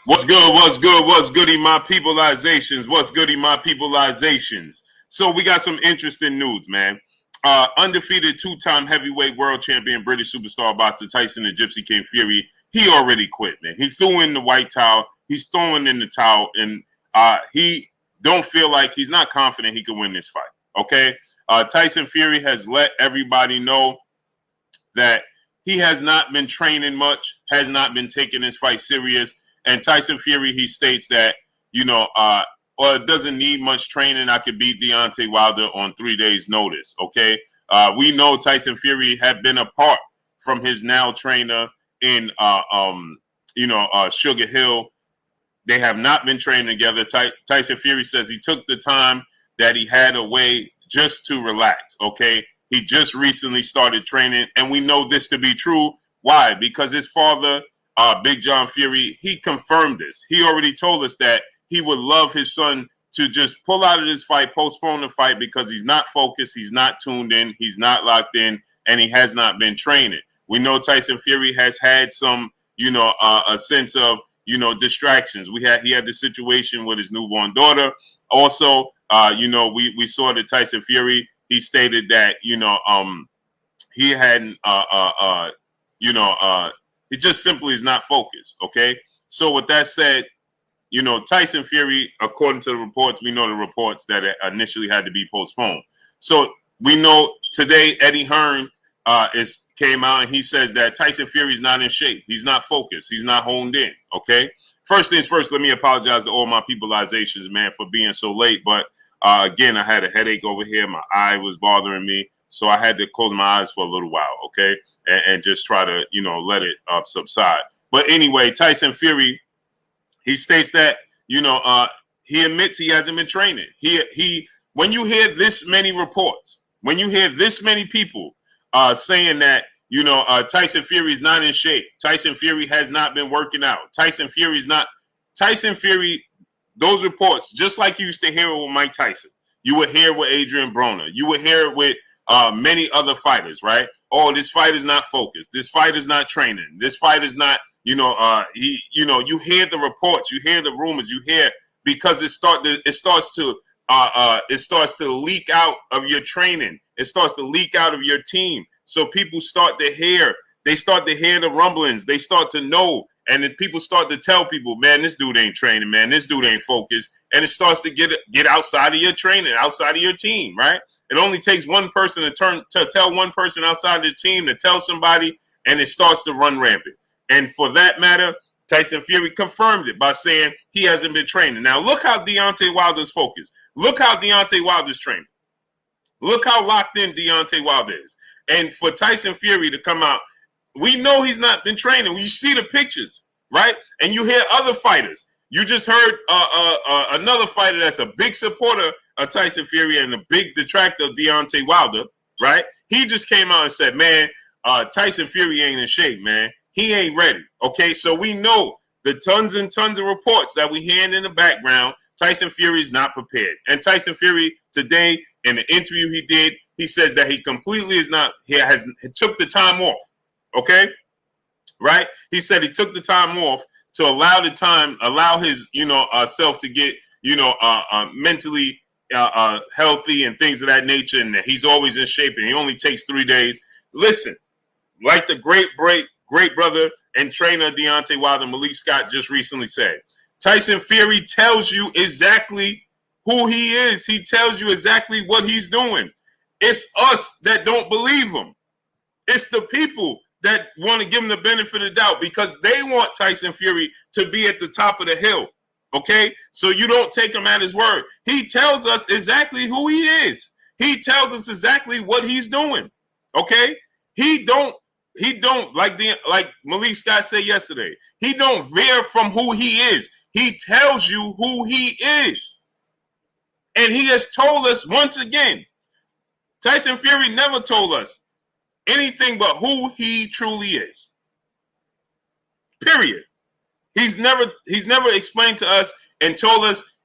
What's good? What's good? What's goody, my peopleizations? What's goody, my peopleizations? So we got some interesting news, man. Undefeated two-time heavyweight world champion, British superstar boxer Tyson the Gypsy King Fury. He already quit, man. He threw in the white towel. He's throwing in the towel, and he don't feel like he's not confident he can win this fight. Okay, Tyson Fury has let everybody know that he has not been training much, has not been taking his fight serious. And Tyson Fury, he states that, well, it doesn't need much training. I could beat Deontay Wilder on 3 days' notice. Okay. We know Tyson Fury had been apart from his now trainer in, Sugar Hill. They have not been training together. Tyson Fury says he took the time that he had away just to relax. Okay. He just recently started training, and we know this to be true. Why? Because his father, Big John Fury, he confirmed this. He already told us that he would love his son to just pull out of this fight, postpone the fight, because he's not focused, he's not tuned in, he's not locked in, and he has not been training. We know Tyson Fury has had some, a sense of, distractions. He had the situation with his newborn daughter. Also, we saw that Tyson Fury, he stated that, he hadn't, he just simply is not focused. Okay. So with that said, Tyson Fury, according to the reports, we know the reports that it initially had to be postponed. So we know today Eddie Hearn came out and he says that Tyson Fury is not in shape. He's not focused. He's not honed in. Okay. First things first, let me apologize to all my peopleizations, man, for being so late. But again, I had a headache over here. My eye was bothering me. So I had to close my eyes for a little while, okay, and just try to, let it subside. But anyway, Tyson Fury, he states that, he admits he hasn't been training. He when you hear this many reports, when you hear this many people saying that, Tyson Fury is not in shape, Tyson Fury has not been working out, Tyson Fury, those reports, just like you used to hear it with Mike Tyson, you would hear it with Adrian Broner, you would hear it with many other fighters, right? Oh, this fight is not focused. This fight is not training. This fight is not, you hear the reports, you hear the rumors, you hear, because it starts to leak out of your training. It starts to leak out of your team. So people start to hear the rumblings. They start to know. And then people start to tell people, man, this dude ain't training, man. This dude ain't focused. And it starts to get outside of your training, outside of your team, right? It only takes one person to tell one person outside the team to tell somebody, and it starts to run rampant. And for that matter, Tyson Fury confirmed it by saying he hasn't been training. Now, look how Deontay Wilder's focused. Look how Deontay Wilder's training. Look how locked in Deontay Wilder is. And for Tyson Fury to come out, we know he's not been training. You see the pictures, right? And you hear other fighters. You just heard another fighter that's a big supporter of Tyson Fury and a big detractor of Deontay Wilder, right? He just came out and said, man, Tyson Fury ain't in shape, man. He ain't ready. Okay, so we know the tons and tons of reports that we hearing in the background, Tyson Fury is not prepared. And Tyson Fury today, in the interview he did, he says that he completely is not, he took the time off. Okay, right? He said he took the time off to allow his, self to get, mentally healthy and things of that nature, and that he's always in shape and he only takes 3 days. Listen, like the great brother and trainer Deontay Wilder, Malik Scott, just recently said, Tyson Fury tells you exactly who he is. He tells you exactly what he's doing. It's us that don't believe him. It's the people that want to give him the benefit of the doubt because they want Tyson Fury to be at the top of the hill. Okay? So you don't take him at his word. He tells us exactly who he is. He tells us exactly what he's doing. Okay? He don't like Malik Scott said yesterday. He don't veer from who he is. He tells you who he is. And he has told us once again, Tyson Fury never told us anything but who he truly is. Period. He's never explained to us and told us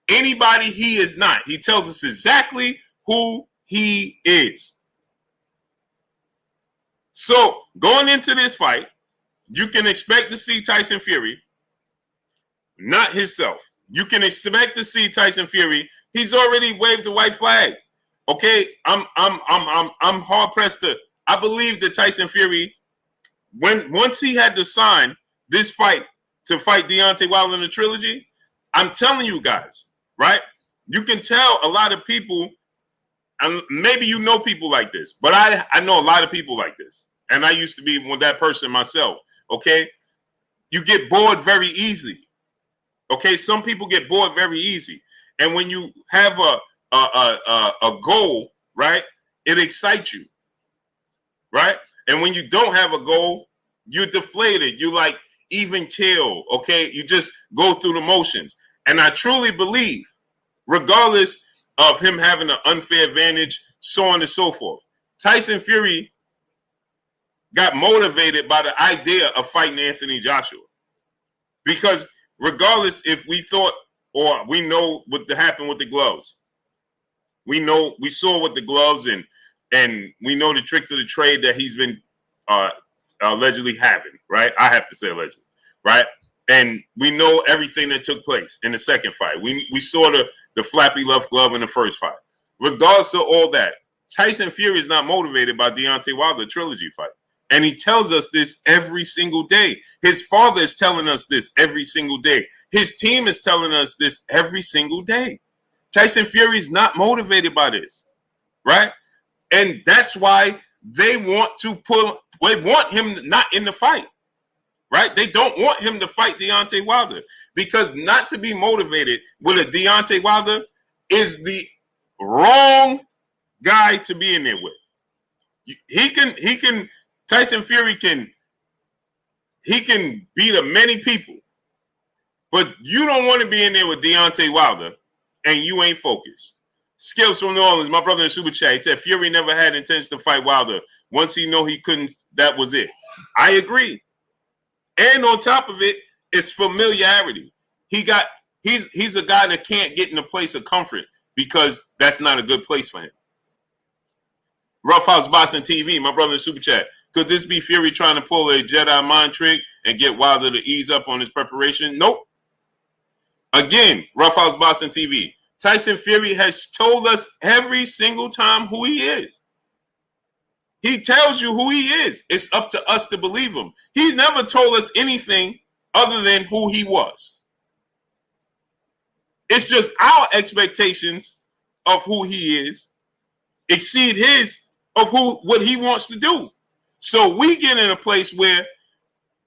anybody he is not. He tells us exactly who he is. So going into this fight, you can expect to see Tyson Fury not himself. You can expect to see Tyson Fury. He's already waved the white flag. Okay, I'm hard pressed to. I believe that Tyson Fury, once he had to sign this fight to fight Deontay Wilder in the trilogy, I'm telling you guys, right? You can tell a lot of people, and maybe you know people like this, but I know a lot of people like this, and I used to be that person myself. Okay, you get bored very easily. Okay, some people get bored very easy, and when you have a goal, right, it excites you, right? And when you don't have a goal, you're deflated. You like even kill. Okay, you just go through the motions. And I truly believe, regardless of him having an unfair advantage, so on and so forth, Tyson Fury got motivated by the idea of fighting Anthony Joshua, because regardless if we thought or we know what happened with the gloves, we saw what the gloves and we know the tricks of the trade that he's been allegedly having, right? I have to say allegedly, right? And we know everything that took place in the second fight. We saw the flappy left glove in the first fight. Regardless of all that, Tyson Fury is not motivated by Deontay Wilder trilogy fight. And he tells us this every single day. His father is telling us this every single day. His team is telling us this every single day. Tyson Fury is not motivated by this, right? And that's why they want him not in the fight, right? They don't want him to fight Deontay Wilder, because not to be motivated with a Deontay Wilder is the wrong guy to be in there with. Tyson Fury can beat many people, but you don't want to be in there with Deontay Wilder and you ain't focused. Skills from New Orleans, my brother in Super Chat, he said Fury never had intention to fight Wilder. Once he know he couldn't, that was it. I agree. And on top of it, it's familiarity. He's a guy that can't get in a place of comfort because that's not a good place for him. Roughhouse Boxing TV, my brother in Super Chat. Could this be Fury trying to pull a Jedi mind trick and get Wilder to ease up on his preparation? Nope. Again, Roughhouse Boxing TV. Tyson Fury has told us every single time who he is. He tells you who he is. It's up to us to believe him. He's never told us anything other than who he was. It's just our expectations of who he is exceed his of what he wants to do. So we get in a place where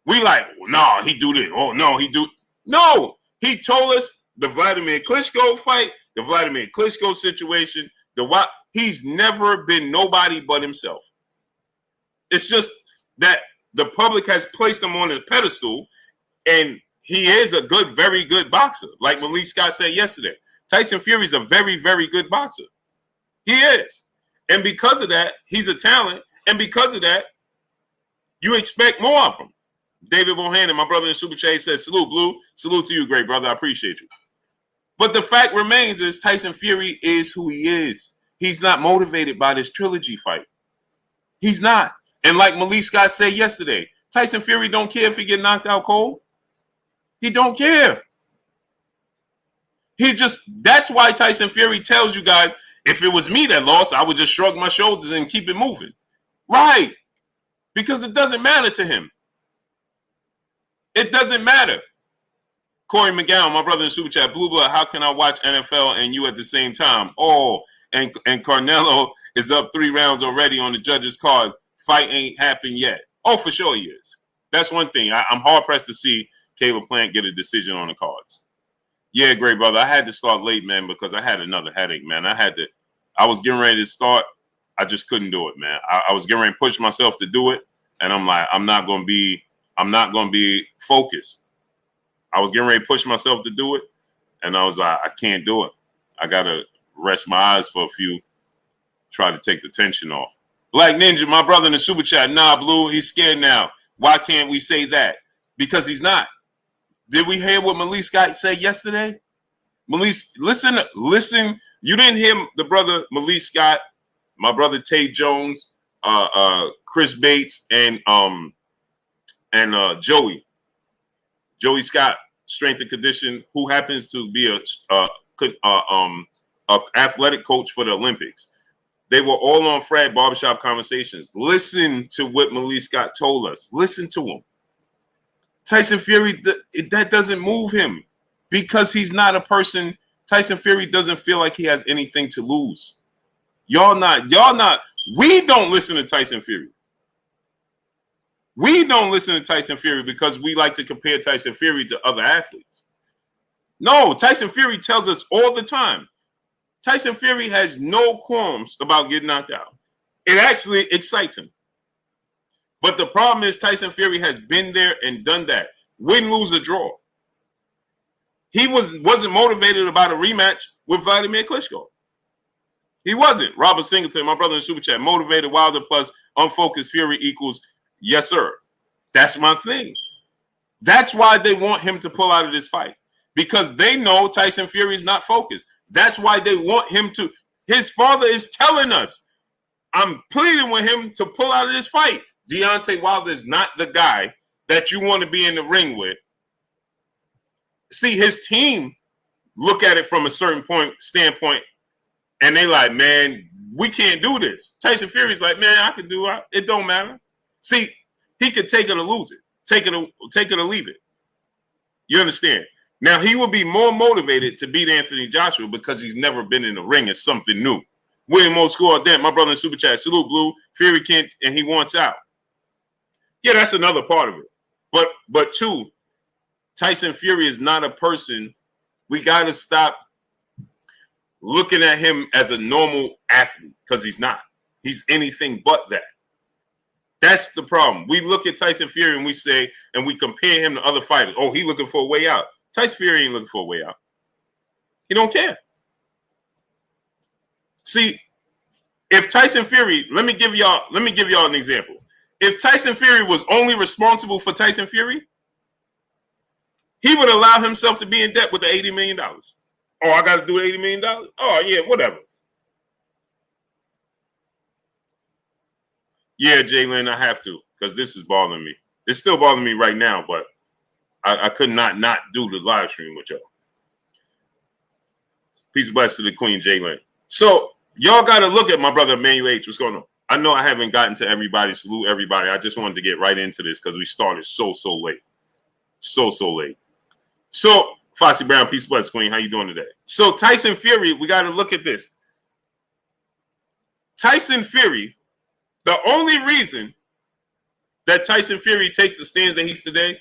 we like, no, he do this. Oh, no, he do. No, he told us the Vladimir Klitschko fight, the Vladimir Klitschko situation, he's never been nobody but himself. It's just that the public has placed him on a pedestal, and he is a good, very good boxer. Like Malik Scott said yesterday, Tyson Fury is a very, very good boxer. He is. And because of that, he's a talent. And because of that, you expect more of him. David Bohannon, my brother in Super Chat, says, salute, Blue. Salute to you, great brother. I appreciate you. But the fact remains is Tyson Fury is who he is. He's not motivated by this trilogy fight. He's not. And like Malik Scott said yesterday, Tyson Fury don't care if he get knocked out cold. He don't care. That's why Tyson Fury tells you guys, if it was me that lost, I would just shrug my shoulders and keep it moving. Right. Because it doesn't matter to him. It doesn't matter. Corey McGowan, my brother in Super Chat, Blue Blood, how can I watch NFL and you at the same time? Oh, and Carnelo is up 3 rounds already on the judges' cards. Fight ain't happened yet. Oh, for sure he is. That's one thing. I'm hard-pressed to see Caleb Plant get a decision on the cards. Yeah, great brother. I had to start late, man, because I had another headache, man. I was getting ready to start. I just couldn't do it, man. I was getting ready to push myself to do it, and I'm like, I'm not going to be focused. I was getting ready to push myself to do it, and I was like, I can't do it. I got to rest my eyes for a few, try to take the tension off. Black Ninja, my brother in the Super Chat, nah, Blue, he's scared now. Why can't we say that? Because he's not. Did we hear what Malik Scott said yesterday? Malik, listen. You didn't hear the brother Malik Scott, my brother Tay Jones, Chris Bates, and Joey Scott strength and condition, who happens to be a athletic coach for the Olympics. They were all on Fred Barbershop Conversations. Listen to what Malik Scott told us. Listen to him. Tyson Fury, that doesn't move him because he's not a person. Tyson Fury doesn't feel like he has anything to lose. Y'all not. We don't listen to Tyson Fury. We don't listen to Tyson Fury because we like to compare Tyson Fury to other athletes. No, Tyson Fury tells us all the time. Tyson Fury has no qualms about getting knocked out. It actually excites him. But the problem is Tyson Fury has been there and done that. Win, lose, or draw. He wasn't motivated about a rematch with Vladimir Klitschko. He wasn't. Robert Singleton, my brother in Super Chat, motivated Wilder plus unfocused Fury equals yes, sir. That's my thing. That's why they want him to pull out of this fight. Because they know Tyson Fury is not focused. That's why they want him to. His father is telling us, I'm pleading with him to pull out of this fight. Deontay Wilder is not the guy that you want to be in the ring with. See, his team look at it from a certain standpoint, and they like, man, we can't do this. Tyson Fury's like, man, I can do it. It don't matter. See, he could take it or lose it. Take it or leave it. You understand? Now, he will be more motivated to beat Anthony Joshua because he's never been in the ring. It's something new. William O. Score, damn, my brother in Super Chat. Salute, Blue. Fury can't, and he wants out. Yeah, that's another part of it. But two, Tyson Fury is not a person. We got to stop looking at him as a normal athlete because he's not. He's anything but that. That's the problem. We look at Tyson Fury and we say, and we compare him to other fighters. Oh, he looking for a way out. Tyson Fury ain't looking for a way out. He don't care. See, if Tyson Fury, let me give y'all an example. If Tyson Fury was only responsible for Tyson Fury, he would allow himself to be in debt with the $80 million. Oh, I got to do $80 million? Oh, yeah, whatever. Yeah, Jalen, I have to because this is bothering me. It's still bothering me right now, but I could not do the live stream with y'all. Peace and blessings to the Queen, Jalen. So y'all got to look at my brother, Emmanuel H. What's going on? I know I haven't gotten to everybody. Salute everybody. I just wanted to get right into this because we started so late. So late. So, Fossey Brown, peace and blessings, Queen. How you doing today? So, Tyson Fury, we got to look at this. Tyson Fury, the only reason that Tyson Fury takes the stands that he's today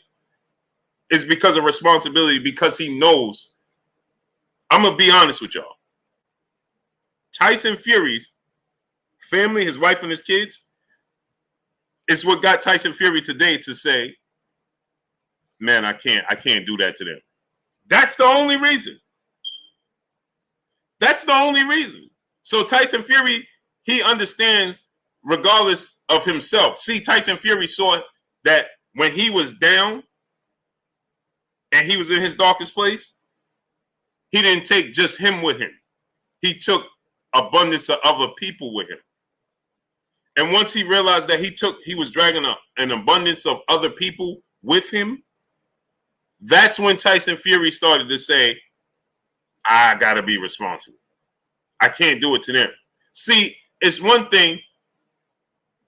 is because of responsibility, because he knows. I'm going to be honest with y'all. Tyson Fury's family, his wife and his kids, is what got Tyson Fury today to say, man, I can't do that to them. That's the only reason. That's the only reason. So Tyson Fury, he understands regardless of himself. See, Tyson Fury saw that when he was down and he was in his darkest place, he didn't take just him with him. He took abundance of other people with him. And once he realized that he was dragging an abundance of other people with him, that's when Tyson Fury started to say, I got to be responsible. I can't do it to them. See, it's one thing.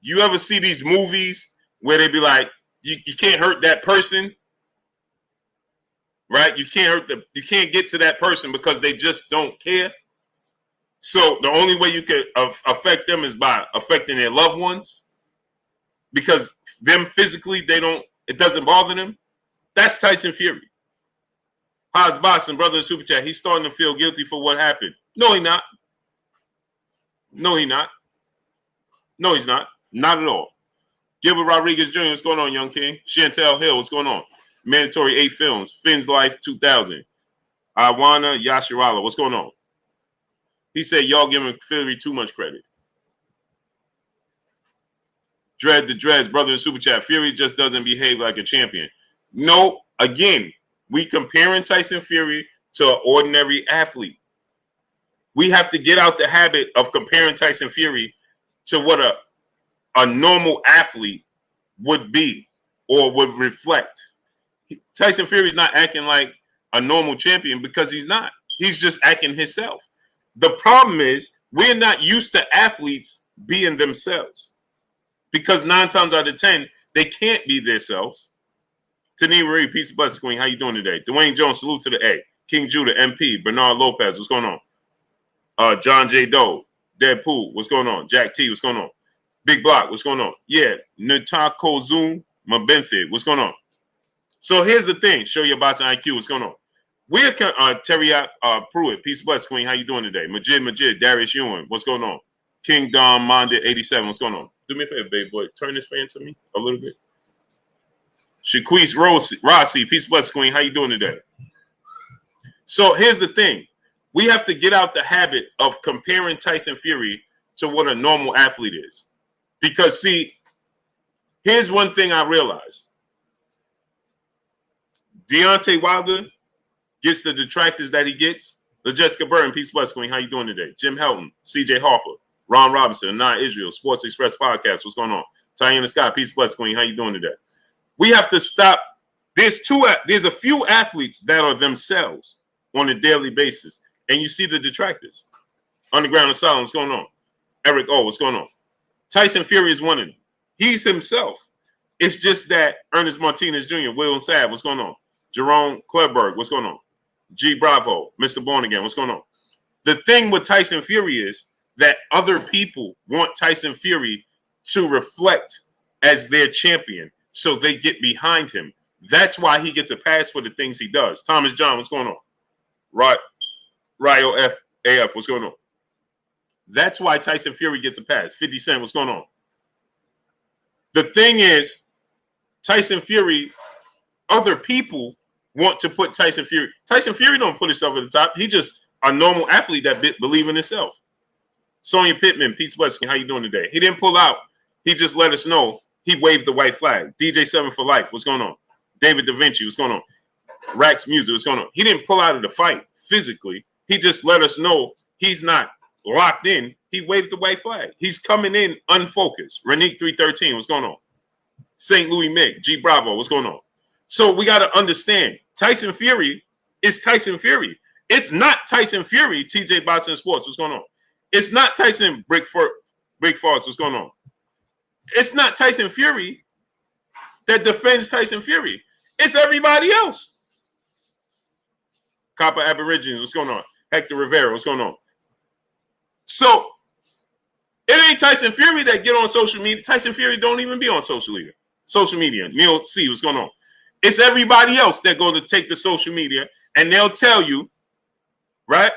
You ever see these movies where they be like, you can't hurt that person, right? You can't get to that person because they just don't care. So the only way you can affect them is by affecting their loved ones, because them physically, it doesn't bother them. That's Tyson Fury. Haas Boston, brother in Super Chat, he's starting to feel guilty for what happened. No, he's not. No, he's not. No, he's not. Not at all. Gilbert Rodriguez Jr., what's going on, young king? Chantel Hill, what's going on? Mandatory 8 films. Finn's Life 2000. Iwana Yashirala, what's going on? He said, y'all giving Fury too much credit. Dread the Dreads, brother in Super Chat. Fury just doesn't behave like a champion. No, again, we comparing Tyson Fury to an ordinary athlete. We have to get out the habit of comparing Tyson Fury to what a normal athlete would be or would reflect. Tyson Fury's not acting like a normal champion because he's not. He's just acting himself. The problem is we're not used to athletes being themselves because 9 times out of 10, they can't be themselves. Tania Marie, peace and blessings, Queen. How you doing today? Dwayne Jones, salute to the A. King Judah, MP. Bernard Lopez, what's going on? John J. Doe, Deadpool, what's going on? Jack T, what's going on? Big Block, what's going on? Yeah, Nutako Zoom, Mabenthe, what's going on? So here's the thing. Show your bots and IQ, what's going on? We're Terry Pruitt, peace and blessings, Queen. How you doing today? Majid, Darius Ewan, what's going on? King Dom Monda 87, what's going on? Do me a favor, baby boy. Turn this fan to me a little bit. Shaquise Rossi, peace and blessings, Queen. How you doing today? So here's the thing. We have to get out the habit of comparing Tyson Fury to what a normal athlete is. Because, see, here's one thing I realized. Deontay Wilder gets the detractors that he gets. LaJessica Burton, peace bless, Queen. How you doing today? Jim Helton, CJ Harper, Ron Robinson, Nah Israel, Sports Express Podcast. What's going on? Tiana Scott, peace bless, Queen. How you doing today? We have to stop. There's a few athletes that are themselves on a daily basis. And you see the detractors. Underground Asylum, what's going on? Eric O, what's going on? Tyson Fury is one of them. He's himself. It's just that Ernest Martinez Jr., Will Saab, what's going on? Jerome Kleberg, what's going on? G Bravo, Mr. Born Again, what's going on? The thing with Tyson Fury is that other people want Tyson Fury to reflect as their champion so they get behind him. That's why he gets a pass for the things he does. Thomas John, what's going on? Ryo AF, what's going on? That's why Tyson Fury gets a pass. 50 Cent, what's going on? The thing is, Tyson Fury, other people want to put Tyson Fury. Tyson Fury don't put himself at the top. He just a normal athlete that believe in himself. Sonya Pittman, Pete Weskin, how you doing today? He didn't pull out. He just let us know he waved the white flag. DJ 7 for life, what's going on? David Da Vinci, what's going on? Rax Music, what's going on? He didn't pull out of the fight physically. He just let us know he's not locked in. He waved the white flag. He's coming in unfocused. Renique 313, what's going on? St. Louis Mick, G Bravo, what's going on? So we got to understand Tyson Fury is Tyson Fury. It's not Tyson Fury, TJ Boston Sports, what's going on? It's not Tyson Brick Falls, what's going on? It's not Tyson Fury that defends Tyson Fury. It's everybody else. Copper Aborigines, what's going on? Hector Rivera, what's going on? So it ain't Tyson Fury that get on social media. Tyson Fury don't even be on social media. Neil C, what's going on? It's everybody else that go to take the social media and they'll tell you, right?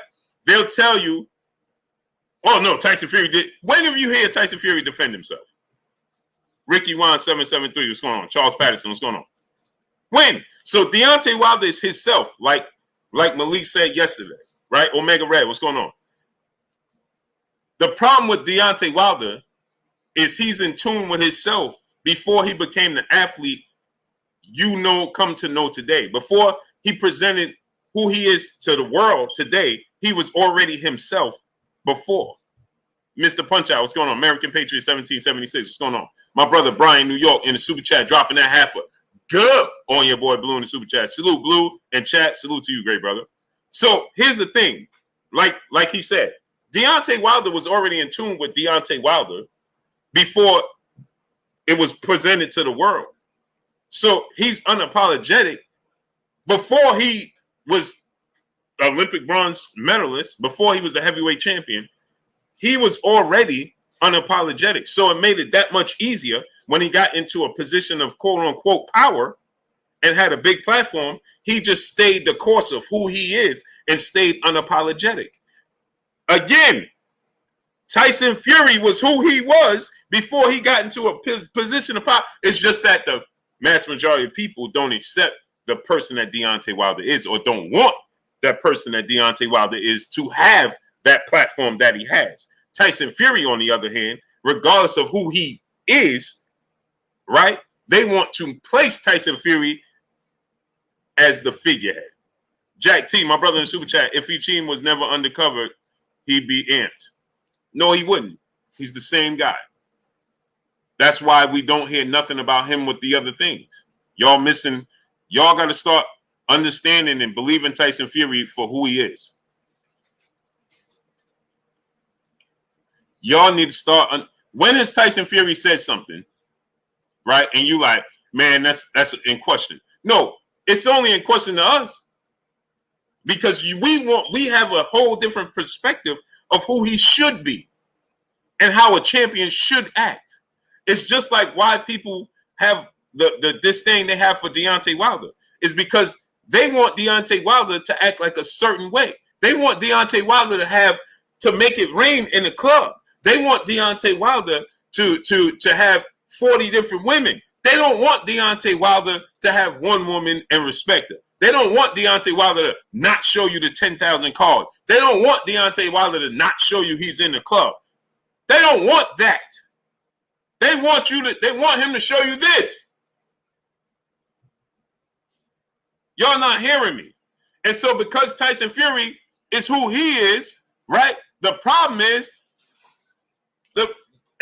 They'll tell you, oh no, Tyson Fury did. When have you heard Tyson Fury defend himself? Ricky Wan 773, what's going on? Charles Patterson, what's going on? When? So Deontay Wilder is himself, like Malik said yesterday, right? Omega Red, what's going on? The problem with Deontay Wilder is he's in tune with himself before he became the athlete come to know today. Before he presented who he is to the world today, he was already himself before. Mr. Punch-Out, what's going on? American Patriot 1776, what's going on? My brother Brian, New York, in the super chat, dropping that half a good on your boy Blue in the super chat. Salute, Blue, and chat. Salute to you, great brother. So here's the thing. Like he said, Deontay Wilder was already in tune with Deontay Wilder before it was presented to the world. So he's unapologetic. Before he was Olympic bronze medalist, before he was the heavyweight champion, he was already unapologetic. So it made it that much easier when he got into a position of quote unquote power and had a big platform. He just stayed the course of who he is and stayed unapologetic. Again, Tyson Fury was who he was before he got into a position of power. It's just that the mass majority of people don't accept the person that Deontay Wilder is, or don't want that person that Deontay Wilder is to have that platform that he has. Tyson Fury, on the other hand, regardless of who he is, right? They want to place Tyson Fury as the figurehead. Jack T, my brother in the super chat, if Ichim was never undercover, he'd be amped. No, he wouldn't. He's the same guy. That's why we don't hear nothing about him with the other things. Y'all missing Y'all got to start understanding and believing Tyson Fury for who he is. Y'all need to start. When has Tyson Fury said something, right? And you like, man, that's in question. No, it's only in question to us because we have a whole different perspective of who he should be and how a champion should act. It's just like why people have the disdain they have for Deontay Wilder is because they want Deontay Wilder to act like a certain way. They want Deontay Wilder to make it rain in the club. They want Deontay Wilder to have 40 different women. They don't want Deontay Wilder to have one woman and respect her. They don't want Deontay Wilder to not show you the 10,000 cards. They don't want Deontay Wilder to not show you he's in the club. They don't want that. They want him to show you this. Y'all not hearing me. And so because Tyson Fury is who he is, right? The problem is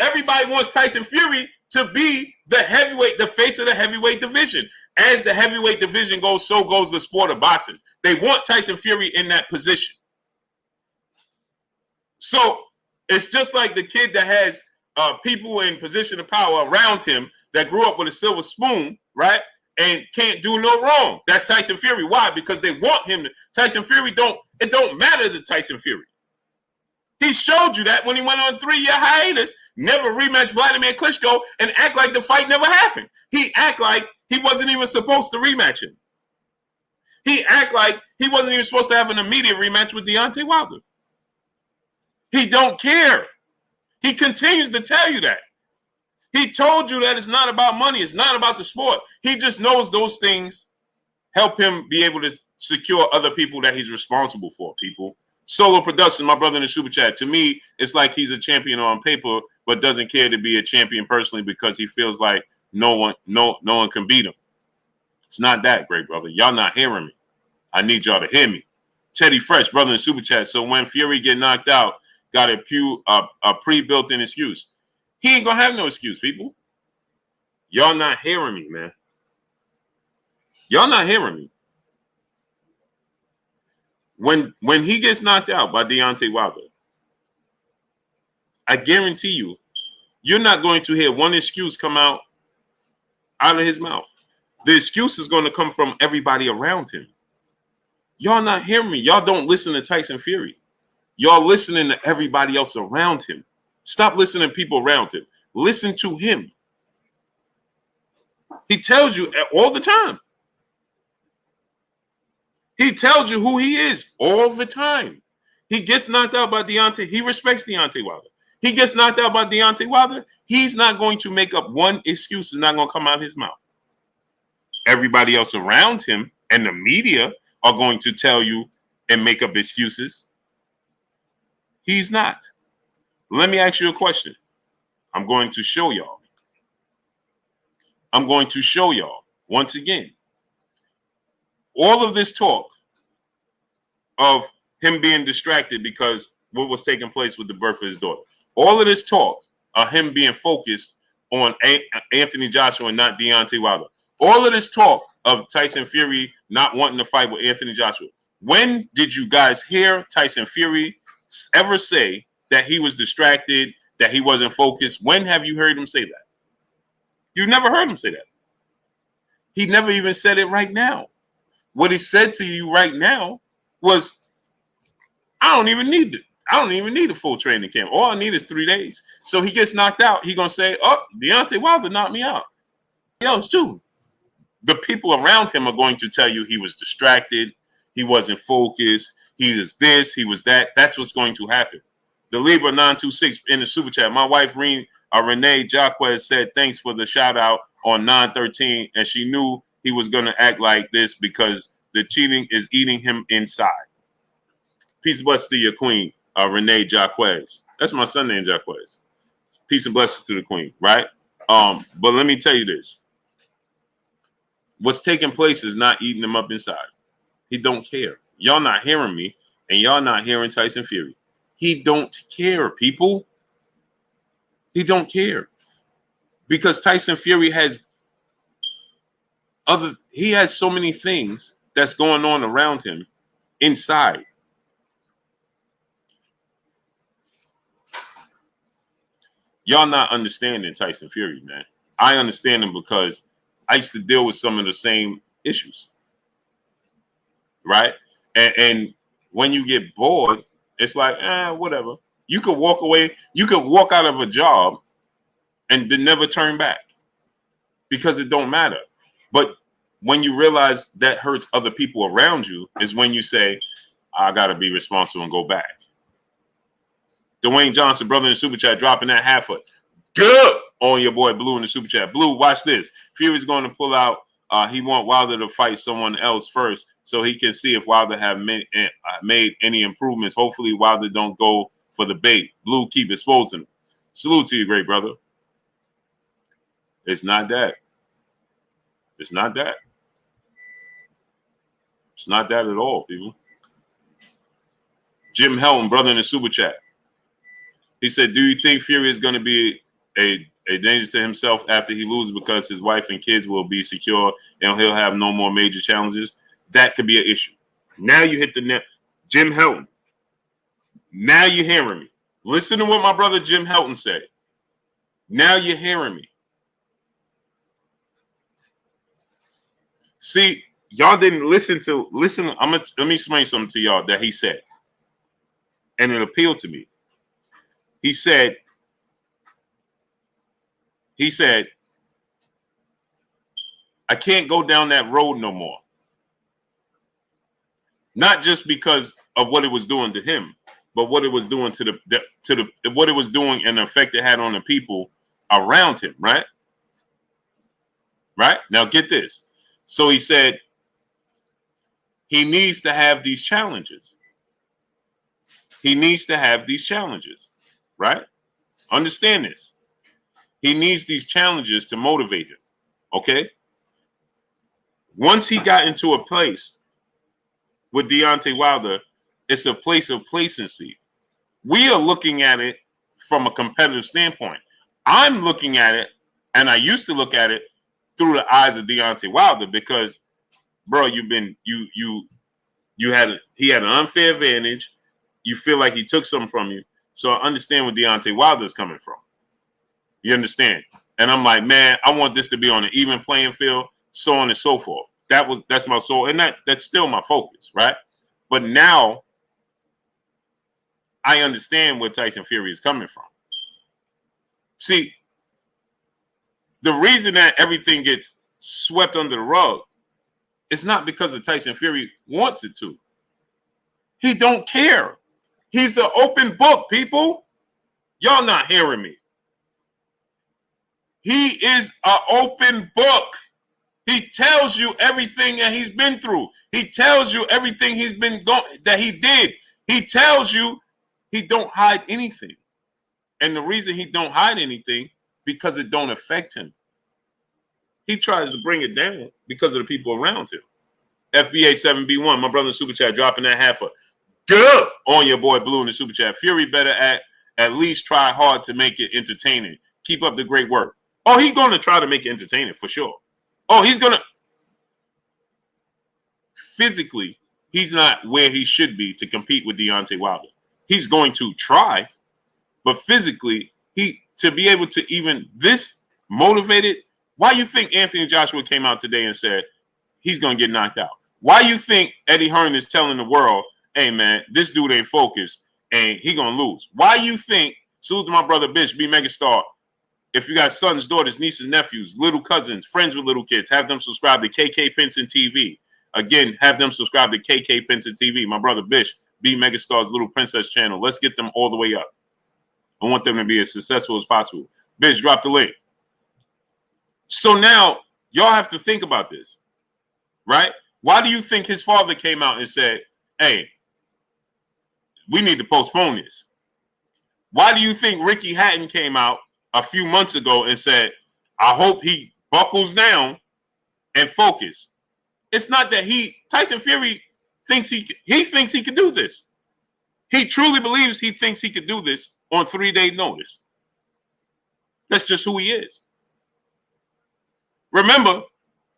everybody wants Tyson Fury to be the heavyweight, the face of the heavyweight division. As the heavyweight division goes, so goes the sport of boxing. They want Tyson Fury in that position. So it's just like the kid that has people in position of power around him that grew up with a silver spoon, right? And can't do no wrong. That's Tyson Fury. Why? Because they want him to. Tyson Fury it don't matter to Tyson Fury. He showed you that when he went on a 3-year hiatus, never rematched Vladimir Klitschko, and act like the fight never happened. He act like he wasn't even supposed to rematch him. He act like he wasn't even supposed to have an immediate rematch with Deontay Wilder. He don't care. He continues to tell you that. He told you that it's not about money. It's not about the sport. He just knows those things help him be able to secure other people that he's responsible for, people. Solo Production, my brother in the super chat. To me, it's like he's a champion on paper, but doesn't care to be a champion personally because he feels like no one can beat him. It's not that, great brother. Y'all not hearing me. I need y'all to hear me. Teddy Fresh, brother in super chat. So when Fury get knocked out, got a pre-built-in excuse. He ain't gonna have no excuse, people. Y'all not hearing me, man. Y'all not hearing me. When he gets knocked out by Deontay Wilder, I guarantee you, you're not going to hear one excuse come out of his mouth. The excuse is going to come from everybody around him. Y'all not hearing me. Y'all don't listen to Tyson Fury. Y'all listening to everybody else around him. Stop listening to people around him. Listen to him. He tells you all the time. He tells you who he is all the time. He gets knocked out by Deontay. He respects Deontay Wilder. He gets knocked out by Deontay Wilder. He's not going to make up one excuse. It's not going to come out of his mouth. Everybody else around him and the media are going to tell you and make up excuses. He's not. Let me ask you a question. I'm going to show y'all. I'm going to show y'all once again. All of this talk of him being distracted because what was taking place with the birth of his daughter. All of this talk of him being focused on Anthony Joshua and not Deontay Wilder. All of this talk of Tyson Fury not wanting to fight with Anthony Joshua. When did you guys hear Tyson Fury ever say that he was distracted, that he wasn't focused? When have you heard him say that? You've never heard him say that. He never even said it right now. What he said to you right now was, I don't even need a full training camp. All I need is 3 days. So he gets knocked out. He's going to say, oh, Deontay Wilder knocked me out. Else too. The people around him are going to tell you he was distracted. He wasn't focused. He was this. He was that. That's what's going to happen. The Libra 926 in the super chat. My wife, Renee Jacquez, said thanks for the shout out on 913. And she knew he was going to act like this because the cheating is eating him inside. Peace and blessings to your queen, Renee Jacquez. That's my son named Jacquez. Peace and blessings to the queen, right? But let me tell you this. What's taking place is not eating him up inside. He don't care. Y'all not hearing me, and y'all not hearing Tyson Fury. He don't care, people. He don't care. Because Tyson Fury has he has so many things that's going on around him inside. Y'all not understanding Tyson Fury, man. I understand him because I used to deal with some of the same issues, right? And when you get bored, it's like, whatever. You could walk away. You could walk out of a job and then never turn back because it don't matter. But when you realize that hurts other people around you is when you say, I got to be responsible and go back. Dwayne Johnson, brother in the super chat, dropping that half foot. Good on your boy Blue in the super chat. Blue, watch this. Fury's going to pull out. He want Wilder to fight someone else first so he can see if Wilder have made any improvements. Hopefully Wilder don't go for the bait. Blue, keep exposing him. Salute to you, great brother. It's not that. It's not that. It's not that at all, people. Jim Helton, brother in the super chat. He said, do you think Fury is going to be a danger to himself after he loses because his wife and kids will be secure and he'll have no more major challenges? That could be an issue. Now you hit the net. Jim Helton. Now you're hearing me. Listen to what my brother Jim Helton said. Now you're hearing me. See, y'all didn't listen. Let me explain something to y'all that he said. And it appealed to me. He said, I can't go down that road no more. Not just because of what it was doing to him, but what it was doing to what it was doing and the effect it had on the people around him, right? Right? Now get this. So he said he needs to have these challenges. He needs to have these challenges, right? Understand this. He needs these challenges to motivate him, okay? Once he got into a place with Deontay Wilder, it's a place of placency. We are looking at it from a competitive standpoint. I'm looking at it, and I used to look at it through the eyes of Deontay Wilder because, bro, he had an unfair advantage. You feel like he took something from you. So I understand where Deontay Wilder is coming from. You understand? And I'm like, man, I want this to be on an even playing field, so on and so forth. That's my soul, and that's still my focus, right? But now I understand where Tyson Fury is coming from. See, the reason that everything gets swept under the rug is not because of Tyson Fury wants it to. He don't care. He's an open book, people. Y'all not hearing me. He is an open book. He tells you everything that he's been through. He tells you everything he's been that he did. He tells you he don't hide anything. And the reason he don't hide anything, because it don't affect him. He tries to bring it down because of the people around him. FBA 7B1, my brother in the super chat, dropping that half a good on your boy Blue in the super chat. Fury better at least try hard to make it entertaining. Keep up the great work. Oh, he's going to try to make it entertaining for sure. Oh, he's going to. Physically, he's not where he should be to compete with Deontay Wilder. He's going to try, but physically, to be able to even this motivated. Why you think Anthony Joshua came out today and said he's going to get knocked out? Why you think Eddie Hearn is telling the world, hey, man, this dude ain't focused and he going to lose? Why you think, salute to my brother, bitch, be megastar. If you got sons, daughters, nieces, nephews, little cousins, friends with little kids, have them subscribe to KK Pinson TV. Again, have them subscribe to KK Pinson TV. My brother, Bish, B Megastar's Little Princess channel. Let's get them all the way up. I want them to be as successful as possible. Bish, drop the link. So now, y'all have to think about this, right? Why do you think his father came out and said, hey, we need to postpone this? Why do you think Ricky Hatton came out a few months ago and said, I hope he buckles down and focus? It's not that Tyson Fury thinks he thinks he could do this. He truly believes he thinks he could do this on 3-day notice. That's just who he is. Remember,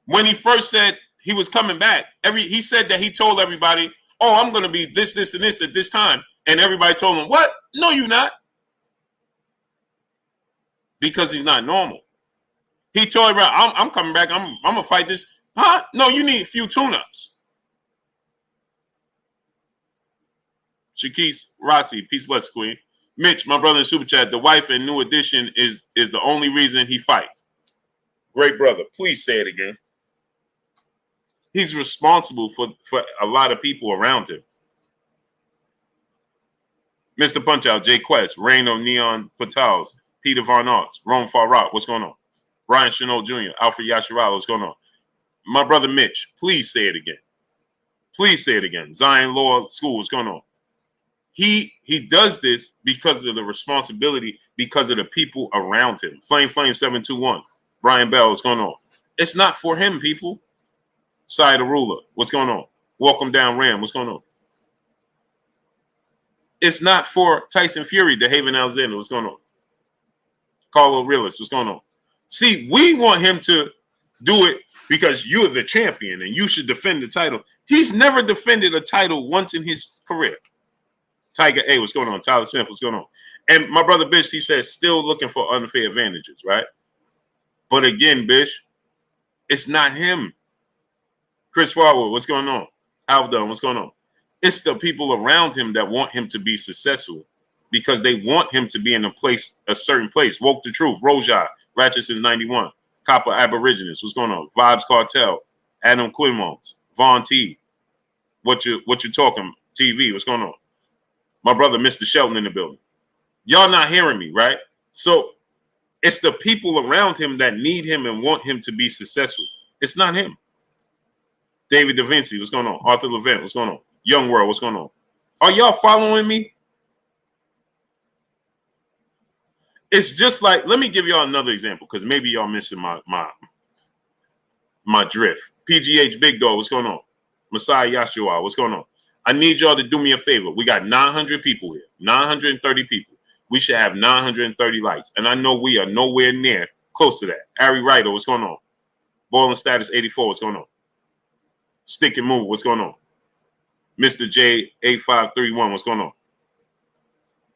when he first said he was coming back. He said that he told everybody, "Oh, I'm going to be this, this, and this at this time," and everybody told him, "What? No, you're not," because he's not normal. He told everybody, "I'm coming back. I'm gonna fight this." Huh? No, you need a few tune-ups. Shakise Rossi, peace, bless, Queen. Mitch, my brother in Super Chat, the wife in New Edition is the only reason he fights. Great brother, please say it again. He's responsible for a lot of people around him. Mr. Punch-Out, Jay Quest, Reign of Neon Patals, Peter Von Arts, Rome Farrat, what's going on? Brian Chanel Jr., Alfred Yashirala, what's going on? My brother Mitch, please say it again. Please say it again. Zion Law School, what's going on? He does this because of the responsibility, because of the people around him. Flame 721, Brian Bell, what's going on? It's not for him, people. Side of Ruler, what's going on? Welcome Down Ram, what's going on? It's not for Tyson Fury, the Haven Alexander, what's going on? Carlo Realist, what's going on? See, we want him to do it because you're the champion and you should defend the title. He's never defended a title once in his career. Tiger A, what's going on? Tyler Smith, what's going on? And my brother Bish, he says, still looking for unfair advantages, right? But again, Bish, it's not him. Chris Farwell, what's going on? Alvdon, what's going on? It's the people around him that want him to be successful because they want him to be in a certain place. Woke the Truth, Rojai, Ratchet since 91, Copper Aborigines, what's going on? Vibes Cartel, Adam Quinmons, Von T, what you talking? TV, what's going on? My brother, Mr. Shelton in the building. Y'all not hearing me, right? So it's the people around him that need him and want him to be successful. It's not him. David Da Vinci, what's going on? Arthur Levent, what's going on? Young World, what's going on? Are y'all following me? It's just like, let me give y'all another example because maybe y'all missing my drift. PGH Big Dog, what's going on? Messiah Yashua, what's going on? I need y'all to do me a favor. We got 900 people here, 930 people. We should have 930 likes. And I know we are nowhere near close to that. Ari Ryder, what's going on? Ballin' Status 84, what's going on? Stick and Move, what's going on? Mr. J8531, what's going on?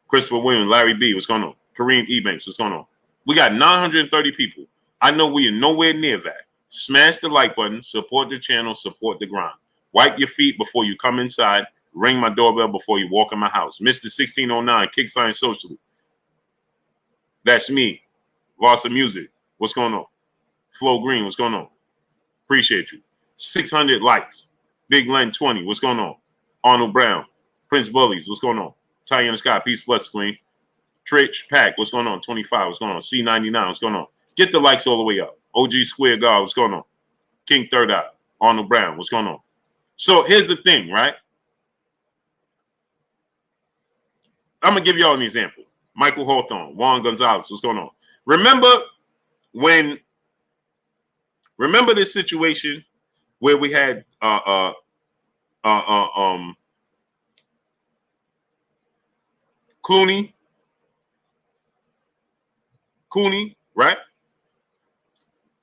Christopher Williams, Larry B, what's going on? Kareem Ebanks, what's going on? We got 930 people. I know we are nowhere near that. Smash the like button, support the channel, support the grind. Wipe your feet before you come inside. Ring my doorbell before you walk in my house. Mr. 1609, Kick Science Social. That's me. Vasa Music, what's going on? Flo Green, what's going on? Appreciate you. 600 likes. Big Len 20, what's going on? Arnold Brown, Prince Bullies, what's going on? Tyanna Scott, Peace Bless Queen. Trich Pack, what's going on? 25, what's going on? C99, what's going on? Get the likes all the way up. OG Square God, what's going on? King Third Eye, Arnold Brown, what's going on? So here's the thing, right? I'm going to give y'all an example. Michael Hawthorne, Juan Gonzalez, what's going on? Remember this situation where we had Cooney, right?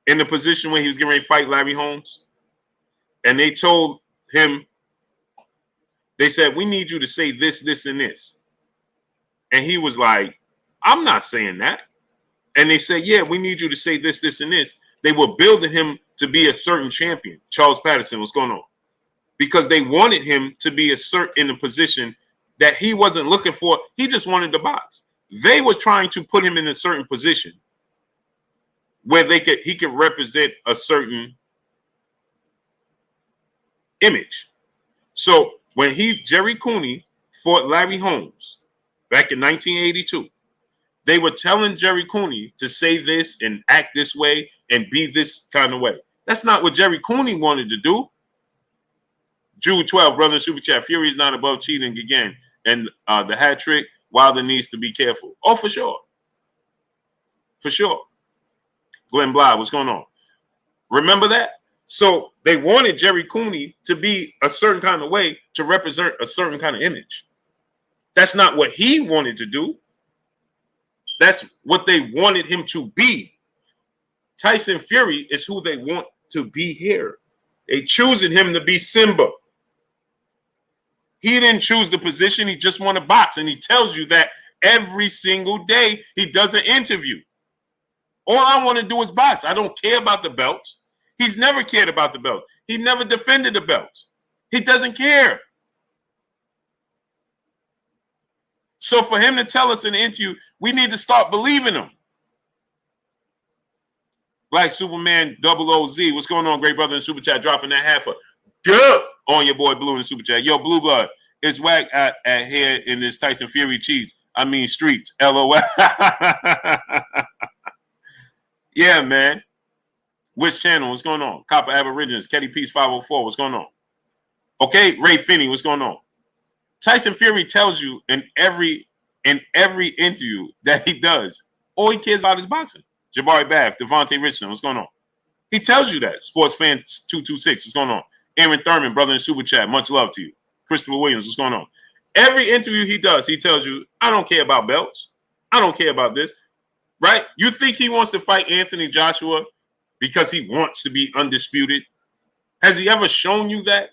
In the position where he was getting ready to fight Larry Holmes. And they told him, they said, we need you to say this, this, and this. And he was like, I'm not saying that. And they said, yeah, we need you to say this, this, and this. They were building him to be a certain champion. Charles Patterson, what's going on? Because they wanted him to be in a position that he wasn't looking for. He just wanted to box. They were trying to put him in a certain position where he could represent a certain image. So when Jerry Cooney fought Larry Holmes back in 1982, they were telling Jerry Cooney to say this and act this way and be this kind of way. That's not what Jerry Cooney wanted to do. Jude 12, brother, Super Chat. Fury's not above cheating again. And the hat trick, Wilder needs to be careful. Oh, for sure. For sure. Glenn Bly, what's going on? Remember that? So they wanted Jerry Cooney to be a certain kind of way to represent a certain kind of image. That's not what he wanted to do. That's what they wanted him to be. Tyson Fury is who they want to be here. They choosing him to be Simba. He didn't choose the position. He just want to box. And he tells you that every single day he does an interview. All I want to do is box. I don't care about the belts. He's never cared about the belts. He never defended the belts. He doesn't care. So for him to tell us in the interview, we need to start believing him. Black Superman 00Z, what's going on, great brother in Super Chat? Dropping that half a duh on your boy Blue in the Super Chat. Yo, Blue Blood, it's whack at here in this Tyson Fury cheese. I mean streets. LOL. Yeah, man. Which channel? What's going on? Copper Aborigines, Ketty Peace 504. What's going on? Okay, Ray Finney, what's going on? Tyson Fury tells you in every interview that he does, all he cares about is boxing. Jabari Bath, Devontae Richardson, what's going on? He tells you that. Sports Fan 226, what's going on? Aaron Thurman, brother in Super Chat, much love to you. Christopher Williams, what's going on? Every interview he does, he tells you, I don't care about belts. I don't care about this. Right? You think he wants to fight Anthony Joshua because he wants to be undisputed? Has he ever shown you that?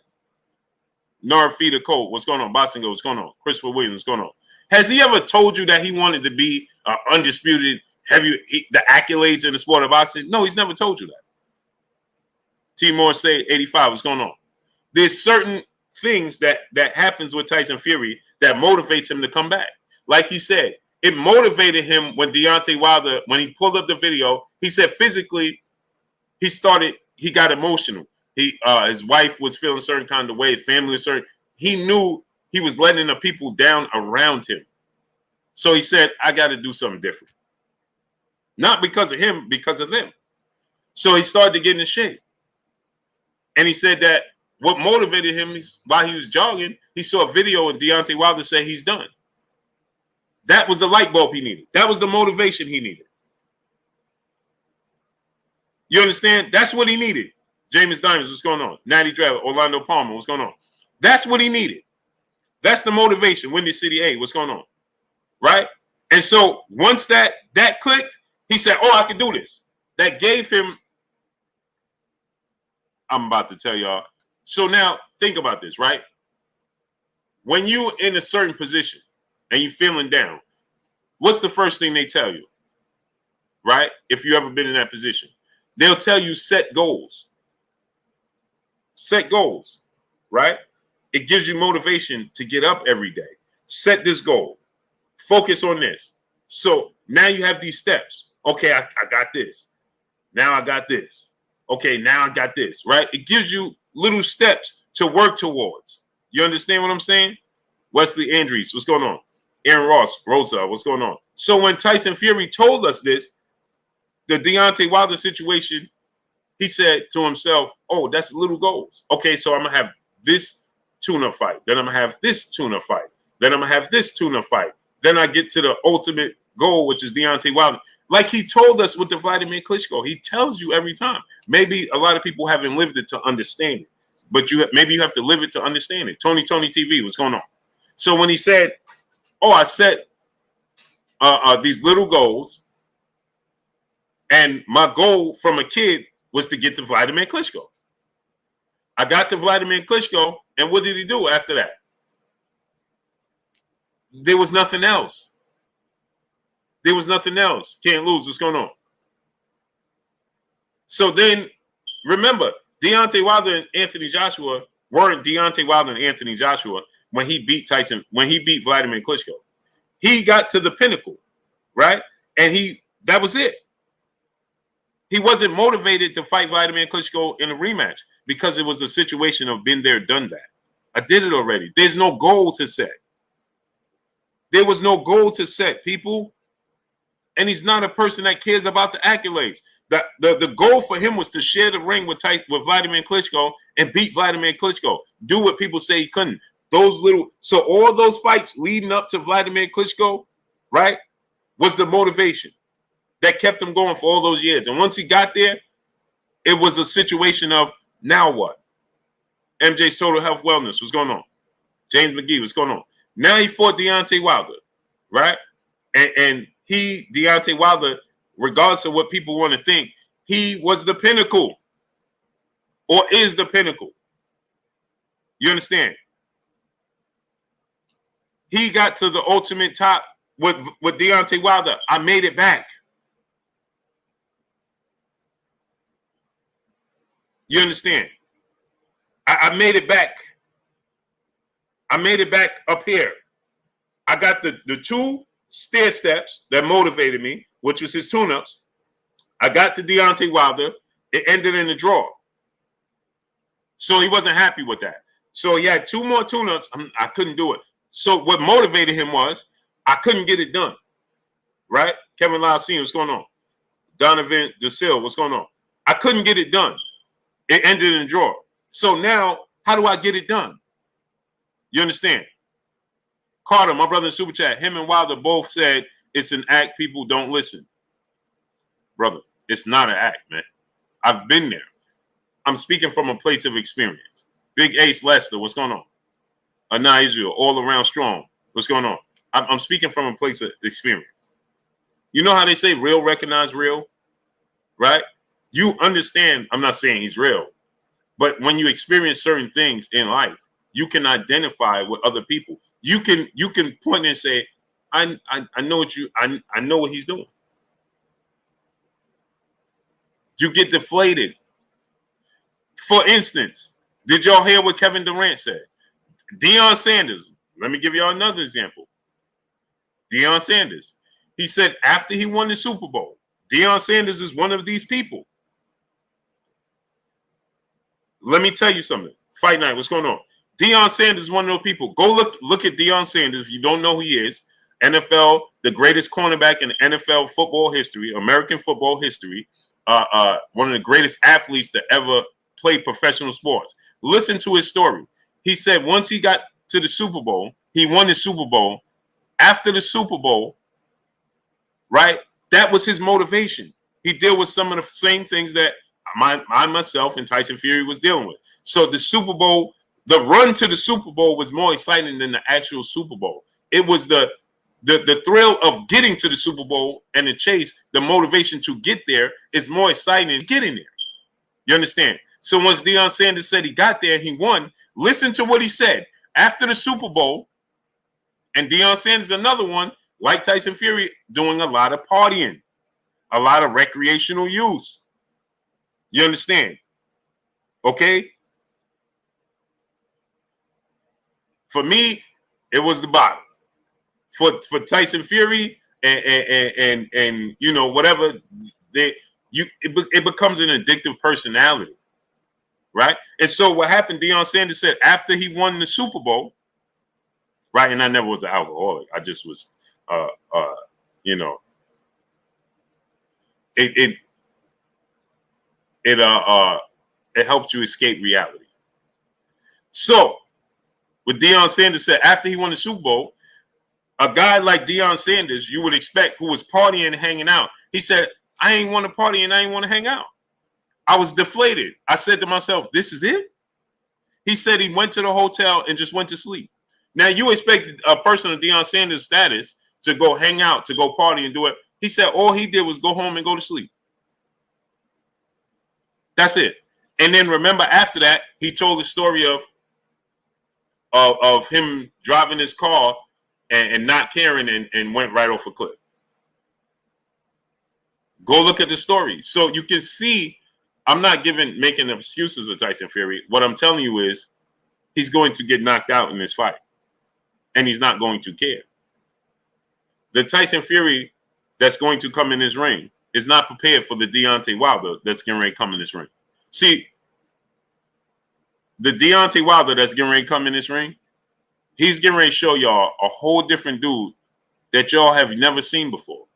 Norfita Cole, what's going on? Bosingo, what's going on? Christopher Williams, what's going on? Has he ever told you that he wanted to be undisputed, the accolades in the sport of boxing? No, he's never told you that. Timor say 85, what's going on? There's certain things that happens with Tyson Fury that motivates him to come back. Like he said, it motivated him when Deontay Wilder, when he pulled up the video, he said physically he got emotional. His wife was feeling a certain kind of way, family was certain. He knew he was letting the people down around him. So he said, I got to do something different. Not because of him, because of them. So he started to get in shape. And he said that what motivated him is while he was jogging, he saw a video and Deontay Wilder say he's done. That was the light bulb he needed. That was the motivation he needed. You understand? That's what he needed. James Diamonds, what's going on? Natty Driver, Orlando Palmer, what's going on? That's what he needed. That's the motivation. Windy City A, what's going on? Right? And so once that clicked, he said, oh, I can do this. That gave him, I'm about to tell y'all. So now think about this, right? When you're in a certain position and you're feeling down, what's the first thing they tell you? Right? If you've ever been in that position, they'll tell you set goals. Set goals, right? It gives you motivation to get up every day. Set this goal. Focus on this. So now you have these steps. Okay, I got this. Now I got this. Okay, now I got this, right? It gives you little steps to work towards. You understand what I'm saying? Wesley Andrews, what's going on? Aaron Ross, Rosa, what's going on? So when Tyson Fury told us this, the Deontay Wilder situation, he said to himself, oh, that's little goals. Okay, so I'm going to have this tune-up fight. Then I'm going to have this tune-up fight. Then I'm going to have this tune-up fight. Then I get to the ultimate goal, which is Deontay Wilder. Like he told us with the Vladimir Klitschko. He tells you every time. Maybe a lot of people haven't lived it to understand it. But maybe you have to live it to understand it. Tony TV, what's going on? So when he said, oh, I set these little goals, and my goal from a kid was to get to Vladimir Klitschko. I got to Vladimir Klitschko, and what did he do after that? There was nothing else. There was nothing else. Can't lose. What's going on? So then, remember, Deontay Wilder and Anthony Joshua weren't Deontay Wilder and Anthony Joshua when he beat Tyson, when he beat Vladimir Klitschko. He got to the pinnacle, right? And that was it. He wasn't motivated to fight Vladimir Klitschko in a rematch because it was a situation of been there, done that. I did it already. There's no goal to set. There was no goal to set, people. And he's not a person that cares about the accolades. The goal for him was to share the ring with Vladimir Klitschko and beat Vladimir Klitschko. Do what people say he couldn't. So all those fights leading up to Vladimir Klitschko, right, was the motivation that kept him going for all those years. And once he got there, it was a situation of now what? MJ's Total Health Wellness, what's going on? James McGee, what's going on? Now he fought Deontay Wilder, right? And Deontay Wilder, regardless of what people want to think, he was the pinnacle. or is the pinnacle. You understand? He got to the ultimate top with Deontay Wilder. I made it back. You understand? I made it back. I made it back up here. I got the two stair steps that motivated me, which was his tune-ups. I got to Deontay Wilder. It ended in a draw. So he wasn't happy with that. So he had two more tune-ups. I couldn't do it. So what motivated him was I couldn't get it done. Right? Kevin Lyle Sr., what's going on? Donovan DeSille, what's going on? I couldn't get it done. It ended in a draw. So now, how do I get it done? You understand? Carter, my brother in Super Chat, him and Wilder both said it's an act, people don't listen. Brother, it's not an act, man. I've been there. I'm speaking from a place of experience. Big Ace Lester, what's going on? Anna Israel, all around strong. What's going on? I'm speaking from a place of experience. You know how they say real recognize real, right? You understand, I'm not saying he's real, but when you experience certain things in life, you can identify with other people. You can point and say, I know I know what he's doing. You get deflated. For instance, did y'all hear what Kevin Durant said? Deion Sanders, let me give y'all another example. Deion Sanders, he said after he won the Super Bowl, Deion Sanders is one of these people. Let me tell you something. Fight Night, what's going on? Deion Sanders is one of those people. Go look at Deion Sanders if you don't know who he is. NFL, the greatest cornerback in NFL football history, American football history, one of the greatest athletes to ever play professional sports. Listen to his story. He said once he got to the Super Bowl, he won the Super Bowl. After the Super Bowl, right, that was his motivation. He dealt with some of the same things that I myself and Tyson Fury was dealing with. So the Super Bowl, the run to the Super Bowl was more exciting than the actual Super Bowl. It was the thrill of getting to the Super Bowl and the chase, the motivation to get there is more exciting than getting there. You understand? So once Deion Sanders said he got there and he won, listen to what he said. After the Super Bowl, and Deion Sanders, another one, like Tyson Fury, doing a lot of partying, a lot of recreational use. You understand? Okay? For me, it was the bottom. For Tyson Fury and you know whatever it becomes an addictive personality, right? And so what happened? Deion Sanders said after he won the Super Bowl, right? And I never was an alcoholic. I just was, you know, it helps you escape reality. So what Deion Sanders said after he won the Super Bowl. A guy like Deion Sanders, you would expect, who was partying and hanging out. He said, I ain't want to party and I ain't want to hang out. I was deflated. I said to myself, this is it? He said he went to the hotel and just went to sleep. Now, you expect a person of Deion Sanders' status to go hang out, to go party and do it. He said all he did was go home and go to sleep. That's it. And then remember after that, he told the story of him driving his car and not caring and went right off a cliff. Go look at the story. So you can see, I'm not making excuses with Tyson Fury. What I'm telling you is he's going to get knocked out in this fight. And he's not going to care. The Tyson Fury that's going to come in this ring is not prepared for the Deontay Wilder that's getting ready to come in this ring. See, the Deontay Wilder that's getting ready to come in this ring, he's getting ready to show y'all a whole different dude that y'all have never seen before.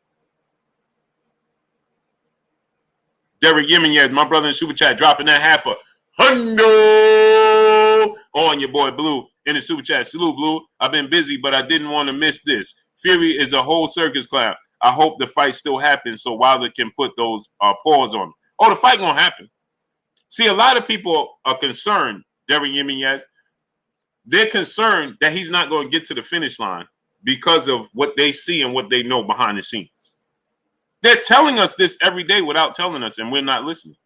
Derek Yemenyez, my brother in Super Chat, dropping that half a hundo on your boy Blue in the Super Chat. Salute, Blue. I've been busy, but I didn't want to miss this. Fury is a whole circus clown. I hope the fight still happens so Wilder can put those paws on him. Oh, the fight won't happen. See, a lot of people are concerned, Derek Yemenyez. They're concerned that he's not going to get to the finish line because of what they see and what they know behind the scenes. They're telling us this every day without telling us, and we're not listening.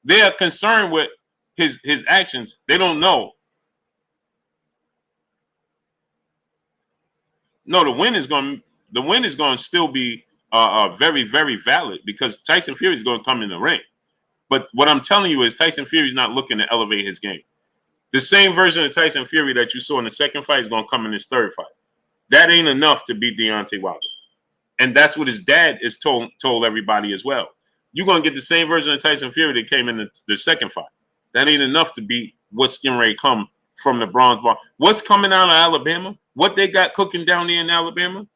They are concerned with his actions. They don't know. No, the win is going to still be very, very valid because Tyson Fury is going to come in the ring. But what I'm telling you is Tyson Fury is not looking to elevate his game. The same version of Tyson Fury that you saw in the second fight is going to come in his third fight. That ain't enough to beat Deontay Wilder. And that's what his dad is told everybody as well. You're going to get the same version of Tyson Fury that came in the second fight. That ain't enough to beat what's getting ready to come from the Bronze Bar. What's coming out of Alabama? What they got cooking down there in Alabama?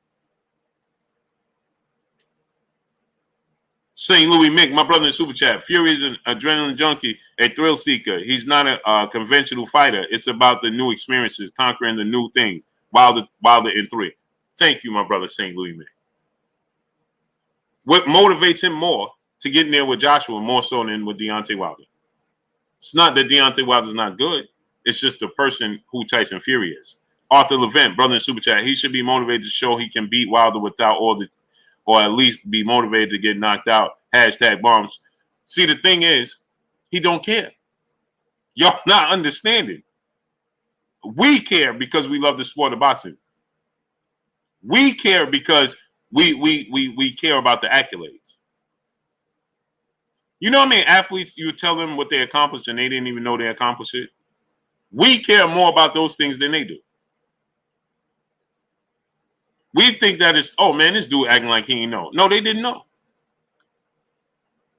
St. Louis Mick, my brother in Super Chat. Fury is an adrenaline junkie, a thrill seeker. He's not a conventional fighter. It's about the new experiences, conquering the new things. Wilder in 3. Thank you, my brother St. Louis Mick. What motivates him more to get in there with Joshua more so than with Deontay Wilder? It's not that Deontay Wilder's not good. It's just the person who Tyson Fury is. Arthur Levent, brother in Super Chat, he should be motivated to show he can beat Wilder without or at least be motivated to get knocked out. #bombs. See, the thing is, he don't care. Y'all not understanding. We care because we love the sport of boxing. We care because we care about the accolades. You know what I mean? Athletes, you tell them what they accomplished and they didn't even know they accomplished it. We care more about those things than they do. We think that it's, oh man, this dude acting like he ain't know. No, they didn't know.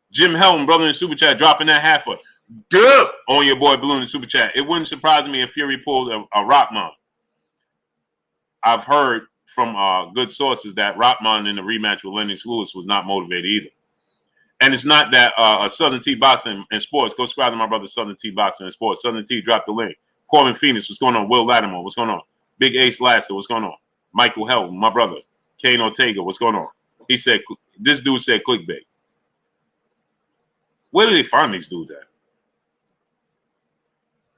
Jim Helm, brother in Super Chat, dropping that half a dub on your boy Blue in the Super Chat. It wouldn't surprise me if Fury pulled a Rockman. I've heard from good sources that Rockman in the rematch with Lennox Lewis was not motivated either. And it's not that Southern T Boxing and Sports. Go subscribe to my brother Southern T Boxing and Sports. Southern T dropped the link. Corbin Phoenix, what's going on? Will Lattimore, what's going on? Big Ace Laster, what's going on? Michael Helton, my brother. Kane Ortega, what's going on? He said, this dude said clickbait. Where do they find these dudes at?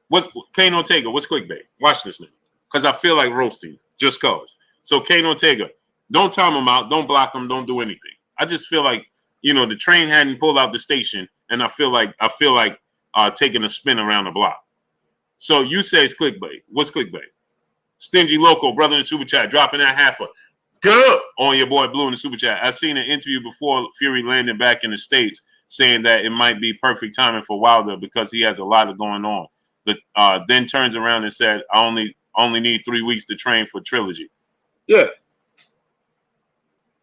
What's Kane Ortega? What's clickbait? Watch this now. Because I feel like roasting, just cause. So Kane Ortega, don't time him out, don't block him, don't do anything. I just feel like, you know, the train hadn't pulled out the station, and I feel like taking a spin around the block. So you say it's clickbait. What's clickbait? Stingy Loco, brother in the Super Chat, dropping that half a good on your boy Blue in the Super Chat. I seen an interview before Fury landed back in the States saying that it might be perfect timing for Wilder because he has a lot of going on. Then turns around and said, I only need 3 weeks to train for Trilogy. Yeah.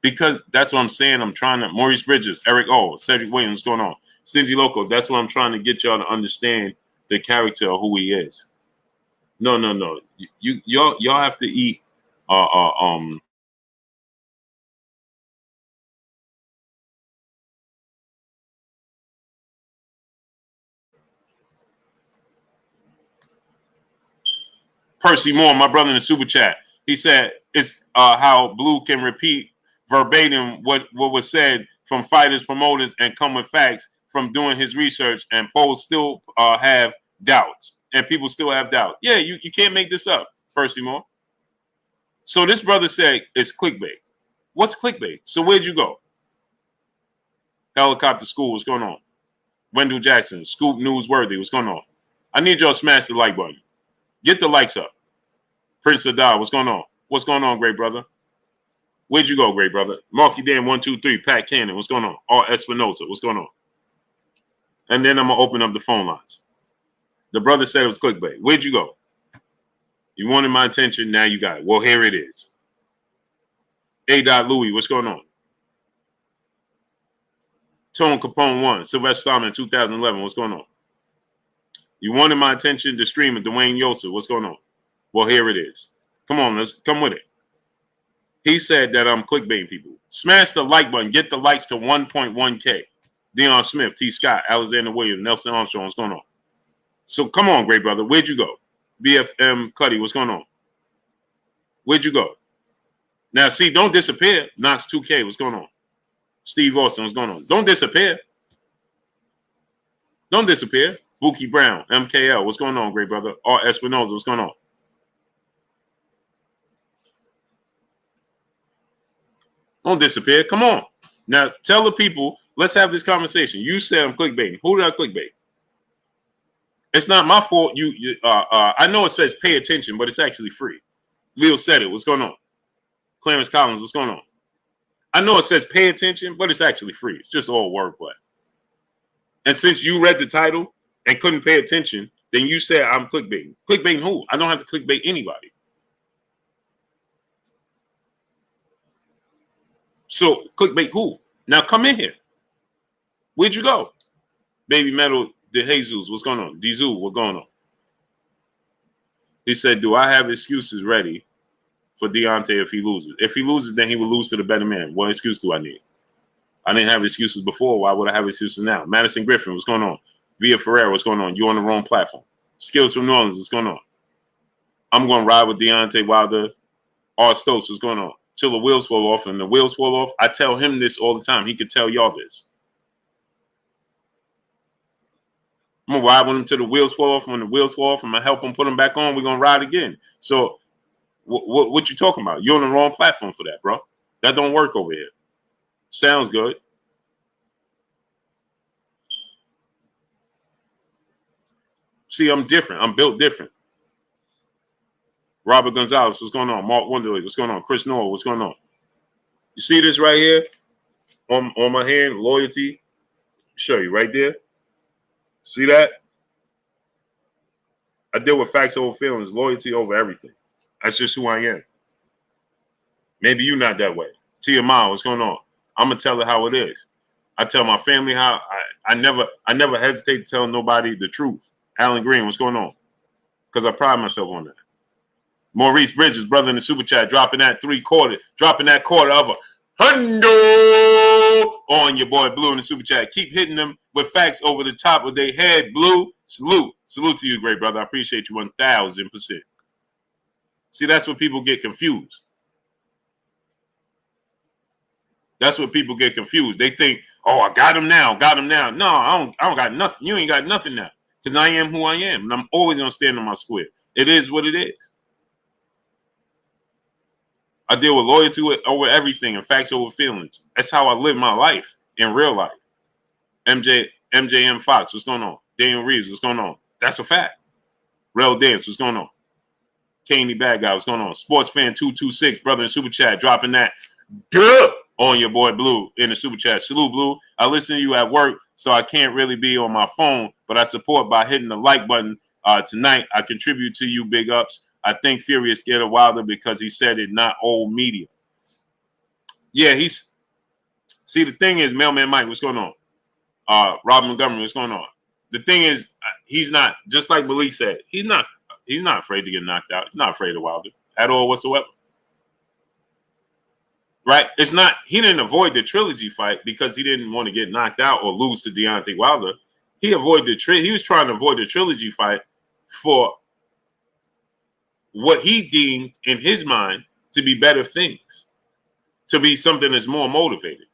Because that's what I'm saying. I'm trying to, Maurice Bridges, Eric O, Cedric Williams, what's going on? Stingy Loco, that's what I'm trying to get y'all to understand the character of who he is. No. Y'all have to eat Percy Moore, my brother in the Super Chat. He said it's how Blue can repeat verbatim what was said from fighters, promoters, and come with facts from doing his research, and polls still have doubts, and people still have doubt. Yeah, you can't make this up, Percy Moore. So this brother said it's clickbait. What's clickbait? So where'd you go? Helicopter School, what's going on? Wendell Jackson, Scoop Newsworthy, what's going on? I need y'all to smash the like button. Get the likes up. Prince Adar, what's going on? What's going on, great brother? Where'd you go, great brother? Marky Dan 123, Pat Cannon, what's going on? R. Espinosa, what's going on? And then I'm gonna open up the phone lines. The brother said it was clickbait. Where'd you go? You wanted my attention, now you got it. Well, here it is. A. Louis, what's going on? Tone Capone 1, Sylvester Simon 2011, what's going on? You wanted my attention, the streamer, Dwayne Yosef, what's going on? Well, here it is. Come on, let's come with it. He said that I'm clickbaiting people. Smash the like button. Get the likes to 1.1K. Deion Smith, T. Scott, Alexander Williams, Nelson Armstrong, what's going on? So come on, great brother. Where'd you go? BFM Cuddy, what's going on? Where'd you go? Now, see, don't disappear. Knox 2K, what's going on? Steve Austin, what's going on? Don't disappear. Don't disappear. Buki Brown, MKL, what's going on, great brother? R. Espinoza, what's going on? Don't disappear. Come on. Now, tell the people Let's have this conversation. You said I'm clickbaiting. Who did I clickbait? It's not my fault. I know it says pay attention, but it's actually free. Leo said it. What's going on? Clarence Collins, what's going on? I know it says pay attention, but it's actually free. It's just all wordplay. And since you read the title and couldn't pay attention, then you said I'm clickbaiting. Clickbaiting who? I don't have to clickbait anybody. So clickbait who? Now come in here. Where'd you go? Baby Metal De Jesus, what's going on? Dizu, what's going on? He said, do I have excuses ready for Deontay if he loses? If he loses, then he will lose to the better man. What excuse do I need? I didn't have excuses before. Why would I have excuses now? Madison Griffin, what's going on? Via Ferrer, what's going on? You on the wrong platform. Skills from New Orleans, what's going on? I'm going to ride with Deontay Wilder. R. Stokes, what's going on? Till the wheels fall off, and the wheels fall off. I tell him this all the time. He could tell y'all this. I'm going to ride with him till the wheels fall off. When the wheels fall off, I'm going to help him put them back on. We're going to ride again. So what you talking about? You're on the wrong platform for that, bro. That don't work over here. Sounds good. See, I'm different. I'm built different. Robert Gonzalez, what's going on? Mark Wonderly, what's going on? Chris Noah, what's going on? You see this right here on my hand? Loyalty. Show you right there. See that? I deal with facts over feelings, loyalty over everything. That's just who I am. Maybe you're not that way. Tia Ma, what's going on? I'm gonna tell her how it is. I tell my family how I never hesitate to tell nobody the truth. Alan Green, what's going on? Because I pride myself on that. Maurice Bridges, brother in the super chat, dropping that quarter of a hundo on your boy Blue in the super chat. Keep hitting them with facts over the top of their head. Blue, salute to you, great brother. I appreciate you 1,000%. See, that's what people get confused. That's what people get confused. They think, oh, I got him now. No, I don't got nothing. You ain't got nothing now. Because I am who I am. And I'm always going to stand on my square. It is what it is. I deal with loyalty over everything and facts over feelings. That's how I live my life in real life. MJM Fox, what's going on? Daniel Reeves, what's going on? That's a fact. Rel Dance, what's going on? Candy Bad Guy, what's going on? Sports Fan 226, brother in super chat, dropping that on your boy Blue in the super chat. Salute, Blue. I listen to you at work, so I can't really be on my phone, but I support by hitting the like button tonight. I contribute to you, big ups. I think Furious scared of Wilder because he said it, not old media. Yeah, see, the thing is, Mailman Mike, what's going on? Rob Montgomery, what's going on? The thing is, he's not, just like Malik said, he's not afraid to get knocked out. He's not afraid of Wilder at all whatsoever. Right? It's not, he didn't avoid the Trilogy fight because he didn't want to get knocked out or lose to Deontay Wilder. He was trying to avoid the Trilogy fight for what he deemed in his mind to be better things, to be something that's more motivated.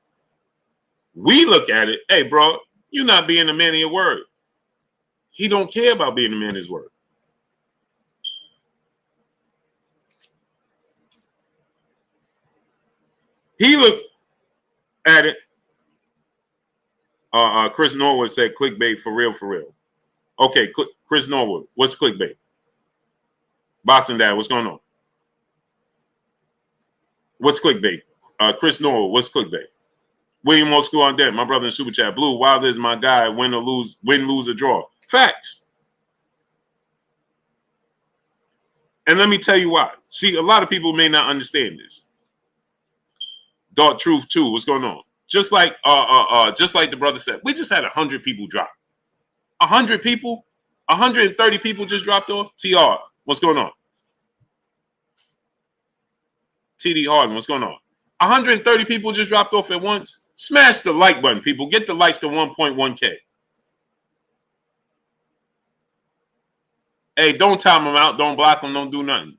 We look at it, hey, bro, you're not being a man of your word. He don't care about being a man of his word. He looks at it. Chris Norwood said clickbait for real, for real. Okay, Chris Norwood, what's clickbait? Boston Dad, what's going on? What's clickbait? Chris Norwood, what's clickbait? William Old School on Deck, my brother in super chat. Blue, Wilder is my guy. Win, lose, or draw. Facts. And let me tell you why. See, a lot of people may not understand this. Dark Truth 2, what's going on? Just like the brother said, we just had 100 people drop. 100 people? 130 people just dropped off? TR, what's going on? TD Harden, what's going on? 130 people just dropped off at once? Smash the like button, people. Get the likes to 1.1K. Hey, don't time them out. Don't block them. Don't do nothing.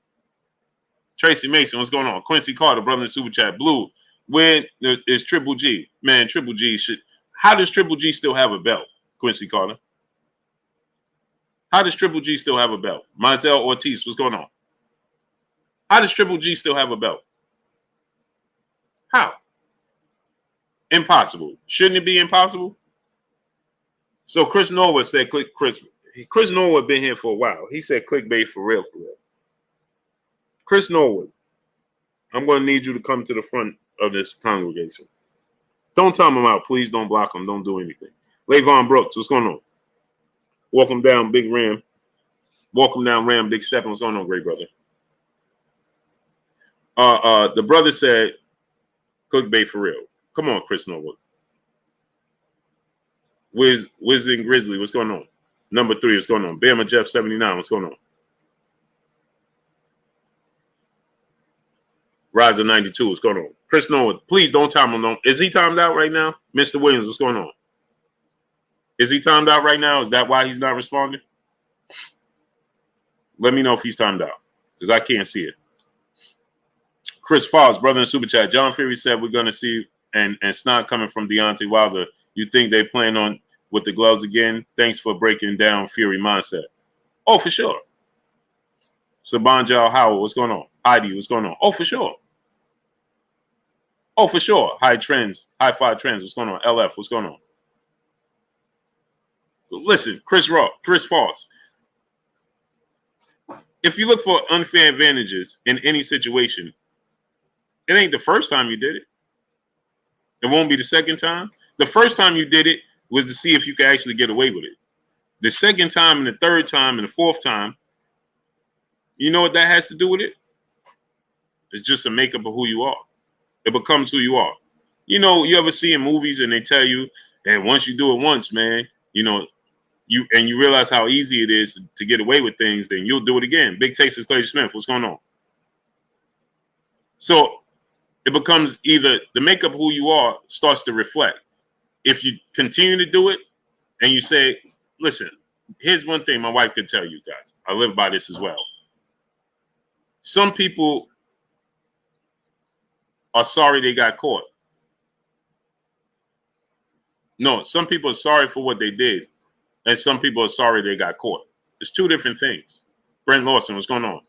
Tracy Mason, what's going on? Quincy Carter, brother in super chat. Blue, when is Triple G? Man, Triple G should. How does Triple G still have a belt? Quincy Carter. How does Triple G still have a belt? Marcel Ortiz, what's going on? How does Triple G still have a belt? How? Impossible. Shouldn't it be impossible? So Chris Norwood said, Chris Norwood been here for a while. He said clickbait for real, for real. Chris Norwood, I'm going to need you to come to the front of this congregation. Don't time him out. Please don't block him. Don't do anything. Lavon Brooks, what's going on? Welcome down, Big Ram. Welcome down, Ram, Big Step. What's going on, great brother? The brother said, clickbait for real. Come on, Chris Norwood. Wiz and Grizzly, what's going on? Number 3, what's going on? Bama Jeff 79, what's going on? Riser 92, what's going on? Chris Norwood, please don't time him on. Is he timed out right now? Mr. Williams, what's going on? Is he timed out right now? Is that why he's not responding? Let me know if he's timed out, because I can't see it. Chris Foss, brother in Super Chat. John Fury said we're going to see and snot coming from Deontay Wilder. You think they plan on with the gloves again? Thanks for breaking down Fury mindset. Oh, for sure. Sabanjal Howard, what's going on? Heidi, what's going on? Oh, for sure. Oh, for sure. High Five Trends, what's going on? LF, what's going on? Listen, Chris Foss. If you look for unfair advantages in any situation, it ain't the first time you did it. It won't be the second time. The first time you did it was to see if you could actually get away with it. The second time and the third time and the fourth time, you know what that has to do with it? It's just a makeup of who you are. It becomes who you are. You know, you ever see in movies and they tell you, and once you do it once, man, you know, you realize how easy it is to get away with things, then you'll do it again. Big Tastes Clay Smith, what's going on? So it becomes either the makeup of who you are starts to reflect. If you continue to do it and you say, listen, here's one thing my wife could tell you guys. I live by this as well. Some people are sorry they got caught. No, some people are sorry for what they did, and some people are sorry they got caught. It's two different things. Brent Lawson, what's going on?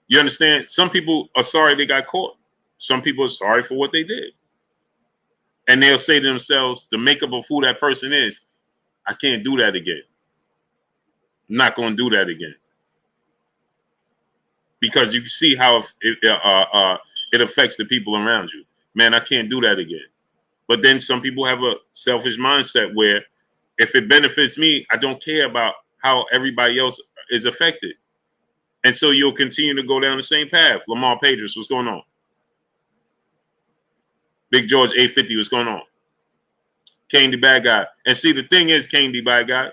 You understand? Some people are sorry they got caught. Some people are sorry for what they did. And they'll say to themselves, the makeup of who that person is, I can't do that again. I'm not going to do that again. Because you can see how it affects the people around you. Man, I can't do that again. But then some people have a selfish mindset where if it benefits me, I don't care about how everybody else is affected. And so you'll continue to go down the same path. Lamar Pedros, what's going on? Big George 850, what's going on? Kane the bad guy. And see, the thing is, Kane the bad guy,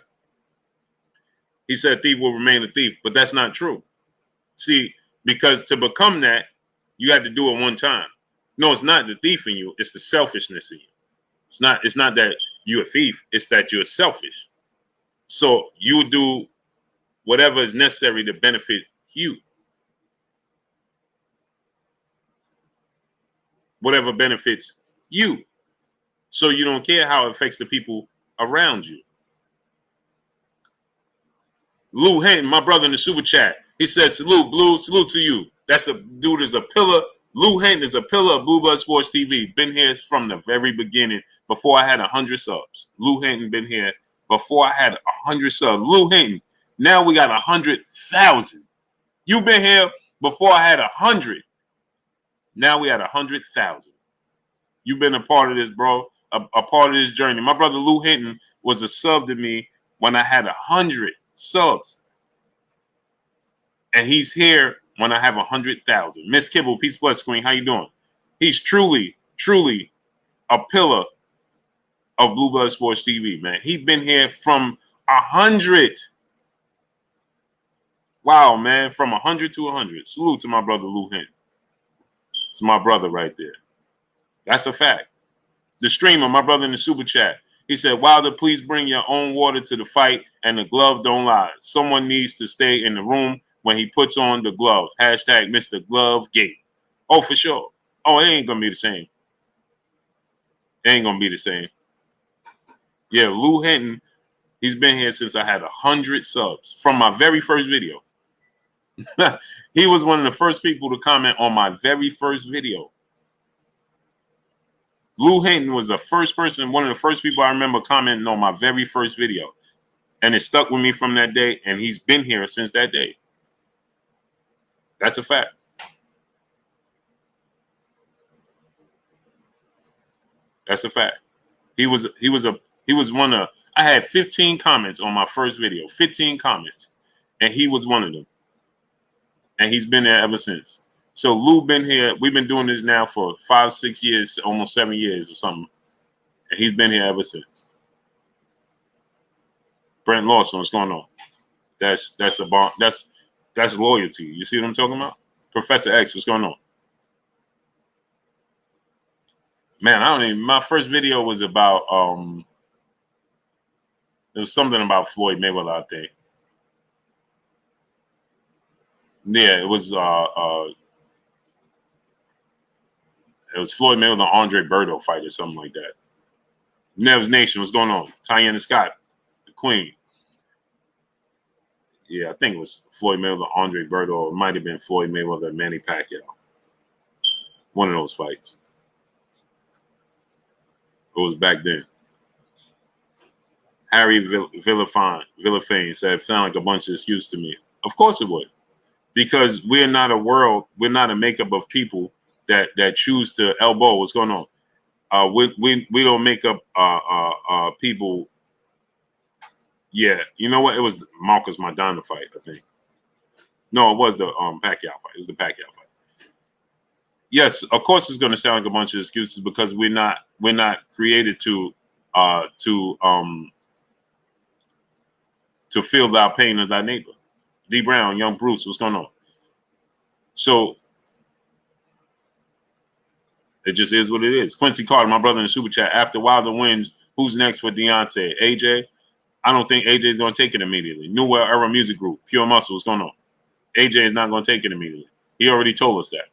he said thief will remain a thief, but that's not true. See, because to become that, you had to do it one time. No, it's not the thief in you, it's the selfishness in you. It's not that you're a thief, it's that you're selfish. So you do whatever is necessary to benefit you. Whatever benefits you. So you don't care how it affects the people around you. Lou Hinton, my brother in the super chat, he says, salute, Blue, salute to you. That's a dude is a pillar. Lou Hinton is a pillar of Blue Blood Sports TV. Been here from the very beginning, before I had 100 subs. Lou Hinton been here before I had 100 subs. Lou Hinton, now we got 100,000. You've been here before I had 100. Now we had 100,000. You've been a part of this, bro. A part of this journey. My brother Lou Hinton was a sub to me when I had 100 subs. And he's here when I have 100,000. Miss Kibble, Peace Plus Queen, how you doing? He's truly, truly a pillar of Blue Blood Sports TV, man. He's been here from 100. Wow, man, from 100 to 100. Salute to my brother Lou Hinton. It's my brother right there. That's a fact. The streamer, my brother in the super chat, he said, Wilder, please bring your own water to the fight and the glove don't lie. Someone needs to stay in the room when he puts on the gloves. Hashtag Mr. Glove Gate. Oh, for sure. Oh, it ain't going to be the same. It ain't going to be the same. Yeah, Lou Hinton, he's been here since I had 100 subs from my very first video. He was one of the first people to comment on my very first video. Lou Hinton was the first person, one of the first people I remember commenting on my very first video. And it stuck with me from that day, and he's been here since that day. That's a fact. That's a fact. He was one of, I had 15 comments on my first video, 15 comments, and he was one of them. And he's been there ever since. So Lou been here. We've been doing this now for 5, 6 years, almost 7 years or something. And he's been here ever since. Brent Lawson, what's going on? That's loyalty. You see what I'm talking about? Professor X, what's going on? Man, I don't even. My first video was about it was something about Floyd Mayweather, I think. Yeah, it was Floyd Mayweather, Andre Berto fight or something like that. Nev's Nation, what's going on? Tiana Scott, the Queen. Yeah, I think it was Floyd Mayweather, Andre Berto. It might have been Floyd Mayweather, Manny Pacquiao. One of those fights. It was back then. Harry Villafane said, it sounded like a bunch of excuses to me. Of course it would. Because we're not a makeup of people that choose to elbow. What's going on? We don't make up people. Yeah, you know what? It was Marcus Maidana fight, I think. No, it was the Pacquiao fight. It was the Pacquiao fight. Yes, of course it's going to sound like a bunch of excuses because we're not created to feel our pain of thy neighbor. D Brown, Young Bruce, what's going on? So it just is what it is. Quincy Carter, my brother in the super chat. After Wilder wins, who's next for Deontay? AJ? I don't think AJ is going to take it immediately. New World Era Music Group, Pure Muscle, what's going on? AJ is not going to take it immediately. He already told us that.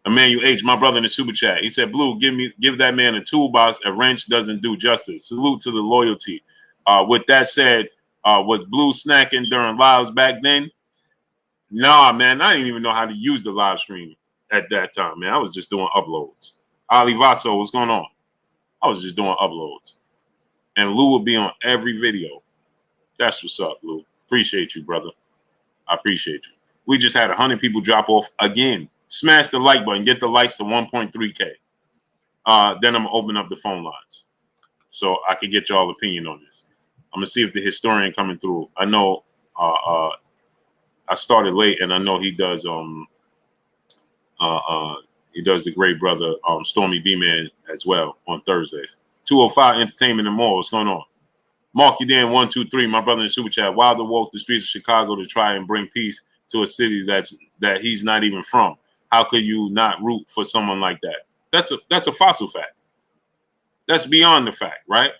Emmanuel H, my brother in the super chat. He said, Blue, give that man a toolbox. A wrench doesn't do justice. Salute to the loyalty. With that said, was Blue snacking during lives back then? Nah, man, I didn't even know how to use the live stream at that time, man. I was just doing uploads. Ali Vaso, what's going on? I was just doing uploads. And Lou will be on every video. That's what's up, Lou. Appreciate you, brother. I appreciate you. We just had 100 people drop off again. Smash the like button. Get the likes to 1.3K. Then I'm going to open up the phone lines so I can get y'all opinion on this. I'm going to see if the historian coming through. I know I started late, and I know he does the great brother Stormy B-Man as well on Thursdays. 205 Entertainment and more. What's going on? Mark, you Dan 123, my brother in super chat. Wilder walked the streets of Chicago to try and bring peace to a city that he's not even from. How could you not root for someone like that? That's a fossil fact. That's beyond the fact, right?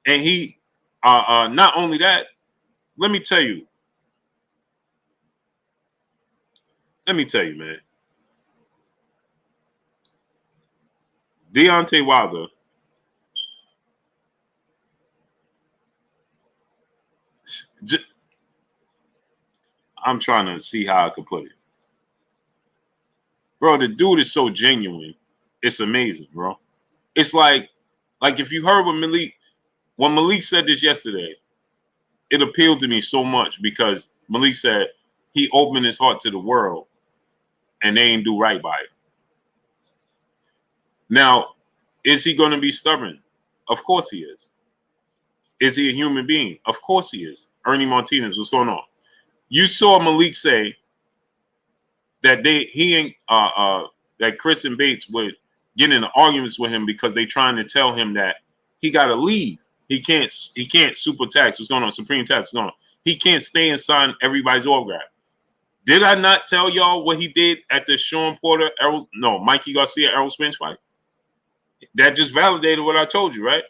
And he not only that, let me tell you, man. Deontay Wilder I'm trying to see how I could put it. Bro, the dude is so genuine. It's amazing, bro. It's like if you heard when Malik said this yesterday, it appealed to me so much because Malik said he opened his heart to the world and they ain't do right by it. Now, is he going to be stubborn? Of course he is. Is he a human being? Of course he is. Ernie Martinez, what's going on? You saw Malik say that that Chris and Bates would get into arguments with him because they trying to tell him that he got to leave. He can't super tax. What's going on? Supreme tax. What's going on? He can't stay and sign everybody's autograph. Did I not tell y'all what he did at the Sean Porter, Mikey Garcia, Errol Spence fight? That just validated what I told you, right?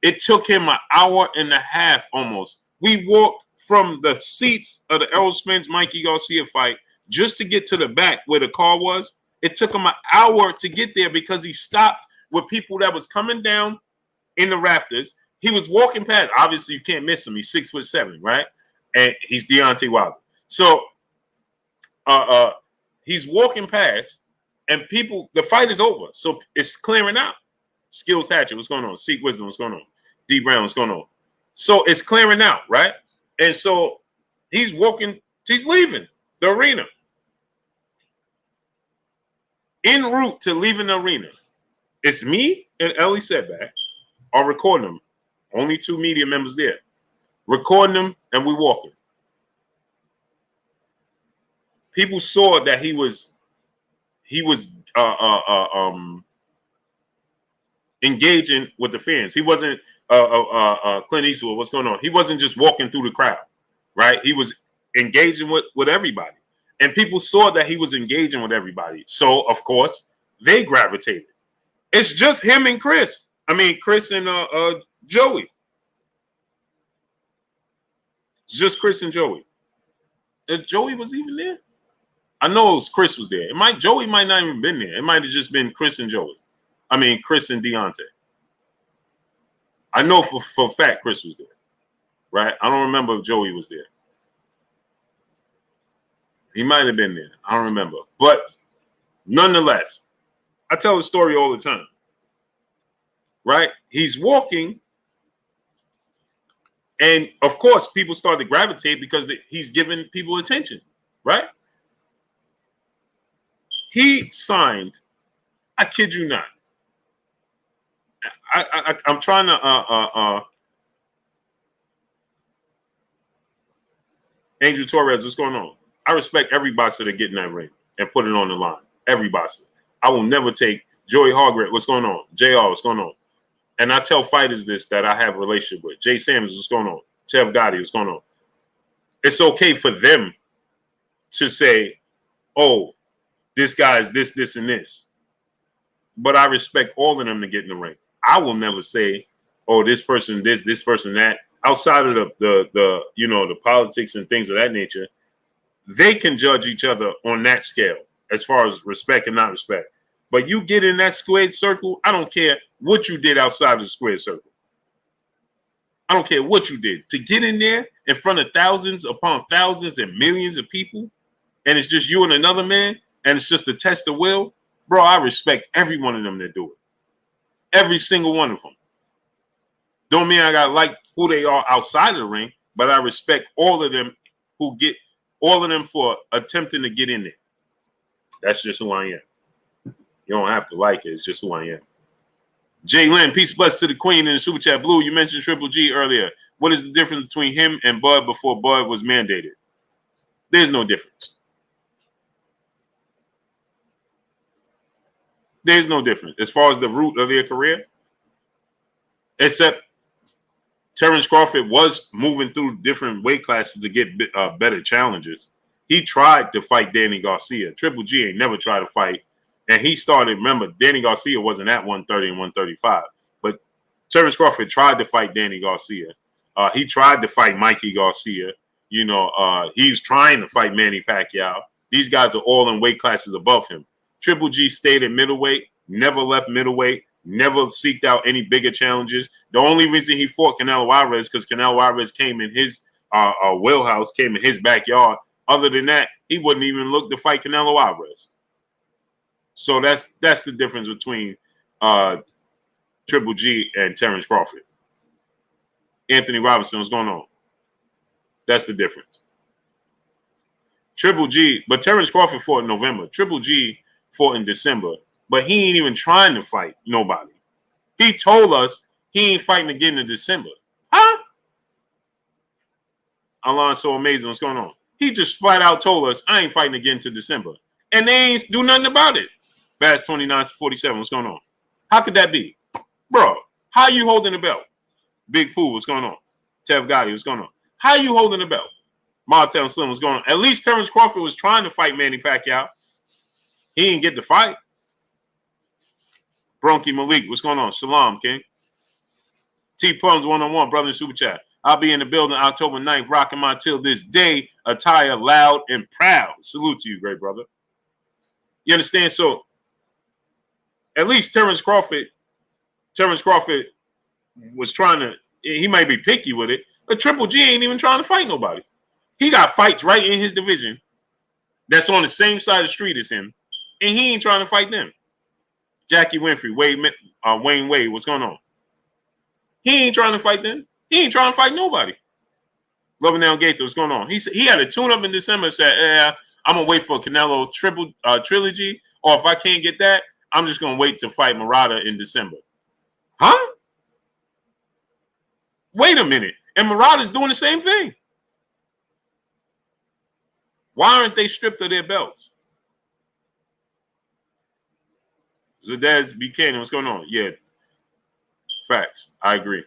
It took him an hour and a half almost. We walked from the seats of the Errol Spence Mikey Garcia fight just to get to the back where the car was. It took him an hour to get there because he stopped with people that was coming down in the rafters. He was walking past. Obviously, you can't miss him. He's 6'7", right? And he's Deontay Wilder. So he's walking past, And people, the fight is over. So it's clearing out. Skills Hatchet, what's going on? Seek Wisdom, what's going on? D Brown, what's going on? So it's clearing out, right? And so he's walking, he's leaving the arena. En route to leaving the arena, it's me and Ellie Setback are recording them. Only 2 media members there. Recording them, and we walking. People saw that he was engaging with the fans. He wasn't Clint Eastwood. What's going on? He wasn't just walking through the crowd, right? He was engaging with everybody, and people saw that he was engaging with everybody. So of course they gravitated. It's just him and Chris. I mean, Chris and Joey. It's just Chris and Joey. If Joey was even there, I know it was Chris was there. Joey might not even been there. It might have just been Chris and Joey. I mean, Chris and Deontay. I know for a fact Chris was there, right? I don't remember if Joey was there. He might have been there. I don't remember. But nonetheless, I tell the story all the time, right? He's walking, and of course, people start to gravitate because he's giving people attention, right? He signed, I kid you not. I'm trying to Angel Torres, what's going on? I respect every boxer that get in that ring and put it on the line. Every boxer. I will never take Joey Hargreaves, what's going on? JR, what's going on? And I tell fighters this that I have a relationship with. Jay Sanders, what's going on? Tev Gotti, what's going on? It's okay for them to say, oh, this guy is this, this, and this. But I respect all of them to get in the ring. I will never say, oh, this person this person that. Outside of the politics and things of that nature, they can judge each other on that scale as far as respect and not respect. But you get in that squared circle, I don't care what you did outside of the squared circle. I don't care what you did. To get in there in front of thousands upon thousands and millions of people, and it's just you and another man, and it's just a test of will, bro, I respect every one of them that do it. Every single one of them. Don't mean I got to like who they are outside of the ring, but I respect all of them for attempting to get in there. That's just who I am. You don't have to like it. It's just who I am. Jay Lynn, peace blessed to the queen in the super chat. Blue, you mentioned Triple G earlier. What is the difference between him and Bud before Bud was mandated? There's no difference. There's no difference as far as the root of their career, except Terrence Crawford was moving through different weight classes to get better challenges. He tried to fight Danny Garcia. Triple G ain't never tried to fight. And he started, remember, Danny Garcia wasn't at 130 and 135. But Terrence Crawford tried to fight Danny Garcia. He tried to fight Mikey Garcia. He's trying to fight Manny Pacquiao. These guys are all in weight classes above him. Triple G stayed at middleweight, never left middleweight, never seeked out any bigger challenges. The only reason he fought Canelo Alvarez because Canelo Alvarez came in his wheelhouse, came in his backyard. Other than that, he wouldn't even look to fight Canelo Alvarez. So that's the difference between Triple G and Terrence Crawford. Anthony Robinson, what's going on? That's the difference. Triple G, but Terrence Crawford fought in November. Triple G fought in December, but he ain't even trying to fight nobody. He told us he ain't fighting again in December. Huh? Alonso Amazing, what's going on? He just flat out told us, I ain't fighting again till December. And they ain't do nothing about it. Bass 2947, what's going on? How could that be? Bro, how you holding the belt? Big Pooh, what's going on? Tev Gotti, what's going on? How you holding the belt? Martel Slim, what's going on? At least Terrence Crawford was trying to fight Manny Pacquiao. He didn't get the fight. Bronky Malik, what's going on? Shalom, King. T-Pums 101, brother in Super Chat. I'll be in the building October 9th, rocking my till this day attire loud and proud. Salute to you, great brother. You understand? So, at least Terrence Crawford was trying to, he might be picky with it, but Triple G ain't even trying to fight nobody. He got fights right in his division that's on the same side of the street as him, And he ain't trying to fight them. Jackie Winfrey, Wayne Wade, what's going on? He ain't trying to fight them. He ain't trying to fight nobody. Loving Down Gaither, what's going on? He had a tune-up in December, said, I'm going to wait for Canelo Trilogy, or if I can't get that, I'm just going to wait to fight Murata in December. Huh? Wait a minute. And Murata's doing the same thing. Why aren't they stripped of their belts? Zadez Buchanan, what's going on? Yeah. Facts. I agree.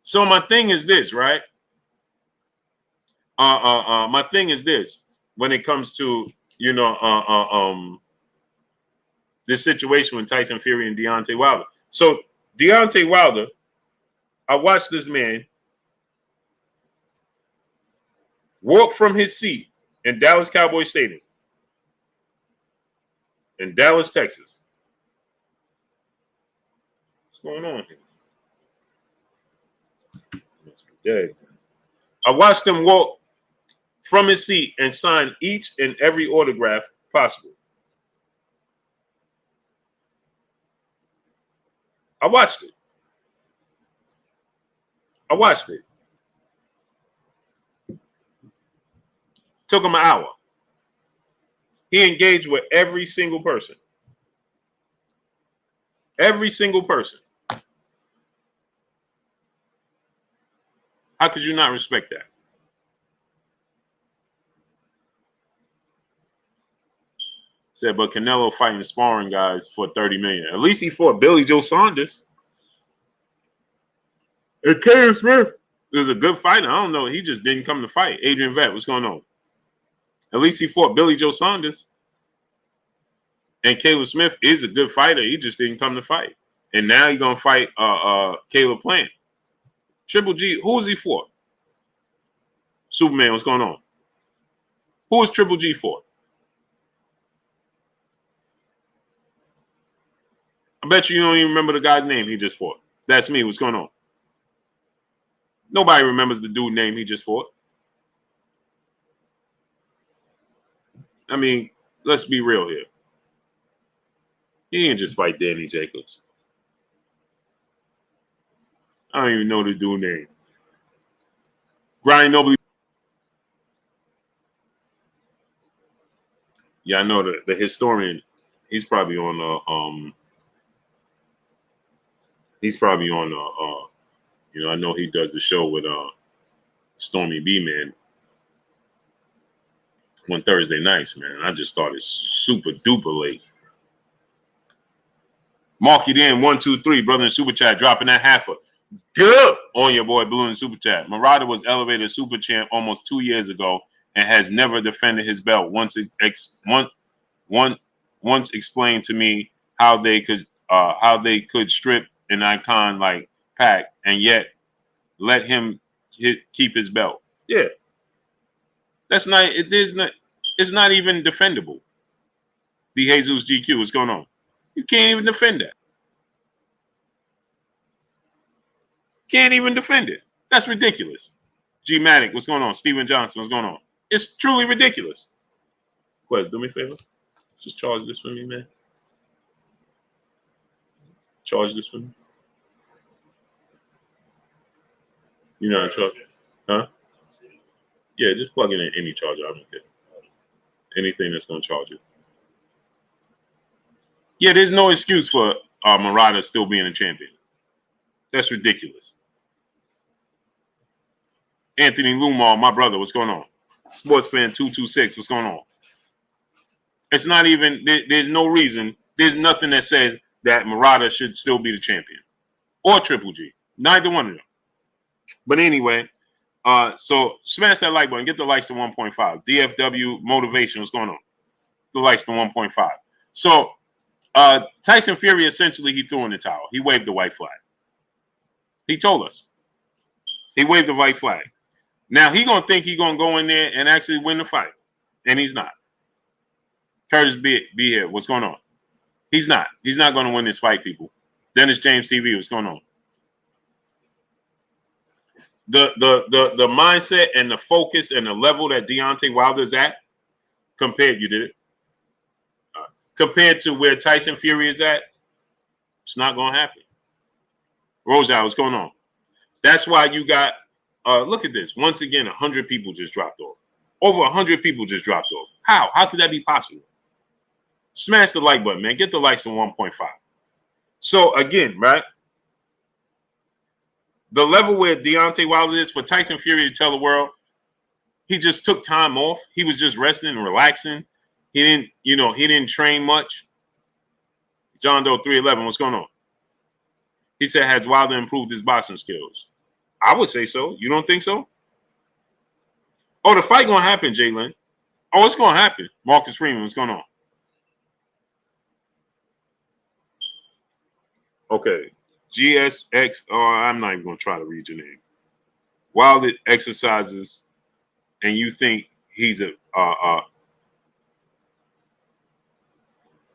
So my thing is this, right? My thing is this when it comes to, this situation with Tyson Fury and Deontay Wilder. So Deontay Wilder, I watched this man walk from his seat in Dallas Cowboy Stadium in Dallas, Texas. What's going on here? Dead. I watched him walk from his seat and sign each and every autograph possible. I watched it. Took him an hour. He engaged with every single person. Every single person. How could you not respect that? Said, but Canelo fighting sparring guys for $30 million. At least he fought Billy Joe Saunders. And Caleb Smith is a good fighter. I don't know. He just didn't come to fight. Adrian Vett, what's going on? At least he fought Billy Joe Saunders. And Caleb Smith is a good fighter. He just didn't come to fight. And now he's going to fight Caleb Plant. Triple G, who is he for? Superman, what's going on? Who is Triple G for? I bet you don't even remember the guy's name he just fought. That's me. What's going on? Nobody remembers the dude's name he just fought. I mean, let's be real here. He didn't just fight Danny Jacobs. I don't even know the dude's name. Brian Noble. Yeah, I know the historian. He's probably on I know he does the show with Stormy B, man, on Thursday nights, man. I just started super duper late. Mark it in 1, 2, 3, brother in super chat, dropping that halfer. Good on your boy Blue in super chat. Murata was elevated super champ almost 2 years ago and has never defended his belt. Once explained to me how they could strip an icon like Pac and yet let him keep his belt. Yeah, that's not. It's not even defendable. The Jesus GQ, what's going on? You can't even defend that. Can't even defend it. That's ridiculous. G Matic, what's going on? Steven Johnson, what's going on? It's truly ridiculous. Quest, do me a favor. Just charge this for me, man. Charge this for me. You know how to charge it? Huh? Yeah, just plug in any charger. I don't care. Anything that's going to charge it. Yeah, there's no excuse for Murata still being a champion. That's ridiculous. Anthony Lumar, my brother, what's going on? Sports fan 226, what's going on? It's not even, there's no reason, there's nothing that says that Murata should still be the champion. Or Triple G. Neither one of them. But anyway, so smash that like button. Get the likes to 1.5. DFW Motivation, what's going on? The likes to 1.5. So Tyson Fury, essentially, he threw in the towel. He waved the white flag. He told us. He waved the white flag. Now, he going to think he's going to go in there and actually win the fight. And he's not. Curtis B here. What's going on? He's not. He's not going to win this fight, people. Dennis James TV. What's going on? The mindset and the focus and the level that Deontay Wilder's at, compared, you did it. compared to where Tyson Fury is at, it's not going to happen. Rosal, what's going on? That's why you got, look at this. Once again, 100 people just dropped off. Over 100 people just dropped off. How? How could that be possible? Smash the like button, man. Get the likes to 1.5. So, again, right? The level where Deontay Wilder is, for Tyson Fury to tell the world, he just took time off. He was just resting and relaxing. He didn't train much. John Doe 311, what's going on? He said, has Wilder improved his boxing skills? I would say so. You don't think so? Oh, the fight gonna happen, Jalen. Oh, it's gonna happen. Marcus Freeman, what's going on? Okay. GSX. Oh, I'm not even gonna try to read your name. Wilder exercises, and you think he's a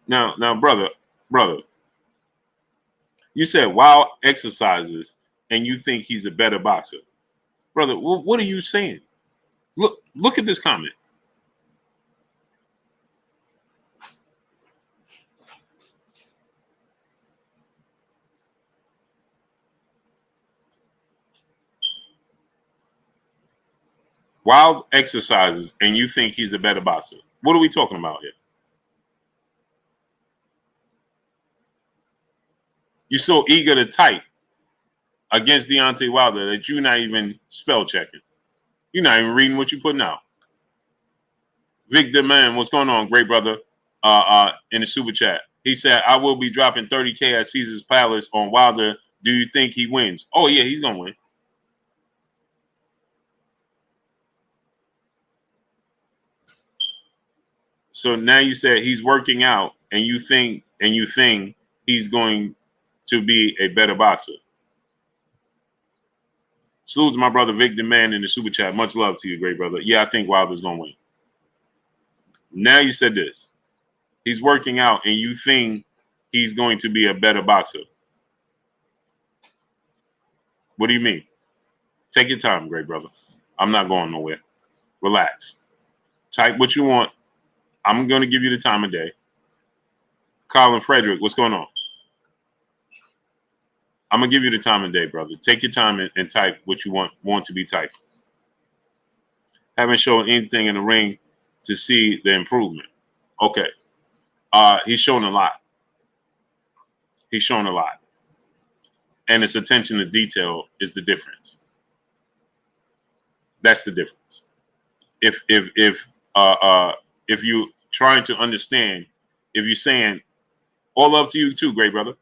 now, brother. You said Wild exercises, and you think he's a better boxer, brother. What are you saying? Look at this comment. Wild exercises, and you think he's a better boxer. What are we talking about here? You're so eager to type against Deontay Wilder that you're not even spell checking. You're not even reading what you're putting out. Victor Man, what's going on, great brother? In the super chat, he said, "I will be dropping 30K at Caesar's Palace on Wilder. Do you think he wins?" Oh yeah, he's gonna win. So now you said he's working out, and you think he's going to be a better boxer. Salute to my brother Victor Man in the super chat. Much love to you, great brother. Yeah, I think Wilder's gonna win. Now you said this. He's working out, and you think he's going to be a better boxer. What do you mean? Take your time, great brother. I'm not going nowhere. Relax. Type what you want. I'm going to give you the time of day. Colin Frederick, what's going on? I'm going to give you the time of day, brother. Take your time and type what you want to be typed. Haven't shown anything in the ring to see the improvement. Okay. He's shown a lot. He's shown a lot. And his attention to detail is the difference. That's the difference. If you trying to understand, if you're saying, all love to you too, great brother.